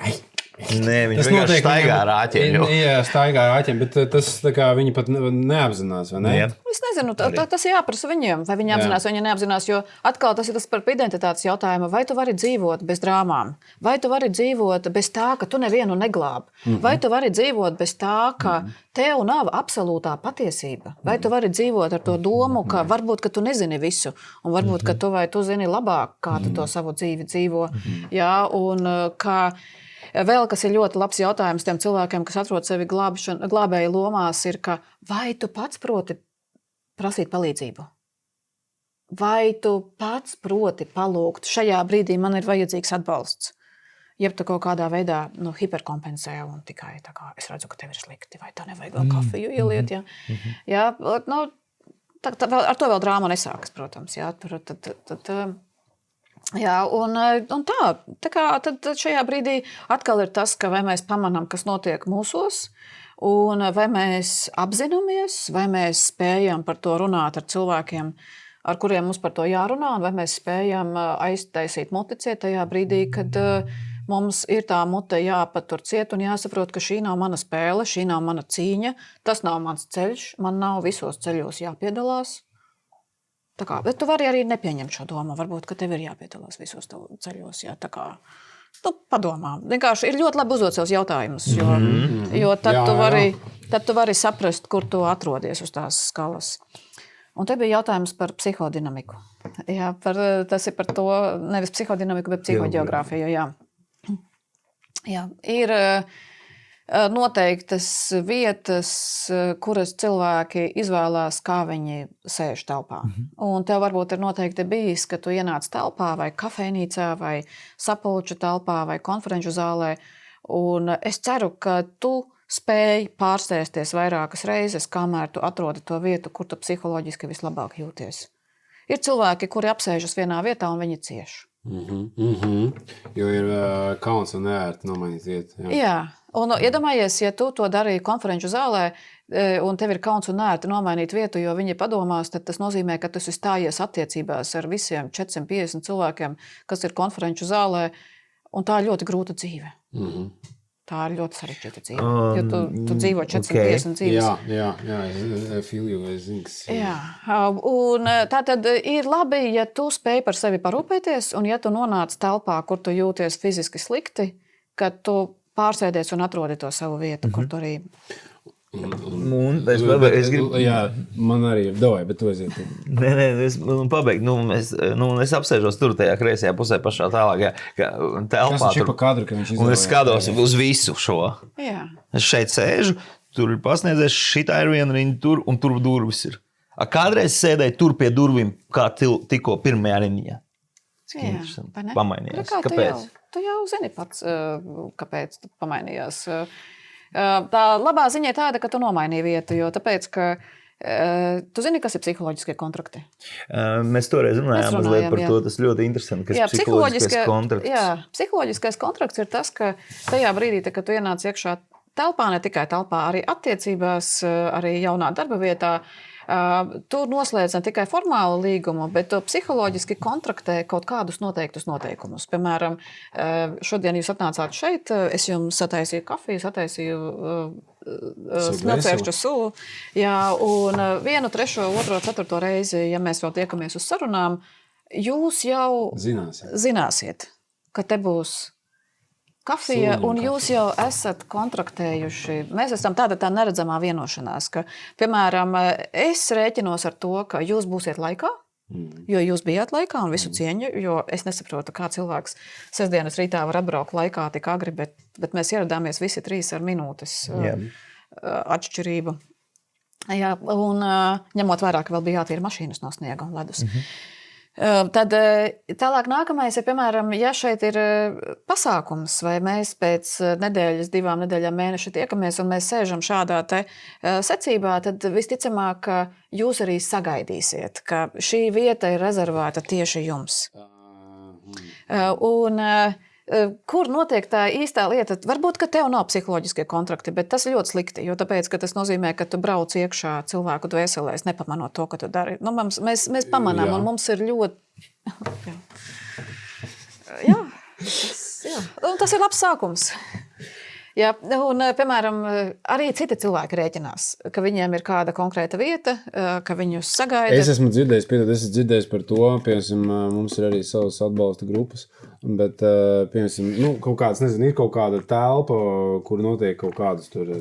Nē, viņš vienkārši staigā ar āķiem. Jā, staigā ar āķiem, bet tas tā kā viņi pat neapzinās, vai ne? Jā. Es nezinu, tas jāprasa viņiem, vai viņi apzinās, vai viņi neapzinās, jo atkal tas ir tas par identitātes jautājumu, vai tu vari dzīvot bez drāmām, vai tu vari dzīvot bez tā, ka tu nevienu neglāb, vai tu vari dzīvot bez tā, ka tev nav absolūtā patiesība, vai tu vari dzīvot ar to domu, ka varbūt, ka tu nezini visu, un varbūt, ka tu zini labāk, kā tu to savu dzīvi dzīvo, jā, un kā vēl, kas ir ļoti labs jautājums tiem cilvēkiem, kas atrod sevi glābēju lomās, ir, ka vai tu pats proti prasīt palīdzību? Vai tu pats proti palūgt? Šajā brīdī man ir vajadzīgs atbalsts. Jeb tu kaut kādā veidā hiperkompensē un tikai tā kā es redzu, ka tev ir slikti, vai tā nevajag vēl kafiju ieliet. Jā, jā ar to vēl drāma nesākas, protams. Jā, jā, un tad šajā brīdī atkal ir tas, ka vai mēs pamanām, kas notiek mūsos, un vai mēs apzināmies, vai mēs spējam par to runāt ar cilvēkiem, ar kuriem mums par to jārunā, un vai mēs spējam aiztaisīt muticiet tajā brīdī, kad mums ir tā mute jāpatur ciet un jāsaprot, ka šī nav mana spēle, šī nav mana cīņa, tas nav mans ceļš, man nav visos ceļos jāpiedalās. Tā kā, bet tu vari arī nepieņemt šo domu. Varbūt, ka tev ir jāpiedalās visos ceļos. Jā, tā kā, padomā. Vienkārši ir ļoti labi uzdot savus jautājumus, jo tad tu vari saprast, kur tu atrodies uz tās skalas. Un te bija jautājums par psihodinamiku. Jā, tas ir par to, nevis psihodinamiku, bet psihoģeogrāfiju. Jā, ir noteiktas vietas, kuras cilvēki izvēlās, kā viņi sēž telpā. Un tev varbūt ir noteikti bijis, ka tu ienāc telpā vai kafejnīcā vai sapulču telpā vai konferenču zālē. Un es ceru, ka tu spēj pārsēsties vairākas reizes, kamēr tu atrodi to vietu, kur tu psiholoģiski vislabāk jūties. Ir cilvēki, kuri apsēžas vienā vietā un viņi cieš. Jo ir kauns un neērti nomainīt vietu. Jā. Un iedomājies, ja tu to darīji konferenču zālē un tev ir kauns un neērti nomainīt vietu, jo viņi padomās, tad tas nozīmē, ka tu esi stājies attiecībās ar visiem 450 cilvēkiem, kas ir konferenču zālē, un tā ir ļoti grūta dzīve. Tā ir ļoti sarežģīta dzīve, jo tu dzīvo 450 dzīves. Jā, I feel you, es zinu. Jā, un tā tad ir labi, ja tu spēj par sevi parūpēties, un ja tu nonāc telpā, kur tu jūties fiziski slikti, ka tu pārsēdies un atrodi to savu vietu, kur tu arī... Es gribu... Jā, man arī ir. Davai, bet tu aiziet. Nē, es pabeigtu. Es apsēžos tur tajā kreisajā pusē pašā tālākajā telpā. Tas ir pa kadru, ka viņš Un es skatos uz visu šo. Jā. Es šeit sēžu, tur ir pasniedzies, šitā ir viena riņa tur, un tur durvis ir. Kādreiz sēdēju tur pie durvīm, kā tikko pirmajā riņā. Cik interesanti. Pamainījās. Kāpēc? Tu jau zini pats, kāpēc tu pamainījās. Tā labā ziņa ir tāda, ka tu nomainīji vietu, jo tāpēc, ka tu zini, kas ir psiholoģiskie kontrakti? Mēs toreiz runājām mazliet par to, tas ļoti interesanti, kas ir psiholoģiskais kontrakts. Jā, psiholoģiskais kontrakts ir tas, ka tajā brīdī, kad tu ienāc iekšā telpā, ne tikai telpā, arī attiecībās, arī jaunā darba vietā, tu noslēdz ne tikai formālu līgumu, bet tu psiholoģiski kontraktē kaut kādus noteiktus noteikumus. Piemēram, šodien jūs atnācāt šeit, es jums sataisīju kafiju, sataisīju smilcēkšķu sulu, jā, un 1, 3, 2, 4 reizi, ja mēs vēl tiekamies uz sarunām, jūs jau zināsiet, ka te būs kafija, un jūs jau esat kontraktējuši. Mēs esam tāda tā neredzamā vienošanās, ka, piemēram, es rēķinos ar to, ka jūs būsiet laikā, jo jūs bijāt laikā un visu cieņu, jo es nesaprotu, kā cilvēks sestdienas rītā var atbraukt laikā tik agri, bet mēs ieradāmies visi 3 ar minūtes atšķirību. Jā, un ņemot vērā, ka vēl bija jātīra mašīnas no sniega un ledus. Tad tālāk nākamais ir, piemēram, ja šeit ir pasākums, vai mēs pēc nedēļas, 2 nedēļām, mēneša tiekamies un mēs sēžam šādā te secībā, tad visticamāk, ka jūs arī sagaidīsiet, ka šī vieta ir rezervēta tieši jums. Un kur notiek tā īstā lieta? Varbūt, ka tev nav psiholoģiskie kontrakti, bet tas ir ļoti slikti, jo tāpēc, ka tas nozīmē, ka tu brauc iekšā cilvēku dvēselēs, nepamanot to, ka tu dari. Nu, mēs pamanām, un mums ir ļoti... Jā. Un tas ir labs sākums. Jā, un, piemēram, arī citi cilvēki rēķinās, ka viņiem ir kāda konkrēta vieta, ka viņus sagaida. Es esmu dzirdējis par to, piemēram, mums ir arī savas atbalsta grupas, bet, piemēram, kaut kāds, nezinu, ir kaut kāda telpa, kur notiek kaut kādas tur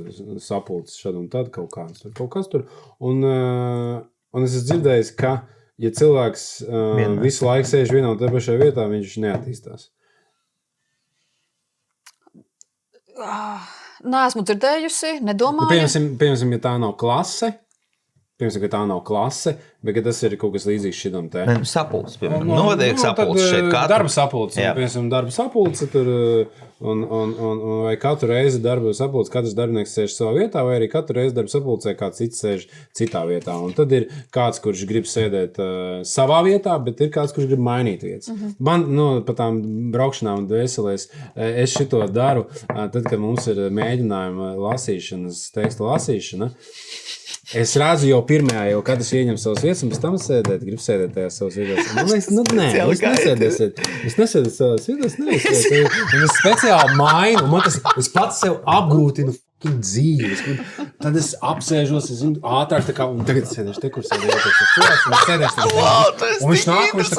sapulces šad un tad, kaut kas tur. Un es esmu dzirdējis, ka, ja cilvēks visu laiku sēž vienā un te pašā vietā, viņš neattīstās. Neesmu dzirdējusi, nedomāju. Piemēram, ja tā nav klase, ka tā nav klase, bet ka tas ir kaut kas līdzīgs šitam te. Sapulces, piemēram. Notiek sapulces šeit katru. Darba sapulces. Piemēram, darba sapulces tur, un vai katru reizi darba sapulces, katrs darbinieks sēž savā vietā, vai arī katru reizi darba sapulcē kāds cits sēž citā vietā. Un tad ir kāds, kurš grib sēdēt savā vietā, bet ir kāds, kurš grib mainīt vietas. Man, pa tām braukšanām dvēselēs, es šito daru, tad, kad mums ir mēģinājuma lasīšanas, teksta lasīšana, es redzu jau pirmajā, jau katrs ieņem savas vietas, un pēc tam grib sēdēt tajās savas vietās. Man liekas, es nesēdēšu savas vietas, un es speciāli mainu, un man tas, es pats sev apgrūtinu dzīvi. Tad es apsēžos, es zinu, ātrāk tā kā, un tagad es sēdēšu te, kur sēdēšu, un es sēdēšu tagad. Un viņš nāk, un viņš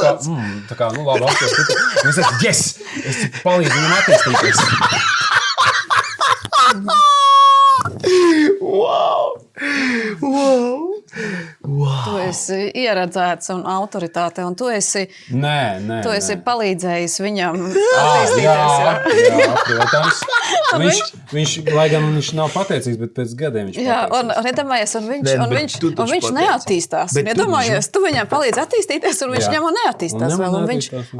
tā kā, labi, apsēs. Un es saku, yes! Es palīdzu viņam attīstīties. Wow! Tu esi ieredzēts un autoritāte, un tu esi palīdzējis viņam attīstīties. Jā, protams. Viņš, lai gan viņš nav pateicīgs, bet pēc gadiem viņš pateicīgs. Un viņš neattīstās. Iedomājies, tu viņam palīdzi attīstīties, un viņš ņem un neattīstās vēl.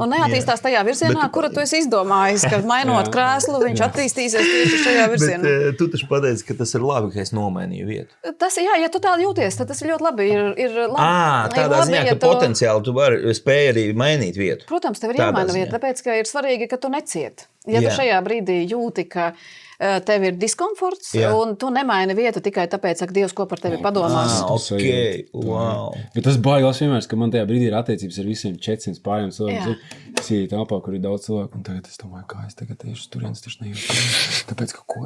Un neattīstās tajā virzienā, kura tu esi izdomājis, ka mainot krēslu, viņš attīstīsies tieši šajā virzienā. Bet tu taču pateici, ka tas ir labi, ka es nomainīju vietu. Tas, jā, ja tu tā jūties, tad tas ir ļoti labi. Tādā ziņā, ka potenciāli tu vari spēj arī mainīt vietu. Protams, tev ir jāmaina vieta, tāpēc, ka ir svarīgi, ka tu neciet. Ja tu šajā brīdī jūti, ka tev ir diskomforts, un tu nemaini vietu tikai tāpēc, ka Dievs ko par tevi padomās. Wow. Bet tas baigās vienmēr, ka man tajā brīdī ir attiecības ar visiem 400 pāriem cilvēkiem. Es ieju telpā, kur ir daudz cilvēku, un tagad es domāju, kā es tagad tieši turienes tieši nejūtu. Tāpēc, ka ko?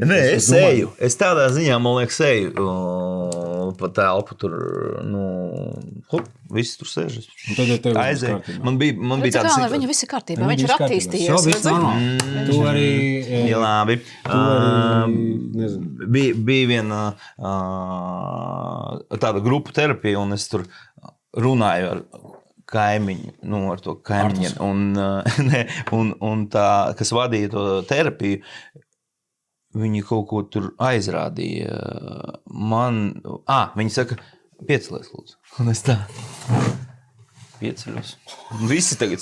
Nē, es eju. Es tādā ziņā, man liekas, eju pa telpu tur, visi tur sēžas. Tad jau tev Aizēja. kārtībā. Man bija tāda Viņa situācija. viss ir kārtībā, viņš ir attīstījies. Viss normāli. Tu arī... Ja labi. Nezinu. Bija viena tāda grupu terapija, un es tur runāju ar kaimiņu, ar to kaimiņiem. Un tā, kas vadīja to terapiju, viņi kaut ko tur aizrādīja. Viņi saka, piecelies, lūdzu. Un es tā pieceļos. Visi tagad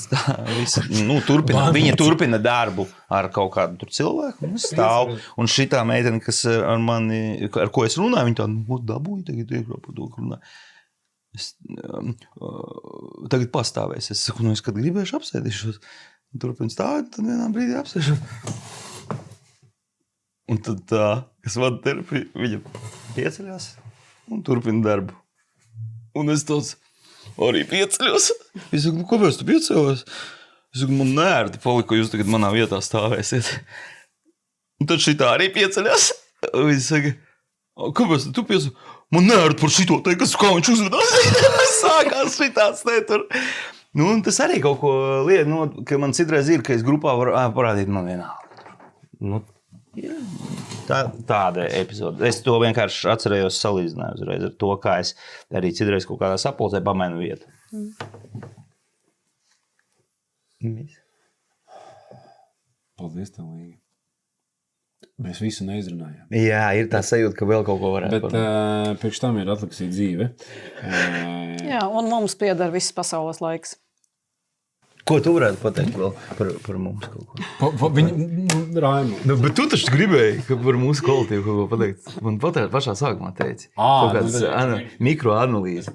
turpina. Viņa turpina darbu ar kaut kādu tur cilvēku. Un es stāvu. Un šitā meitene, kas ar ko es runāju, viņa tā, dabūju tagad iekļā par to, ka runāju. Es tagad pastāvēs. Es saku, es kad gribēšu apsēdīšos. Turpin stāvēt, tad vienā brīdī apsēšu. Un tad tā, kas vada terapiju, viņa pieceļās un turpina darbu. Un es tāds arī pieceļos. Es saku, kāpēc tu piecēlies? Es saku, man nērti palika, jūs tagad manā vietā stāvēsiet. Un tad šitā arī pieceļās. Viņa saka, kāpēc tu pieceļ? Man nērti par šito teikt, kā viņš uzvedās. Sākās šitās te tur. Un tas arī kaut ko liek, ka man citreiz ir, ka es grupā varu parādīt man vienalga. Tāda epizode. Es to vienkārši atcerējos salīdzināju uzreiz ar to, kā es arī citreiz kaut kādā sapulcē pamainu vietu. Paldies tev, Līga. Mēs visu neizrunājām. Jā, ir tā sajūta, ka vēl kaut ko varētu Bet priekš tam ir atliksīta dzīve. Jā, un mums pieder viss pasaules laiks. Ko tu varētu pateikt vēl par mums kaut ko? Raimu. Bet tu taču gribēji par mūsu kolektīvu kaut ko pateikt. Man pašā sākumā teici. Kaut kāds mikroanalīze.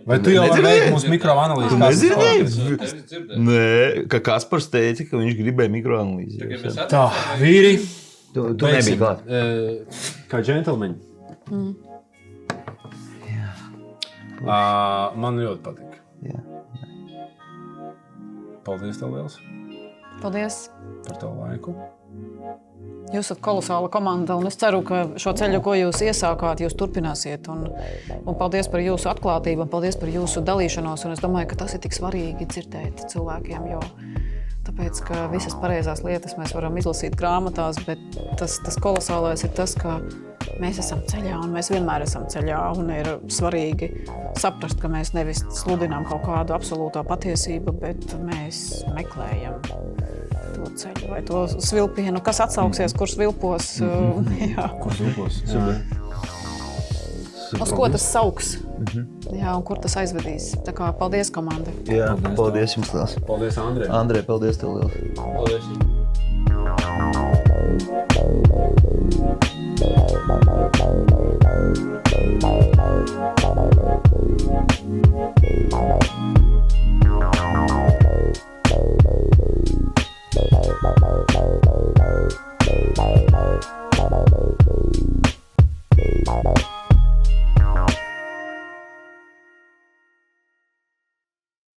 Vai tu jau vari veikt mūsu mikroanalīzi? Tu nedzirdēji? Es dzirdēju. Nē, ka Kaspars teica, ka viņš gribēja mikroanalīzi. Tā, vīri. Tu nebija klāt. Kā džentelmeņi. Man ļoti patika. Jā. Paldies tev liels Paldies. par tavu laiku. Jūs esat kolosāla komanda, un es ceru, ka šo ceļu, ko jūs iesākāt, jūs turpināsiet. Un paldies par jūsu atklātību, un paldies par jūsu dalīšanos. Un es domāju, ka tas ir tik svarīgi dzirdēt cilvēkiem, jo tāpēc, ka visas pareizās lietas mēs varam izlasīt grāmatās, bet tas kolosālais ir tas, ka mēs esam ceļā, un mēs vienmēr esam ceļā, un ir svarīgi saprast, ka mēs nevis sludinām kaut kādu absolūto patiesību, bet mēs meklējam to ceļu vai to svilpienu, kas atsauksies, kurš vilpos. Jā. Kurš vilpos? Uz ko tas sauks? Jā, un kur tas aizvedīs. Tā kā paldies, komanda. Jā, paldies jums liels. Paldies, Andrej. Andrej, paldies tev liels. Paldies.